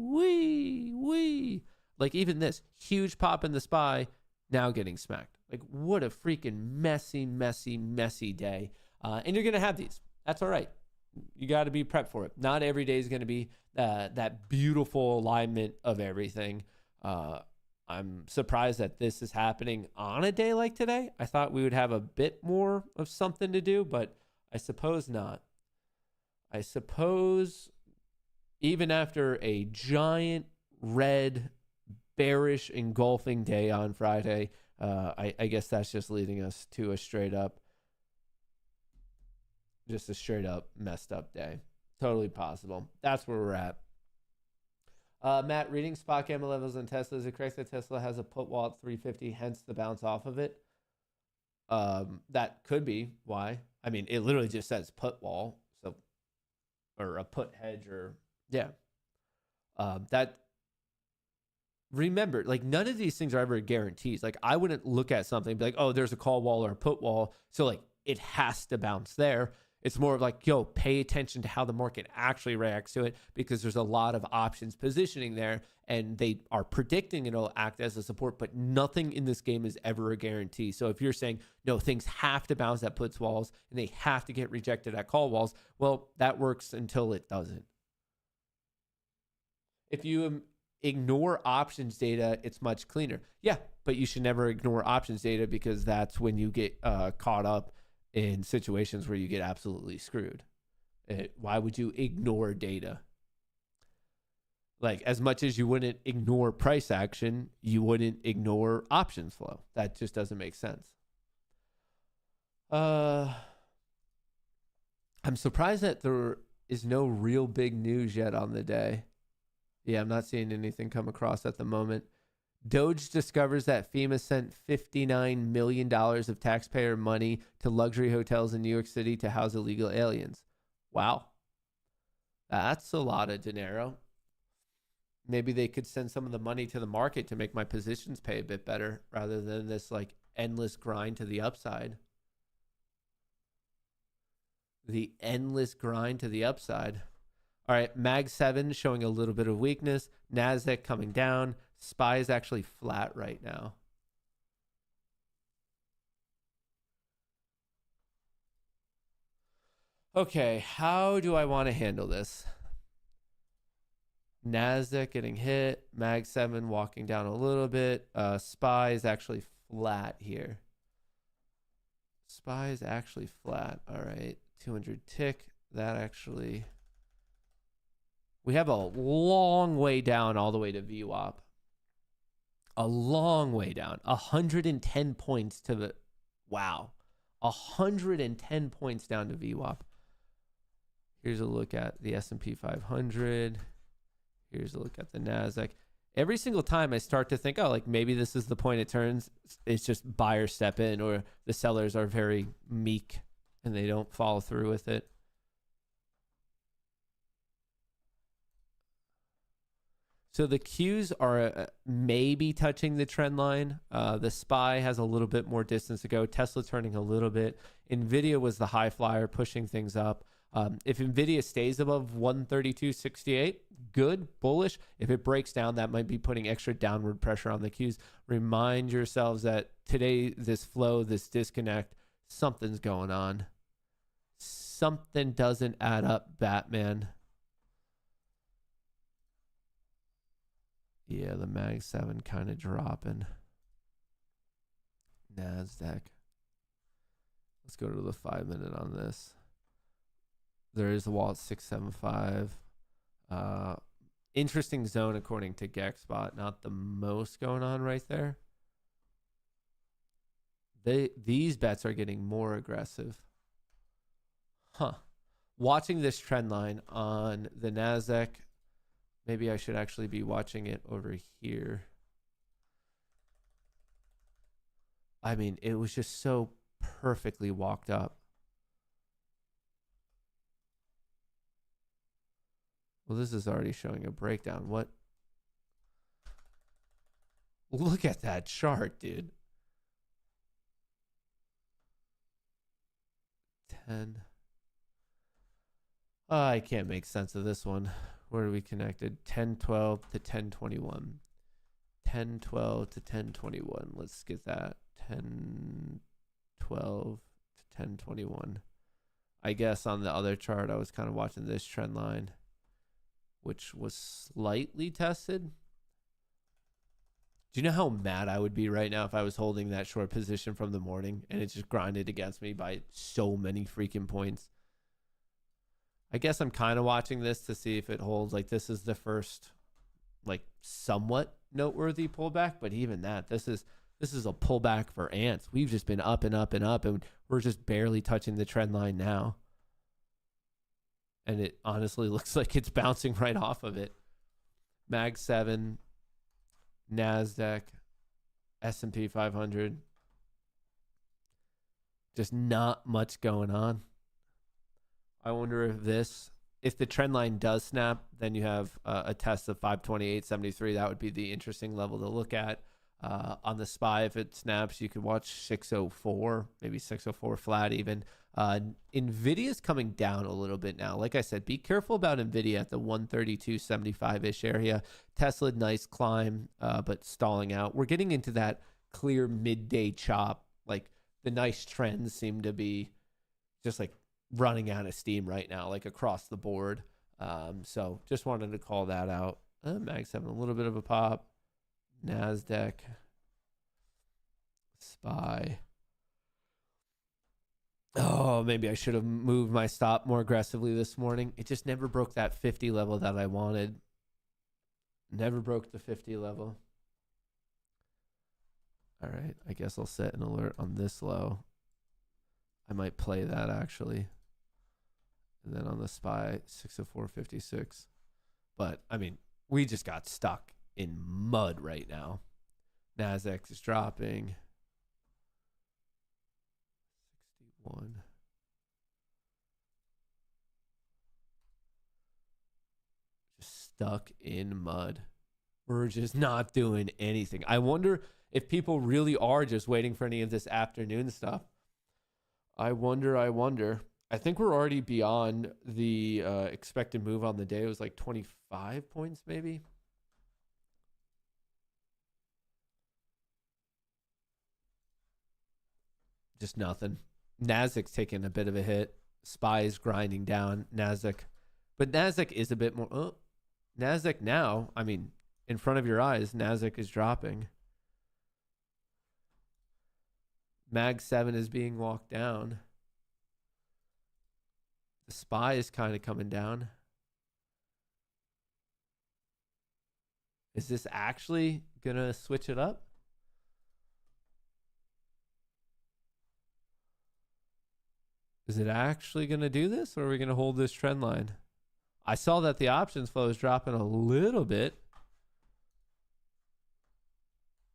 Like even this huge pop in the SPY now getting smacked. Like what a freaking messy day. And you're gonna have these. That's all right. You got to be prepped for it. Not every day is going to be that beautiful alignment of everything. I'm surprised that this is happening on a day like today. I thought we would have a bit more of something to do, but I suppose not. I suppose even after a giant red bearish engulfing day on Friday, I guess that's just leading us to a straight up messed up day. Totally possible. That's where we're at. Matt, reading spot gamma levels on Tesla, is it correct that Tesla has a put wall at 350, hence the bounce off of it? That could be why. I mean, it literally just says put wall, so, or a put hedge, or yeah. That, remember, like, none of these things are ever guarantees. Like, I wouldn't look at something and be like, oh, there's a call wall or a put wall, so like it has to bounce there. It's more of like, yo, pay attention to how the market actually reacts to it, because there's a lot of options positioning there and they are predicting it'll act as a support, but nothing in this game is ever a guarantee. So if you're saying, no, things have to bounce at puts walls and they have to get rejected at call walls, well, that works until it doesn't. If you ignore options data, it's much cleaner. Yeah, but you should never ignore options data, because that's when you get caught up in situations where you get absolutely screwed. Why would you ignore data? Like, as much as you wouldn't ignore price action, you wouldn't ignore options flow. That just doesn't make sense. I'm surprised that there is no real big news yet on the day. Yeah, I'm not seeing anything come across at the moment. Doge discovers that FEMA sent $59 million of taxpayer money to luxury hotels in New York City to house illegal aliens. Wow. That's a lot of dinero. Maybe they could send some of the money to the market to make my positions pay a bit better, rather than this like endless grind to the upside. The endless grind to the upside. All right, Mag 7 showing a little bit of weakness. NASDAQ coming down. SPY is actually flat right now. Okay, how do I want to handle this? NASDAQ getting hit. Mag 7 walking down a little bit. SPY is actually flat here. SPY is actually flat. All right, 200 tick. That actually... We have a long way down all the way to VWAP. A long way down. 110 points to the... Wow. 110 points down to VWAP. Here's a look at the S&P 500. Here's a look at the NASDAQ. Every single time I start to think, oh, like maybe this is the point it turns, it's just buyers step in, or the sellers are very meek and they don't follow through with it. So the Qs are maybe touching the trend line. The SPY has a little bit more distance to go. Tesla turning a little bit. NVIDIA was the high flyer pushing things up. If NVIDIA stays above 132.68, good, bullish. If it breaks down, that might be putting extra downward pressure on the Qs. Remind yourselves that today, this flow, this disconnect, something's going on. Something doesn't add up, Batman. Yeah, the Mag 7 kind of dropping. NASDAQ. Let's go to the 5 minute on this. There is a wall at 675. Interesting zone according to GackSpot. Not the most going on right there. These bets are getting more aggressive. Huh. Watching this trend line on the NASDAQ. Maybe I should actually be watching it over here. I mean, it was just so perfectly walked up. Well, this is already showing a breakdown. What? Look at that chart, dude. 10. Oh, I can't make sense of this one. Where are we connected? 1012 to 1021. 1012 to 1021. Let's get that. 1012 to 1021. I guess on the other chart, I was kind of watching this trend line, which was slightly tested. Do you know how mad I would be right now if I was holding that short position from the morning and it just grinded against me by so many freaking points? I guess I'm kind of watching this to see if it holds. Like, this is the first, like, somewhat noteworthy pullback, but even that, this is a pullback for ants. We've just been up and up and up, and we're just barely touching the trend line now. And it honestly looks like it's bouncing right off of it. Mag 7, NASDAQ, S&P 500. Just not much going on. I wonder if the trend line does snap, then you have a test of 528.73. That would be the interesting level to look at. On the SPY, if it snaps, you could watch 604, maybe 604 flat even. NVIDIA's coming down a little bit now. Like I said, be careful about NVIDIA at the 132.75-ish area. Tesla, nice climb, but stalling out. We're getting into that clear midday chop. Like the nice trends seem to be just like running out of steam right now, like across the board. So just wanted to call that out. Mag 7, a little bit of a pop. NASDAQ, SPY. Oh, maybe I should have moved my stop more aggressively this morning. It just never broke that 50 level that I wanted. Never broke the 50 level. All right, I guess I'll set an alert on this low. I might play that actually. And then on the SPY, 604.56. But, I mean, we just got stuck in mud right now. NASDAQ is dropping. 61. Just stuck in mud. We're just not doing anything. I wonder if people really are just waiting for any of this afternoon stuff. I wonder. I think we're already beyond the expected move on the day. It was like 25 points maybe. Just nothing. NASDAQ's taking a bit of a hit. SPY is grinding down. NASDAQ. But NASDAQ is a bit more. Oh, NASDAQ now, I mean, in front of your eyes, NASDAQ is dropping. Mag 7 is being walked down. The SPY is kind of coming down. Is this actually going to switch it up? Is it actually going to do this, or are we going to hold this trend line? I saw that the options flow is dropping a little bit.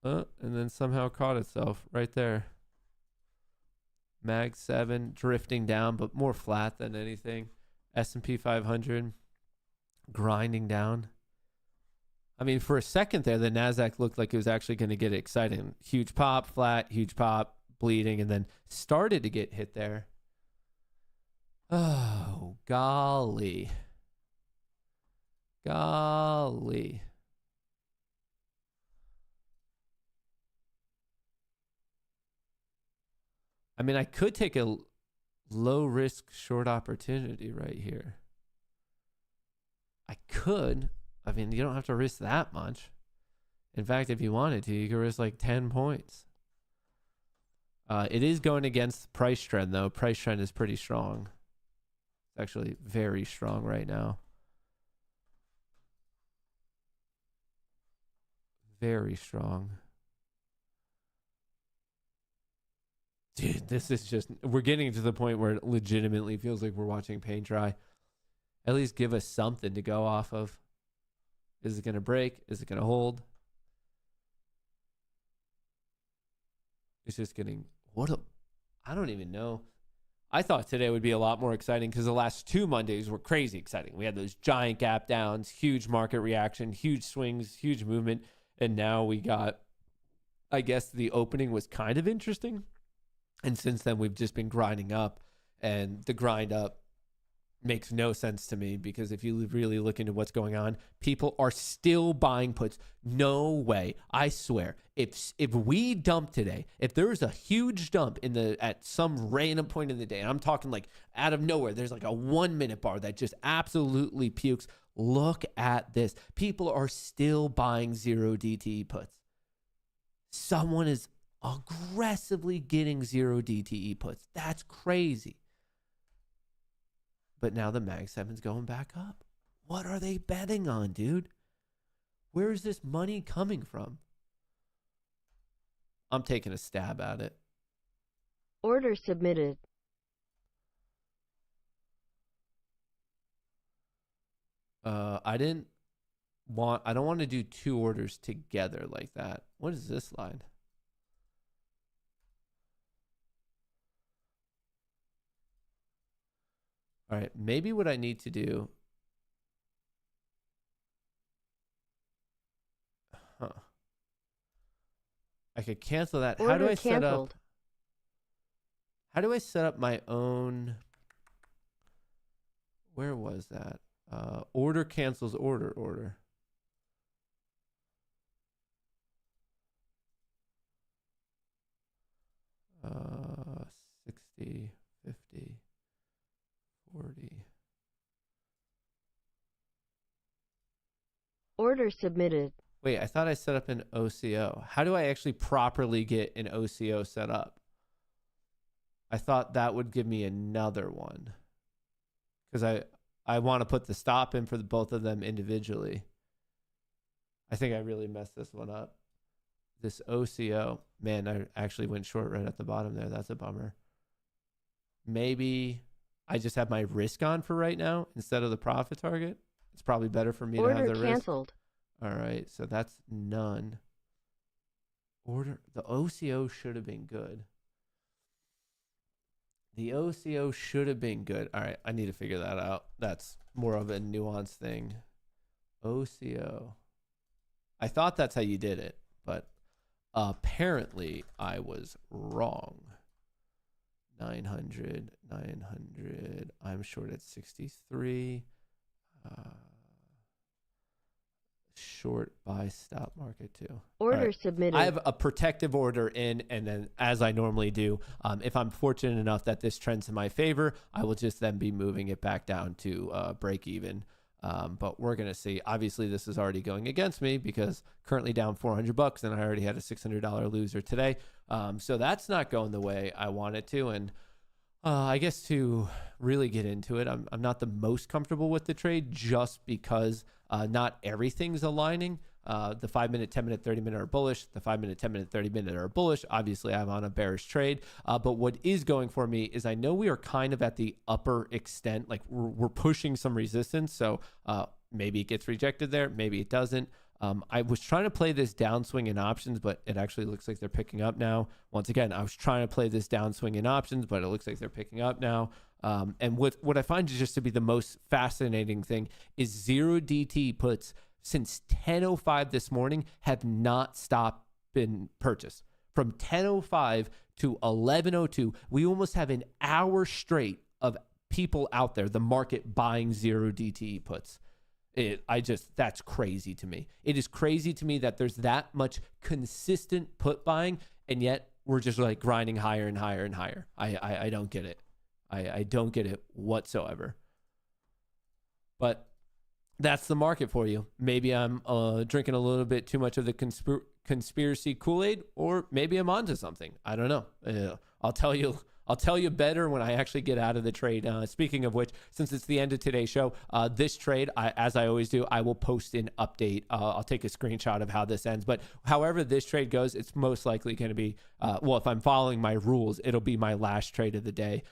And then somehow caught itself right there. Mag 7 drifting down, but more flat than anything. S&P 500 grinding down. I mean, for a second there, the NASDAQ looked like it was actually going to get exciting. Huge pop, flat, huge pop, bleeding, and then started to get hit there. Oh, golly. Golly. I mean, I could take a low risk short opportunity right here. I could. I mean, you don't have to risk that much. In fact, if you wanted to, you could risk like 10 points. It is going against price trend, though. Price trend is pretty strong. It's actually very strong right now. Very strong. Dude, this is just, we're getting to the point where it legitimately feels like we're watching paint dry. At least give us something to go off of. Is it going to break? Is it going to hold? It's just getting, I don't even know. I thought today would be a lot more exciting because the last 2 Mondays were crazy exciting. We had those giant gap downs, huge market reaction, huge swings, huge movement. And now we got, I guess the opening was kind of interesting. And since then, we've just been grinding up. And the grind up makes no sense to me because if you really look into what's going on, people are still buying puts. No way. I swear. If we dump today, if there's a huge dump at some random point in the day, and I'm talking like out of nowhere, there's like a 1 minute bar that just absolutely pukes. Look at this. People are still buying 0 DTE puts. Someone is aggressively getting 0 DTE puts. That's crazy. But now the Mag 7's going back up. What are they betting on, dude? Where is this money coming from? I'm taking a stab at it. Order submitted. I didn't I don't want to do two orders together like that. What is this line? All right, maybe what I need to do. I could cancel that. Order How do I canceled. how do I set up my own? Where was that? Order cancels order. 60, 50, 40. Order submitted. Wait, I thought I set up an OCO. How do I actually properly get an OCO set up? I thought that would give me another one. Because I want to put the stop in for both of them individually. I think I really messed this one up. This OCO. Man, I actually went short right at the bottom there. That's a bummer. Maybe I just have my risk on for right now instead of the profit target. It's probably better for me to have Order the risk. canceled. All right, so that's none. The OCO should have been good. The OCO should have been good. All right, I need to figure that out. That's more of a nuanced thing. OCO. I thought that's how you did it, but apparently I was wrong. 900. I'm short at 63. Short buy stop market too. Order right. submitted. I have a protective order in, and then as I normally do, if I'm fortunate enough that this trends in my favor, I will just then be moving it back down to break even. But we're going to see. Obviously, this is already going against me because currently down $400 and I already had a $600 loser today. So that's not going the way I want it to. And I guess to really get into it, I'm not the most comfortable with the trade just because not everything's aligning. The 5-minute, 10-minute, 30-minute are bullish. The 5-minute, 10-minute, 30-minute are bullish. Obviously, I'm on a bearish trade. But what is going for me is I know we are kind of at the upper extent. Like we're pushing some resistance. So maybe it gets rejected there. Maybe it doesn't. I was trying to play this downswing in options, but it actually looks like they're picking up now. Once again, I was trying to play this downswing in options, but it looks like they're picking up now. And what I find just to be the most fascinating thing is 0DT puts since 10:05 this morning have not stopped been purchased. From 10:05 to 11:02, we almost have an hour straight of people out there, the market buying 0DT puts. That's crazy to me. It is crazy to me that there's that much consistent put buying, and yet we're just like grinding higher and higher and higher. I don't get it. I don't get it whatsoever. But that's the market for you. Maybe I'm drinking a little bit too much of the conspiracy Kool-Aid, or maybe I'm onto something. I don't know. I'll tell you better when I actually get out of the trade. Speaking of which, since it's the end of today's show, this trade, as I always do, I will post an update. I'll take a screenshot of how this ends. But however this trade goes, it's most likely going to be, if I'm following my rules, it'll be my last trade of the day.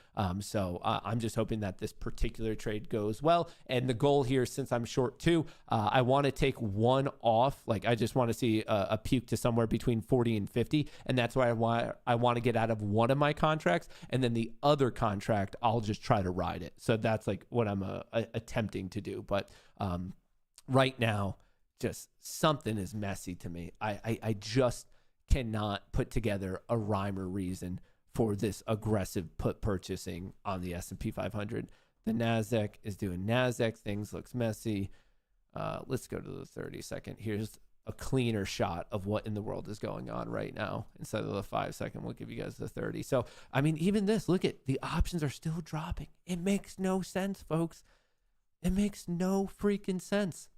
So I'm just hoping that this particular trade goes well. And the goal here, since I'm short too, I want to take one off. Like I just want to see a puke to somewhere between 40 and 50. And that's why I want to get out of one of my contracts. And then the other contract, I'll just try to ride it. So that's like what I'm attempting to do. But right now, just something is messy to me. I just cannot put together a rhyme or reason for this aggressive put purchasing on the S&P 500. The NASDAQ is doing NASDAQ things, looks messy. Let's go to the 30-second. Here's a cleaner shot of what in the world is going on right now. Instead of the 5-second, we'll give you guys the 30. So, I mean, even this, look at the options are still dropping. It makes no sense, folks. It makes no freaking sense.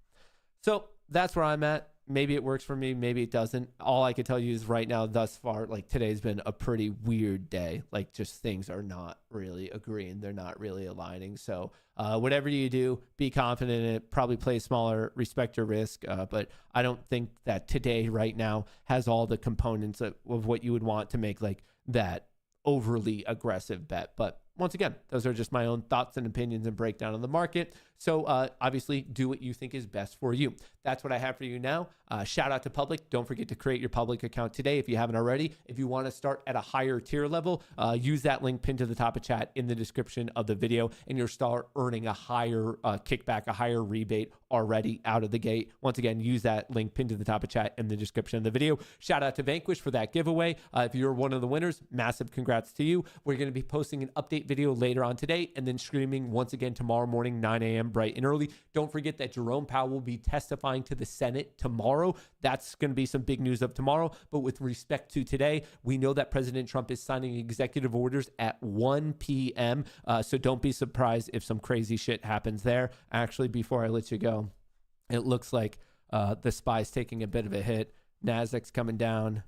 So that's where I'm at. Maybe it works for me. Maybe it doesn't. All I can tell you is right now, thus far, like today's been a pretty weird day. Like just things are not really agreeing. They're not really aligning. So whatever you do, be confident in it. Probably play smaller, respect your risk. But I don't think that today, right now, has all the components of what you would want to make like that overly aggressive bet. But once again, those are just my own thoughts and opinions and breakdown of the market. So obviously do what you think is best for you. That's what I have for you now. Shout out to public. Don't forget to create your public account today if you haven't already. If you want to start at a higher tier level, use that link pinned to the top of chat in the description of the video, and you'll start earning a higher kickback, a higher rebate already out of the gate. Once again, use that link pinned to the top of chat in the description of the video. Shout out to Vanquish for that giveaway. If you're one of the winners, massive congrats to you. We're going to be posting an update video later on today and then streaming once again tomorrow morning, 9 a.m. bright and early. Don't forget that Jerome Powell will be testifying to the Senate tomorrow. That's going to be some big news of tomorrow. But with respect to today, we know that President Trump is signing executive orders at 1 p.m. So don't be surprised if some crazy shit happens there. Actually, before I let you go, it looks like the SPY's taking a bit of a hit. Nasdaq's coming down.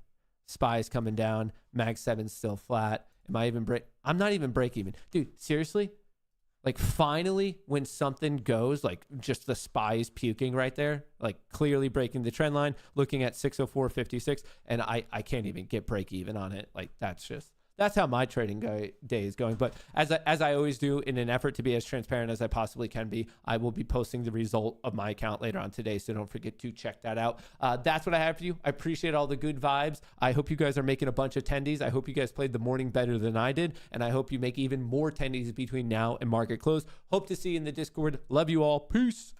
SPY's coming down. Mag 7's still flat. Am I even I'm not even break even. Dude, seriously? Like finally, when something goes, like just the SPY's puking right there, like clearly breaking the trend line, looking at 604.56, and I can't even get break even on it. Like that's how my trading day is going. But as I always do, in an effort to be as transparent as I possibly can be, I will be posting the result of my account later on today. So don't forget to check that out. That's what I have for you. I appreciate all the good vibes. I hope you guys are making a bunch of tendies. I hope you guys played the morning better than I did. And I hope you make even more tendies between now and market close. Hope to see you in the Discord. Love you all. Peace.